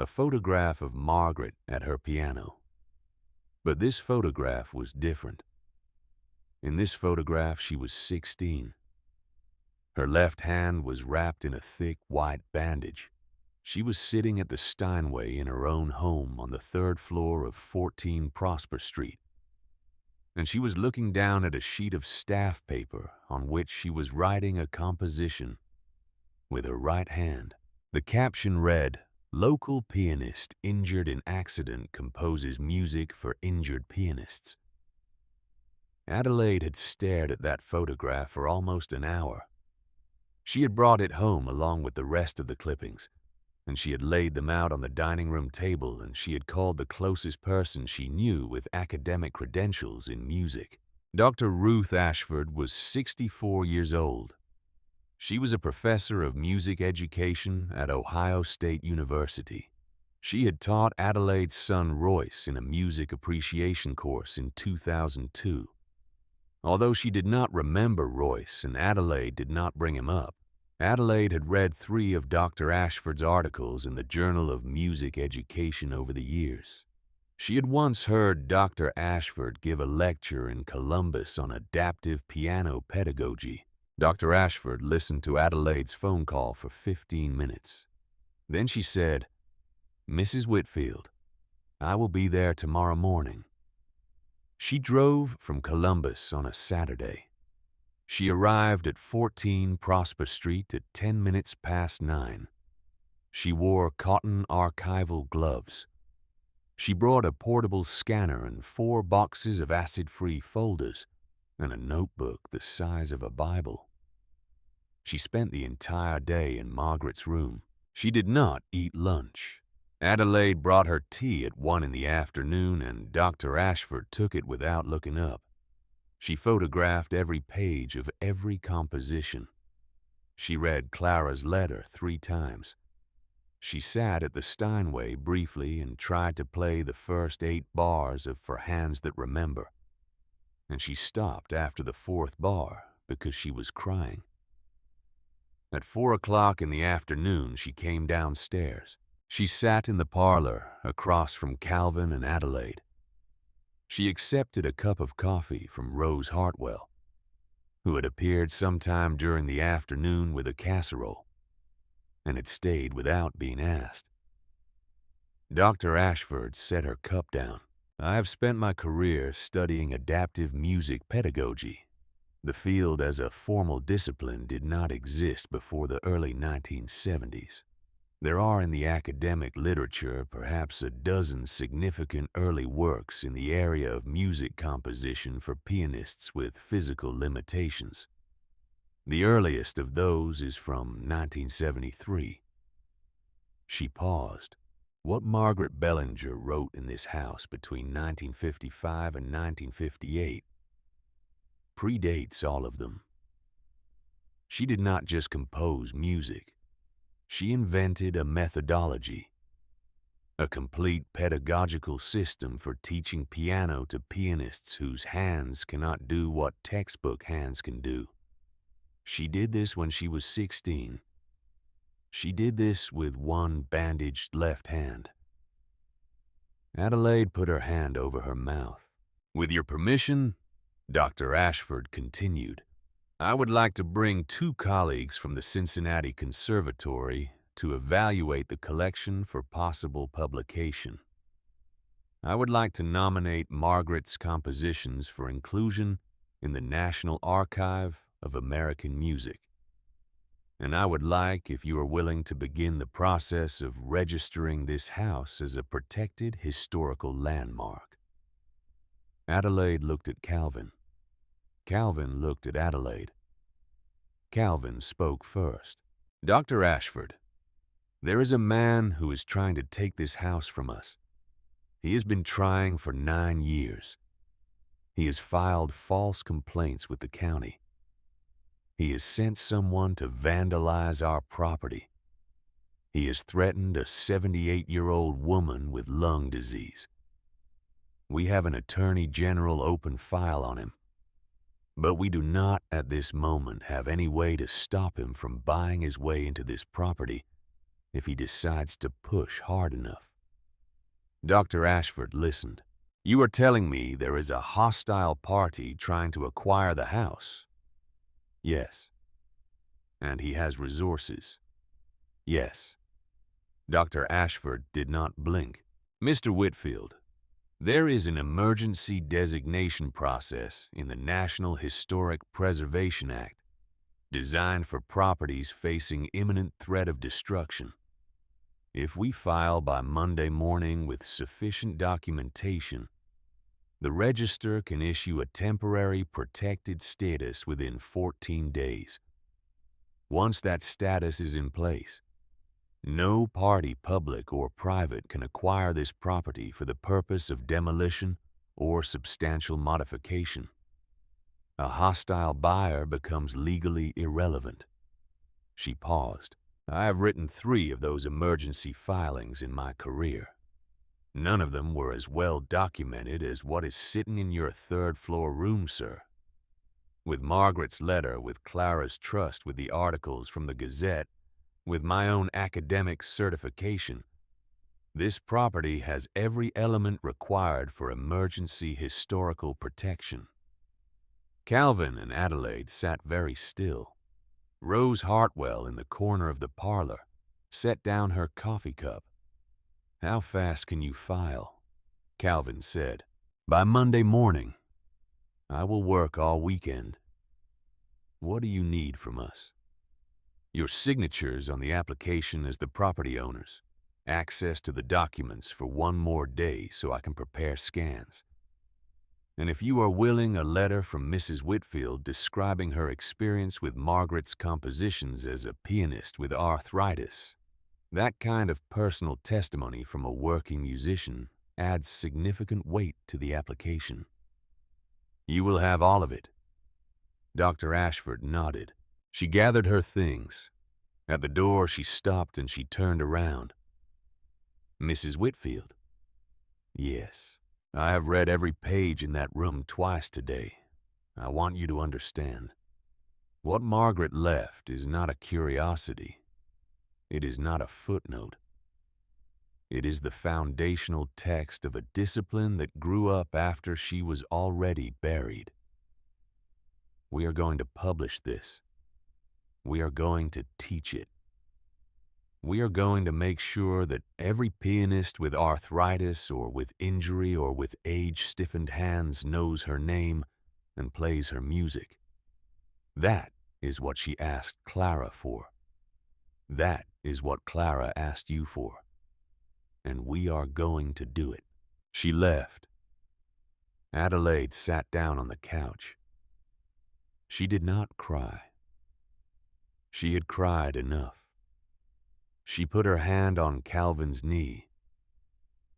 S1: A photograph of Margaret at her piano. But this photograph was different. In this photograph, she was 16. Her left hand was wrapped in a thick white bandage. She was sitting at the Steinway in her own home on the third floor of 14 Prosper Street, and she was looking down at a sheet of staff paper on which she was writing a composition with her right hand. The caption read, "Local pianist injured in accident composes music for injured pianists." Adelaide had stared at that photograph for almost an hour. She had brought it home along with the rest of the clippings, and she had laid them out on the dining room table, and she had called the closest person she knew with academic credentials in music. Dr. Ruth Ashford was 64 years old. She was a professor of music education at Ohio State University. She had taught Adelaide's son Royce in a music appreciation course in 2002. Although she did not remember Royce and Adelaide did not bring him up, Adelaide had read 3 of Dr. Ashford's articles in the Journal of Music Education over the years. She had once heard Dr. Ashford give a lecture in Columbus on adaptive piano pedagogy. Dr. Ashford listened to Adelaide's phone call for 15 minutes. Then she said, "Mrs. Whitfield, I will be there tomorrow morning." She drove from Columbus on a Saturday. She arrived at 14 Prosper Street at 10 minutes past 9. She wore cotton archival gloves. She brought a portable scanner and 4 boxes of acid-free folders and a notebook the size of a Bible. She spent the entire day in Margaret's room. She did not eat lunch. Adelaide brought her tea at 1 in the afternoon, and Dr. Ashford took it without looking up. She photographed every page of every composition. She read Clara's letter 3 times. She sat at the Steinway briefly and tried to play the first 8 bars of For Hands That Remember, and she stopped after the 4th bar because she was crying. At 4 o'clock in the afternoon, she came downstairs. She sat in the parlor across from Calvin and Adelaide. She accepted a cup of coffee from Rose Hartwell, who had appeared sometime during the afternoon with a casserole, and had stayed without being asked. Dr. Ashford set her cup down. "I have spent my career studying adaptive music pedagogy. The field as a formal discipline did not exist before the early 1970s. There are in the academic literature perhaps a dozen significant early works in the area of music composition for pianists with physical limitations. The earliest of those is from 1973. She paused. What Margaret Bellinger wrote in this house between 1955 and 1958 predates all of them. She did not just compose music. She invented a methodology, a complete pedagogical system for teaching piano to pianists whose hands cannot do what textbook hands can do. She did this when she was 16. She did this with one bandaged left hand. Adelaide put her hand over her mouth. "With your permission," Dr. Ashford continued, "I would like to bring 2 colleagues from the Cincinnati Conservatory to evaluate the collection for possible publication. I would like to nominate Margaret's compositions for inclusion in the National Archive of American Music. And I would like, if you are willing, to begin the process of registering this house as a protected historical landmark." Adelaide looked at Calvin. Calvin looked at Adelaide. Calvin spoke first. "Dr. Ashford, there is a man who is trying to take this house from us. He has been trying for 9 years. He has filed false complaints with the county. He has sent someone to vandalize our property. He has threatened a 78-year-old woman with lung disease. We have an attorney general open file on him, but we do not at this moment have any way to stop him from buying his way into this property if he decides to push hard enough." Dr. Ashford listened. You are telling me there is a hostile party trying to acquire the house? Yes. And he has resources? Yes. Dr. Ashford did not blink. Mr. Whitfield, there is an emergency designation process in the National Historic Preservation Act designed for properties facing imminent threat of destruction. If we file by Monday morning with sufficient documentation, the Register can issue a temporary protected status within 14 days. Once that status is in place, no party, public or private, can acquire this property for the purpose of demolition or substantial modification. A hostile buyer becomes legally irrelevant. She paused. I have written 3 of those emergency filings in my career. None of them were as well documented as what is sitting in your 3rd-floor room, sir. With Margaret's letter, with Clara's trust, with the articles from the Gazette, with my own academic certification, this property has every element required for emergency historical protection. Calvin and Adelaide sat very still. Rose Hartwell, in the corner of the parlor, set down her coffee cup. How fast can you file? Calvin said. By Monday morning. I will work all weekend. What do you need from us? Your signatures on the application as the property owners, access to the documents for 1 more day so I can prepare scans. And if you are willing, a letter from Mrs. Whitfield describing her experience with Margaret's compositions as a pianist with arthritis. That kind of personal testimony from a working musician adds significant weight to the application. You will have all of it. Dr. Ashford nodded. She gathered her things. At the door, she stopped and she turned around. Mrs. Whitfield? Yes. I have read every page in that room twice today. I want you to understand. What Margaret left is not a curiosity. It is not a footnote. It is the foundational text of a discipline that grew up after she was already buried. We are going to publish this. We are going to teach it. We are going to make sure that every pianist with arthritis or with injury or with age-stiffened hands knows her name and plays her music. That is what she asked Clara for. That is what Clara asked you for. And we are going to do it. She left. Adelaide sat down on the couch. She did not cry. She had cried enough. She put her hand on Calvin's knee,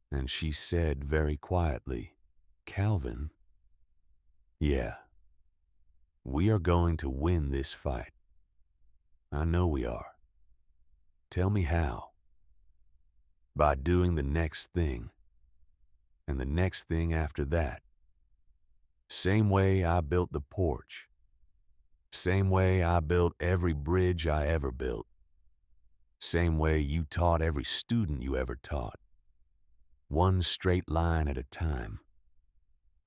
S1: and she said very quietly, Calvin, yeah, we are going to win this fight. I know we are. Tell me how. By doing the next thing, and the next thing after that. Same way I built the porch. Same way I built every bridge I ever built. Same way you taught every student you ever taught. One straight line at a time,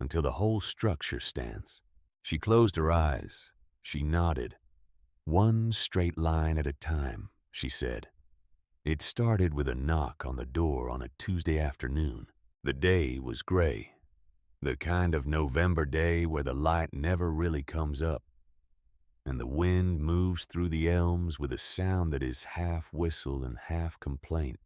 S1: until the whole structure stands. She closed her eyes. She nodded. One straight line at a time, she said. It started with a knock on the door on a Tuesday afternoon. The day was gray, the kind of November day where the light never really comes up, and the wind moves through the elms with a sound that is half whistle and half complaint.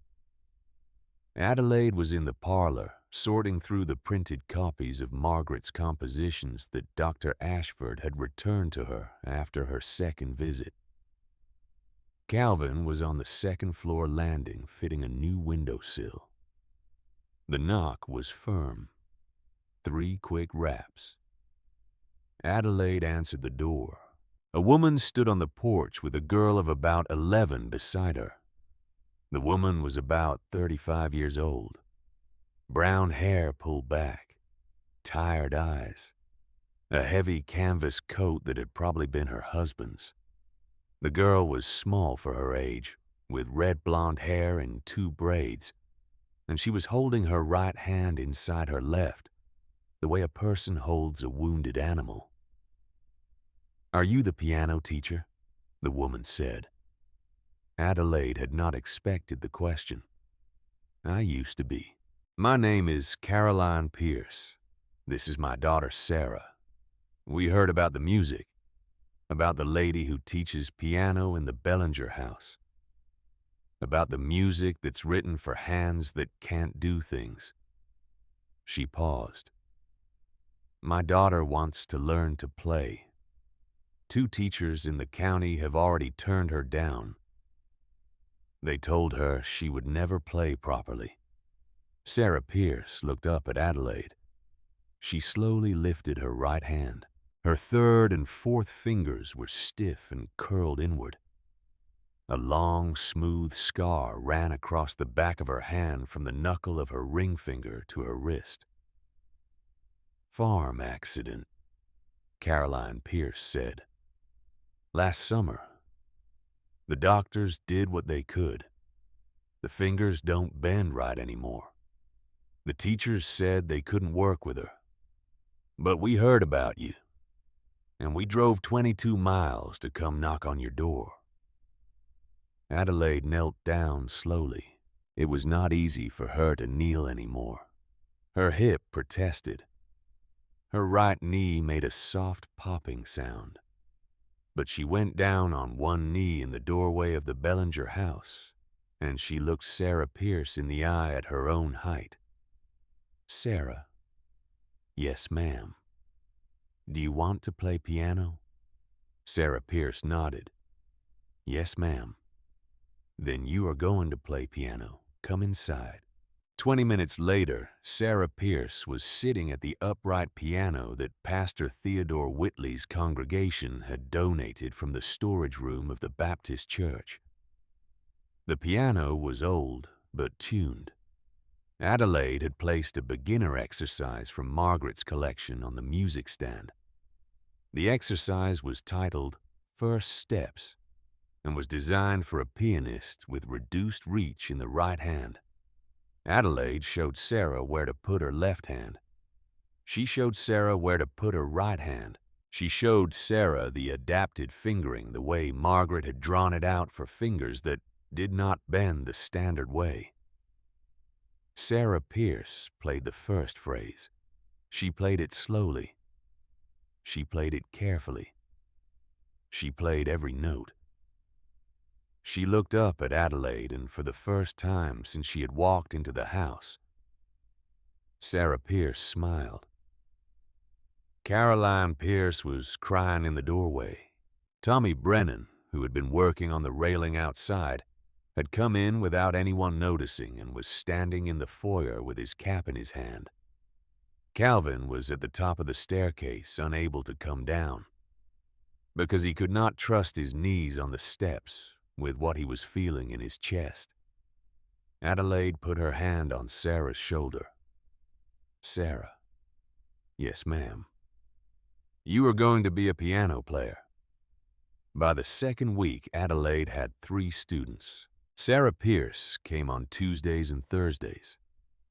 S1: Adelaide was in the parlor, sorting through the printed copies of Margaret's compositions that Dr. Ashford had returned to her after her second visit. Calvin was on the 2nd-floor landing fitting a new windowsill. The knock was firm. 3 quick raps. Adelaide answered the door. A woman stood on the porch with a girl of about 11 beside her. The woman was about 35 years old. Brown hair pulled back, tired eyes, a heavy canvas coat that had probably been her husband's. The girl was small for her age, with red blonde hair in 2 braids, and she was holding her right hand inside her left, the way a person holds a wounded animal. "Are you the piano teacher?" the woman said. Adelaide had not expected the question. "I used to be. My name is Caroline Pierce. This is my daughter Sarah. We heard about the music, about the lady who teaches piano in the Bellinger house, about the music that's written for hands that can't do things." She paused. "My daughter wants to learn to play. 2 teachers in the county have already turned her down. They told her she would never play properly." Sarah Pierce looked up at Adelaide. She slowly lifted her right hand. Her third and fourth fingers were stiff and curled inward. A long, smooth scar ran across the back of her hand from the knuckle of her ring finger to her wrist. "Farm accident," Caroline Pierce said. "Last summer. The doctors did what they could. The fingers don't bend right anymore. The teachers said they couldn't work with her. But we heard about you, and we drove 22 miles to come knock on your door." Adelaide knelt down slowly. It was not easy for her to kneel anymore. Her hip protested. Her right knee made a soft popping sound. But she went down on one knee in the doorway of the Bellinger house, and she looked Sarah Pierce in the eye at her own height. "Sarah." "Yes, ma'am." "Do you want to play piano?" Sarah Pierce nodded. "Yes, ma'am." "Then you are going to play piano. Come inside." 20 minutes later, Sarah Pierce was sitting at the upright piano that Pastor Theodore Whitley's congregation had donated from the storage room of the Baptist church. The piano was old, but tuned. Adelaide had placed a beginner exercise from Margaret's collection on the music stand. The exercise was titled "First Steps" and was designed for a pianist with reduced reach in the right hand. Adelaide showed Sarah where to put her left hand. She showed Sarah where to put her right hand. She showed Sarah the adapted fingering the way Margaret had drawn it out for fingers that did not bend the standard way. Sarah Pierce played the first phrase. She played it slowly. She played it carefully. She played every note. She looked up at Adelaide, and for the first time since she had walked into the house, Sarah Pierce smiled. Caroline Pierce was crying in the doorway. Tommy Brennan, who had been working on the railing outside, had come in without anyone noticing and was standing in the foyer with his cap in his hand. Calvin was at the top of the staircase, unable to come down, because he could not trust his knees on the steps with what he was feeling in his chest. Adelaide put her hand on Sarah's shoulder. "Sarah." "Yes, ma'am." "You are going to be a piano player." By the second week, Adelaide had 3 students. Sarah Pierce came on Tuesdays and Thursdays.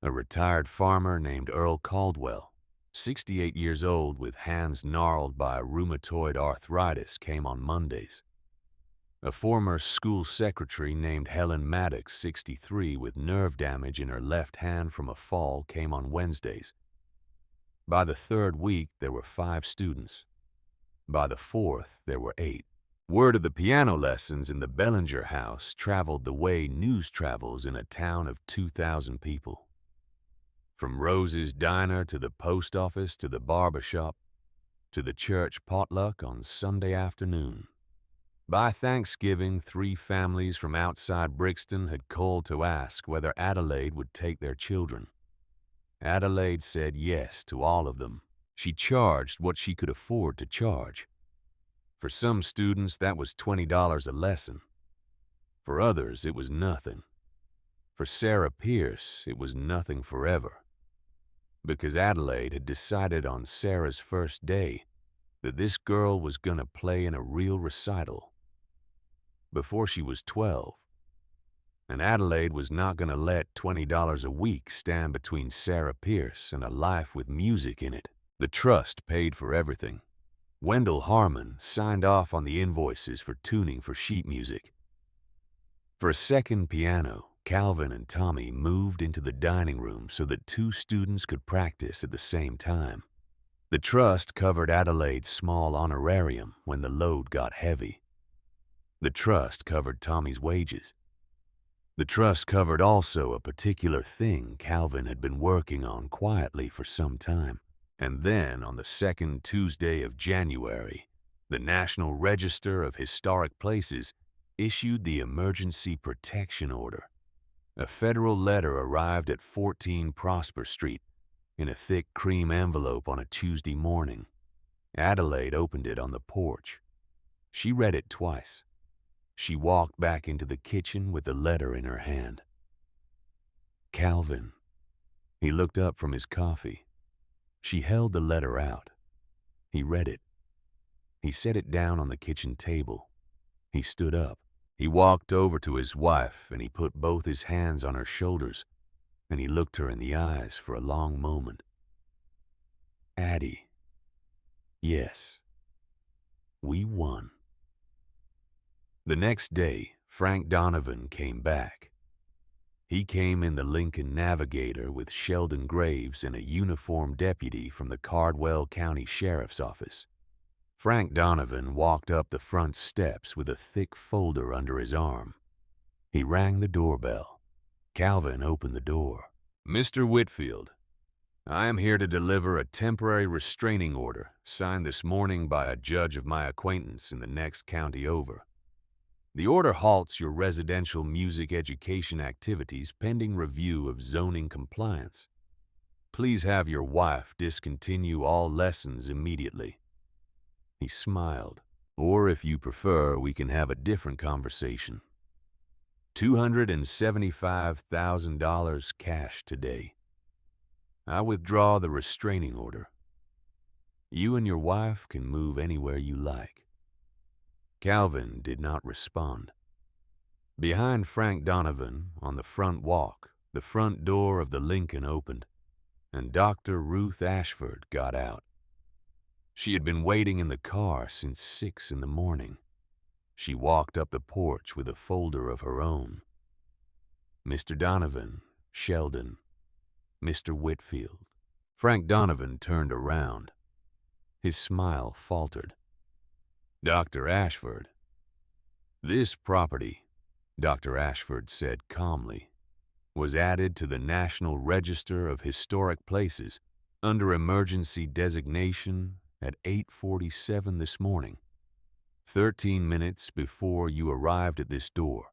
S1: A retired farmer named Earl Caldwell, 68 years old with hands gnarled by rheumatoid arthritis, came on Mondays. A former school secretary named Helen Maddox, 63, with nerve damage in her left hand from a fall, came on Wednesdays. By the 3rd week, there were 5 students. By the 4th, there were 8. Word of the piano lessons in the Bellinger house traveled the way news travels in a town of 2,000 people. From Rose's diner to the post office to the barber shop to the church potluck on Sunday afternoon. By Thanksgiving, 3 families from outside Brixton had called to ask whether Adelaide would take their children. Adelaide said yes to all of them. She charged what she could afford to charge. For some students, that was $20 a lesson. For others, it was nothing. For Sarah Pierce, it was nothing forever. Because Adelaide had decided on Sarah's first day that this girl was going to play in a real recital. Before she was 12, and Adelaide was not going to let $20 a week stand between Sarah Pierce and a life with music in it. The trust paid for everything. Wendell Harmon signed off on the invoices for tuning for sheet music. For a second piano, Calvin and Tommy moved into the dining room so that two students could practice at the same time. The trust covered Adelaide's small honorarium when the load got heavy. The trust covered Tommy's wages. The trust covered also a particular thing Calvin had been working on quietly for some time. And then, on the second Tuesday of January, the National Register of Historic Places issued the Emergency Protection Order. A federal letter arrived at 14 Prosper Street in a thick cream envelope on a Tuesday morning. Adelaide opened it on the porch. She read it twice. She walked back into the kitchen with the letter in her hand. Calvin. He looked up from his coffee. She held the letter out. He read it. He set it down on the kitchen table. He stood up. He walked over to his wife and he put both his hands on her shoulders and he looked her in the eyes for a long moment. Addie. Yes. We won. The next day, Frank Donovan came back. He came in the Lincoln Navigator with Sheldon Graves and a uniformed deputy from the Cardwell County Sheriff's Office. Frank Donovan walked up the front steps with a thick folder under his arm. He rang the doorbell. Calvin opened the door. Mr. Whitfield, I am here to deliver a temporary restraining order signed this morning by a judge of my acquaintance in the next county over. The order halts your residential music education activities pending review of zoning compliance. Please have your wife discontinue all lessons immediately. He smiled. Or if you prefer, we can have a different conversation. $275,000 cash today. I withdraw the restraining order. You and your wife can move anywhere you like. Calvin did not respond. Behind Frank Donovan, on the front walk, the front door of the Lincoln opened, and Dr. Ruth Ashford got out. She had been waiting in the car since 6 in the morning. She walked up the porch with a folder of her own. Mr. Donovan, Sheldon, Mr. Whitfield. Frank Donovan turned around. His smile faltered. Dr. Ashford. This property, Dr. Ashford said calmly, was added to the National Register of Historic Places under emergency designation at 8:47 this morning, 13 minutes before you arrived at this door.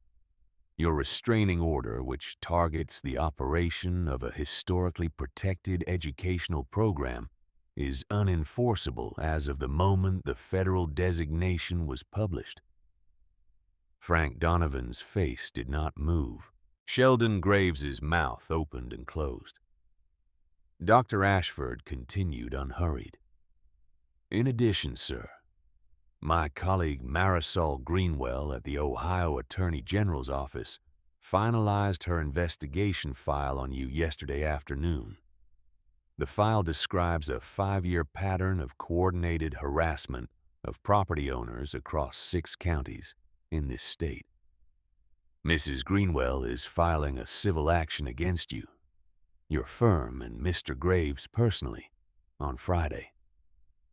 S1: Your restraining order, which targets the operation of a historically protected educational program, is unenforceable as of the moment the federal designation was published. Frank Donovan's face did not move. Sheldon Graves's mouth opened and closed. Dr. Ashford continued unhurried. In addition, sir, my colleague Marisol Greenwell at the Ohio Attorney General's office finalized her investigation file on you yesterday afternoon. The file describes a 5-year pattern of coordinated harassment of property owners across 6 counties in this state. Mrs. Greenwell is filing a civil action against you, your firm, and Mr. Graves personally on Friday.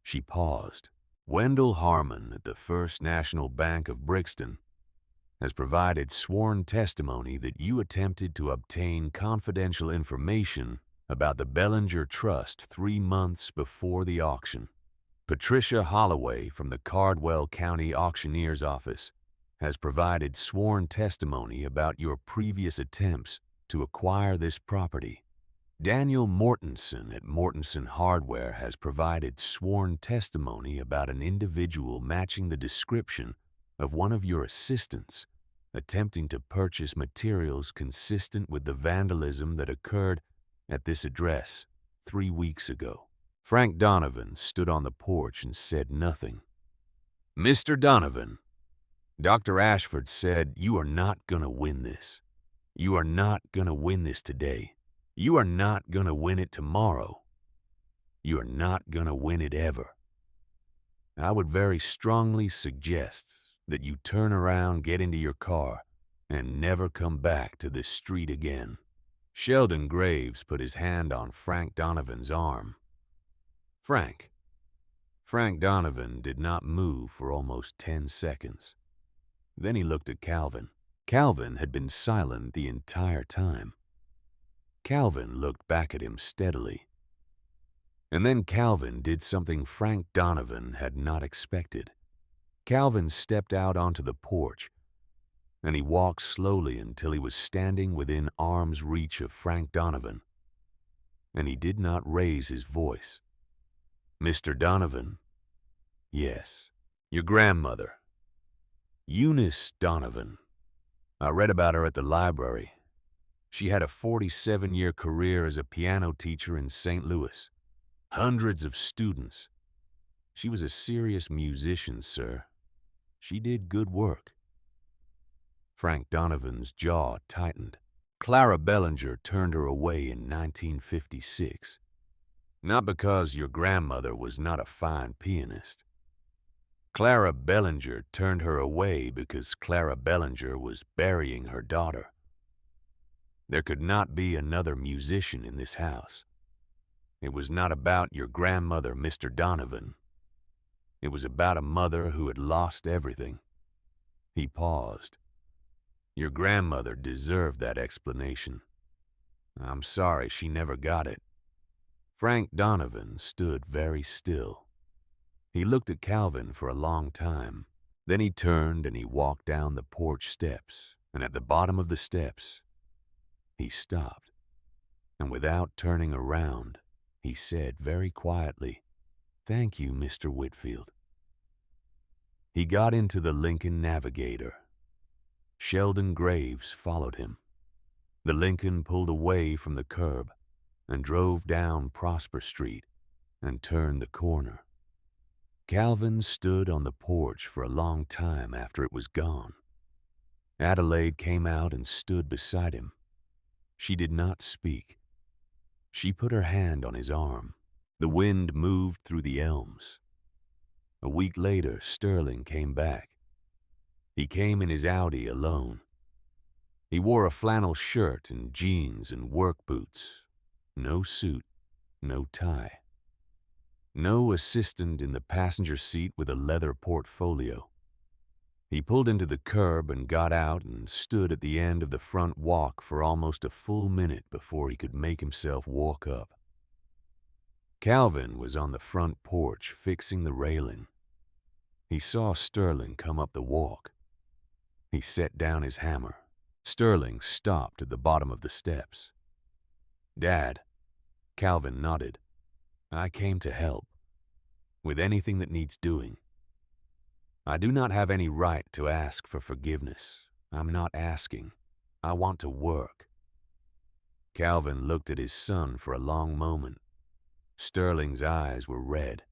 S1: She paused. Wendell Harmon at the First National Bank of Brixton has provided sworn testimony that you attempted to obtain confidential information about the Bellinger Trust 3 months before the auction. Patricia Holloway from the Cardwell County Auctioneer's Office has provided sworn testimony about your previous attempts to acquire this property. Daniel Mortensen at Mortensen Hardware has provided sworn testimony about an individual matching the description of one of your assistants attempting to purchase materials consistent with the vandalism that occurred at this address 3 weeks ago. Frank Donovan stood on the porch and said nothing. Mr. Donovan, Dr. Ashford said you are not going to win this. You are not gonna win this today. You are not gonna win it tomorrow. You are not gonna win it ever. I would very strongly suggest that you turn around, get into your car, and never come back to this street again." Sheldon Graves put his hand on Frank Donovan's arm. Frank. Frank Donovan did not move for almost 10 seconds. Then he looked at Calvin. Calvin had been silent the entire time. Calvin looked back at him steadily. And then Calvin did something Frank Donovan had not expected. Calvin stepped out onto the porch, and he walked slowly until he was standing within arm's reach of Frank Donovan. And he did not raise his voice. "Mr. Donovan." "Yes." "Your grandmother, Eunice Donovan. I read about her at the library. She had a 47-year career as a piano teacher in St. Louis. Hundreds of students. She was a serious musician, sir. She did good work." Frank Donovan's jaw tightened. "Clara Bellinger turned her away in 1956. Not because your grandmother was not a fine pianist. Clara Bellinger turned her away because Clara Bellinger was burying her daughter. There could not be another musician in this house. It was not about your grandmother, Mr. Donovan. It was about a mother who had lost everything." He paused. "Your grandmother deserved that explanation. I'm sorry she never got it." Frank Donovan stood very still. He looked at Calvin for a long time. Then he turned and he walked down the porch steps, and at the bottom of the steps, he stopped. And without turning around, he said very quietly, "Thank you, Mr. Whitfield." He got into the Lincoln Navigator. Sheldon Graves followed him. The Lincoln pulled away from the curb and drove down Prosper Street and turned the corner. Calvin stood on the porch for a long time after it was gone. Adelaide came out and stood beside him. She did not speak. She put her hand on his arm. The wind moved through the elms. A week later, Sterling came back. He came in his Audi alone. He wore a flannel shirt and jeans and work boots. No suit, no tie. No assistant in the passenger seat with a leather portfolio. He pulled into the curb and got out and stood at the end of the front walk for almost a full minute before he could make himself walk up. Calvin was on the front porch fixing the railing. He saw Sterling come up the walk. He set down his hammer. Sterling stopped at the bottom of the steps. "Dad," Calvin nodded. "I came to help. With anything that needs doing. I do not have any right to ask for forgiveness. I'm not asking. I want to work." Calvin looked at his son for a long moment. Sterling's eyes were red.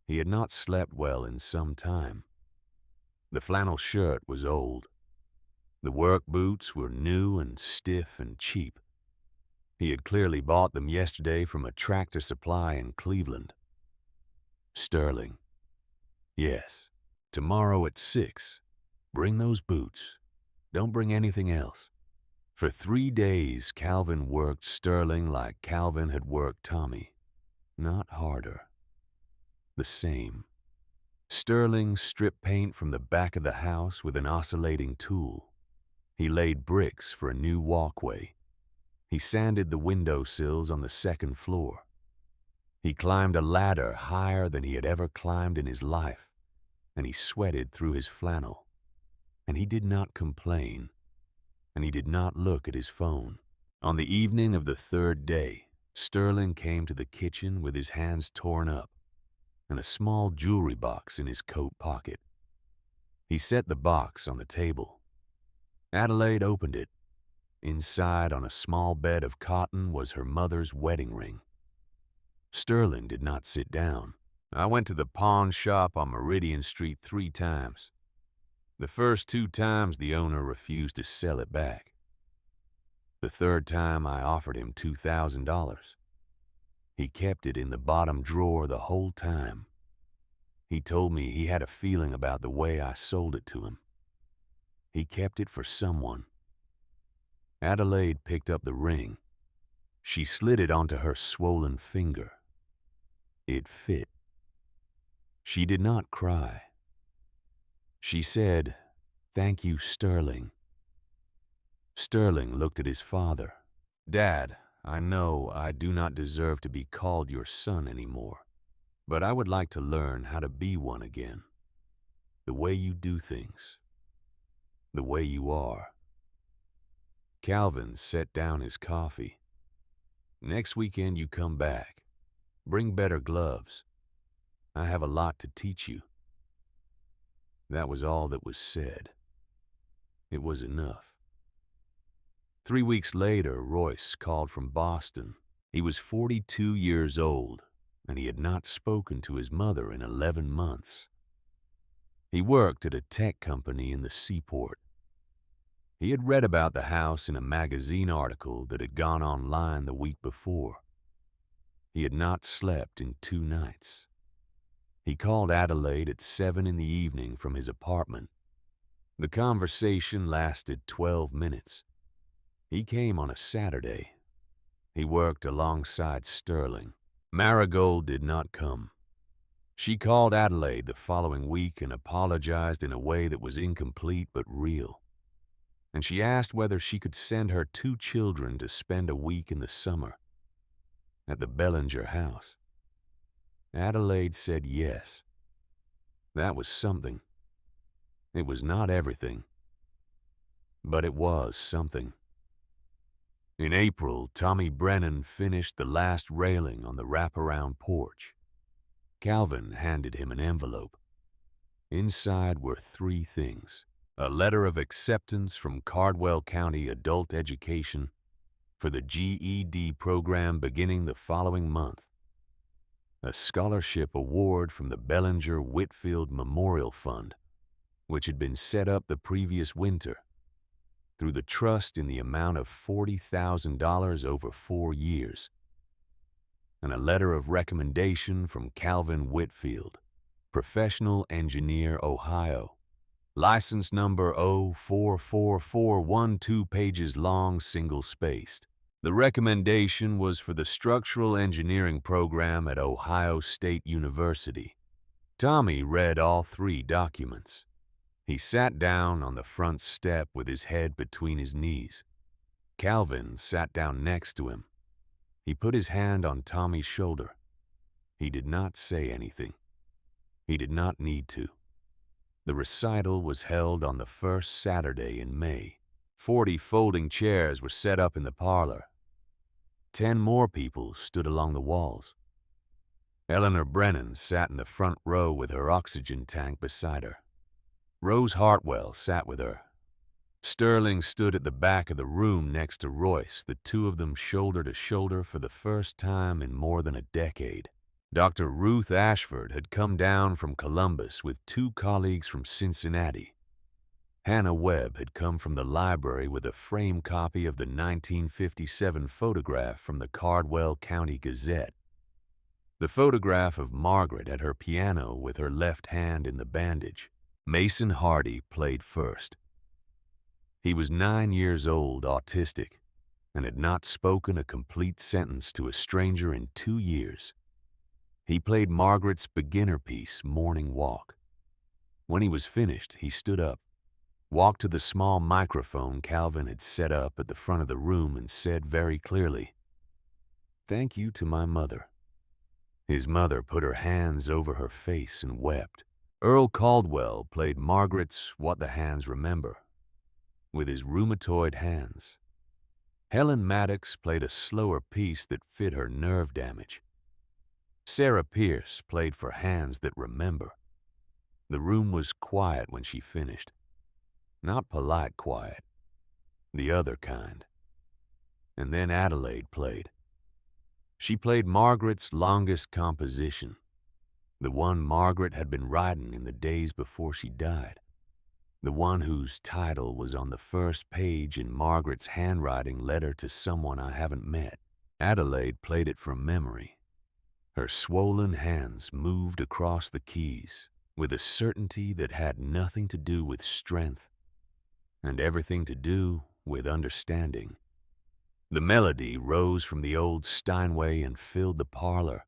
S1: He had not slept well in some time. The flannel shirt was old. The work boots were new and stiff and cheap. He had clearly bought them yesterday from a Tractor Supply in Cleveland. "Sterling." "Yes. Tomorrow at 6. Bring those boots. Don't bring anything else." For 3 days, Calvin worked Sterling like Calvin had worked Tommy. Not harder. The same. Sterling stripped paint from the back of the house with an oscillating tool. He laid bricks for a new walkway. He sanded the window sills on the second floor. He climbed a ladder higher than he had ever climbed in his life, and he sweated through his flannel. And he did not complain, and he did not look at his phone. On the evening of the 3rd day, Sterling came to the kitchen with his hands torn up and a small jewelry box in his coat pocket. He set the box on the table. Adelaide opened it. Inside, on a small bed of cotton, was her mother's wedding ring. Sterling did not sit down. "I went to the pawn shop on Meridian Street 3 times. The first 2 times the owner refused to sell it back. The third time I offered him $2,000. He kept it in the bottom drawer the whole time. He told me he had a feeling about the way I sold it to him. He kept it for someone. Adelaide picked up the ring. She slid it onto her swollen finger. It fit. She did not cry. She said, "Thank you, Sterling." Sterling looked at his father. "Dad, I know I do not deserve to be called your son anymore, but I would like to learn how to be one again. The way you do things. The way you are." Calvin set down his coffee. "Next weekend you come back. Bring better gloves. I have a lot to teach you." That was all that was said. It was enough. 3 weeks later, Royce called from Boston. He was 42 years old, and he had not spoken to his mother in 11 months. He worked at a tech company in the seaport. He had read about the house in a magazine article that had gone online the week before. He had not slept in 2 nights. He called Adelaide at 7 in the evening from his apartment. The conversation lasted 12 minutes. He came on a Saturday. He worked alongside Sterling. Marigold did not come. She called Adelaide the following week and apologized in a way that was incomplete but real. And she asked whether she could send her 2 children to spend a week in the summer at the Bellinger house. Adelaide said yes. That was something. It was not everything, but it was something. In April, Tommy Brennan finished the last railing on the wraparound porch. Calvin handed him an envelope. Inside were 3 things: a letter of acceptance from Cardwell County Adult Education for the GED program beginning the following month, a scholarship award from the Bellinger Whitfield Memorial Fund, which had been set up the previous winter, through the trust in the amount of $40,000 over 4 years, and a letter of recommendation from Calvin Whitfield, professional engineer, Ohio, license number 044412, 2 pages long, single-spaced. The recommendation was for the structural engineering program at Ohio State University. Tommy read all 3 documents. He sat down on the front step with his head between his knees. Calvin sat down next to him. He put his hand on Tommy's shoulder. He did not say anything. He did not need to. The recital was held on the first Saturday in May. 40 folding chairs were set up in the parlor. 10 more people stood along the walls. Eleanor Brennan sat in the front row with her oxygen tank beside her. Rose Hartwell sat with her. Sterling stood at the back of the room next to Royce, the 2 of them shoulder to shoulder for the first time in more than a decade. Dr. Ruth Ashford had come down from Columbus with 2 colleagues from Cincinnati. Hannah Webb had come from the library with a framed copy of the 1957 photograph from the Cardwell County Gazette. The photograph of Margaret at her piano with her left hand in the bandage. Mason Hardy played first. He was 9 years old, autistic, and had not spoken a complete sentence to a stranger in 2 years. He played Margaret's beginner piece, Morning Walk. When he was finished, he stood up, walked to the small microphone Calvin had set up at the front of the room, and said very clearly, "Thank you to my mother." His mother put her hands over her face and wept. Earl Caldwell played Margaret's What the Hands Remember with his rheumatoid hands. Helen Maddox played a slower piece that fit her nerve damage. Sarah Pierce played for Hands That Remember. The room was quiet when she finished. Not polite quiet, the other kind. And then Adelaide played. She played Margaret's longest composition, the one Margaret had been writing in the days before she died. the one whose title was on the first page in Margaret's handwriting letter to someone I haven't met. Adelaide played it from memory. Her swollen hands moved across the keys with a certainty that had nothing to do with strength and everything to do with understanding. The melody rose from the old Steinway and filled the parlor,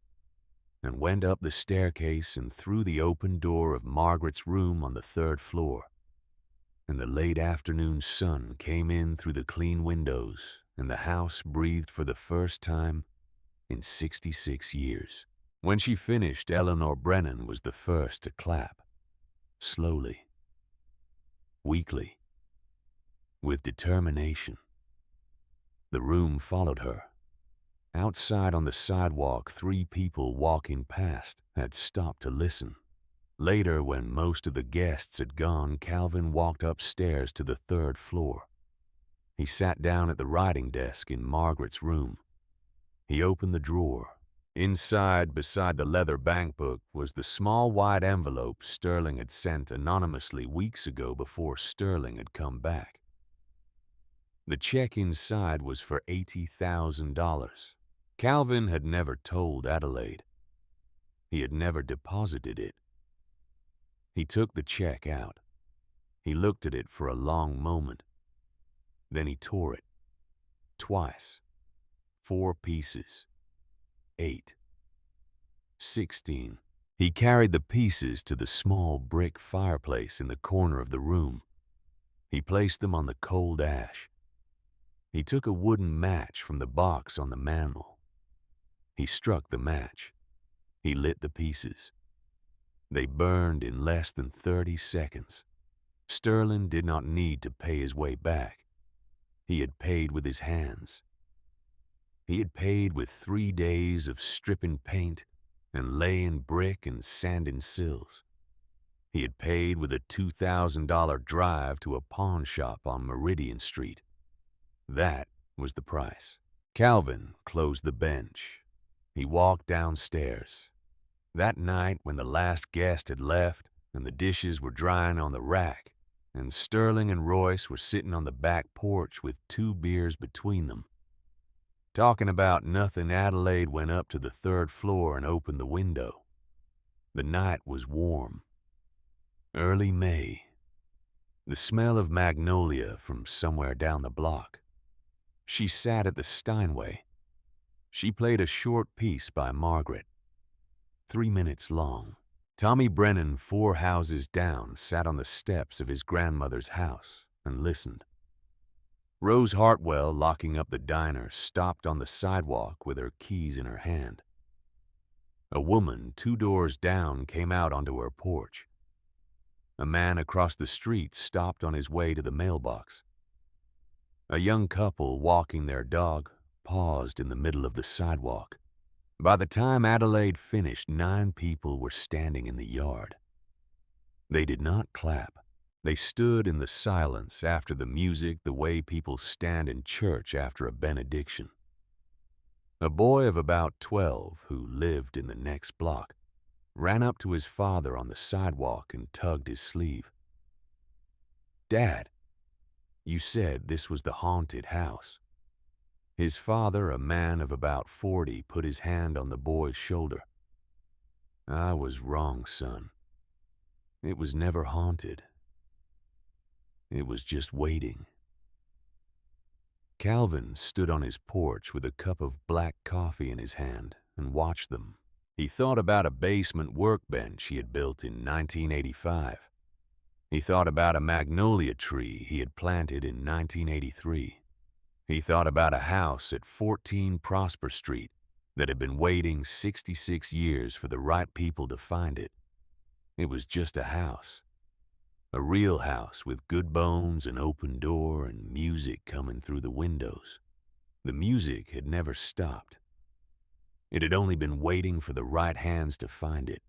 S1: and went up the staircase and through the open door of Margaret's room on the third floor. And the late afternoon sun came in through the clean windows, and the house breathed for the first time in 66 years. When she finished, Eleanor Brennan was the first to clap, slowly, weakly, with determination. The room followed her. Outside on the sidewalk, 3 people walking past had stopped to listen. Later, when most of the guests had gone, Calvin walked upstairs to the 3rd floor. He sat down at the writing desk in Margaret's room. He opened the drawer. Inside, beside the leather bank book, was the small white envelope Sterling had sent anonymously weeks ago before Sterling had come back. The check inside was for $80,000. Calvin had never told Adelaide. He had never deposited it. He took the check out. He looked at it for a long moment. Then he tore it. Twice. 4 pieces. 8. 16. He carried the pieces to the small brick fireplace in the corner of the room. He placed them on the cold ash. He took a wooden match from the box on the mantel. He struck the match. He lit the pieces. They burned in less than 30 seconds. Sterling did not need to pay his way back. He had paid with his hands. He had paid with 3 days of stripping paint and laying brick and sanding sills. He had paid with a $2,000 drive to a pawn shop on Meridian Street. That was the price. Calvin closed the bench. He walked downstairs. That night, when the last guest had left and the dishes were drying on the rack, and Sterling and Royce were sitting on the back porch with 2 beers between them, talking about nothing, Adelaide went up to the 3rd floor and opened the window. The night was warm. Early May. The smell of magnolia from somewhere down the block. She sat at the Steinway. She played a short piece by Margaret, 3 minutes long. Tommy Brennan, 4 houses down, sat on the steps of his grandmother's house and listened. Rose Hartwell, locking up the diner, stopped on the sidewalk with her keys in her hand. A woman 2 doors down came out onto her porch. A man across the street stopped on his way to the mailbox. A young couple walking their dog paused in the middle of the sidewalk. By the time Adelaide finished, 9 people were standing in the yard. They did not clap. They stood in the silence after the music, the way people stand in church after a benediction. A boy of about 12, who lived in the next block, ran up to his father on the sidewalk and tugged his sleeve. "Dad, you said this was the haunted house." His father, a man of about 40, put his hand on the boy's shoulder. "I was wrong, son. It was never haunted. It was just waiting." Calvin stood on his porch with a cup of black coffee in his hand and watched them. He thought about a basement workbench he had built in 1985. He thought about a magnolia tree he had planted in 1983. He thought about a house at 14 Prosper Street that had been waiting 66 years for the right people to find it. It was just a house. A real house with good bones, an open door, and music coming through the windows. The music had never stopped. It had only been waiting for the right hands to find it.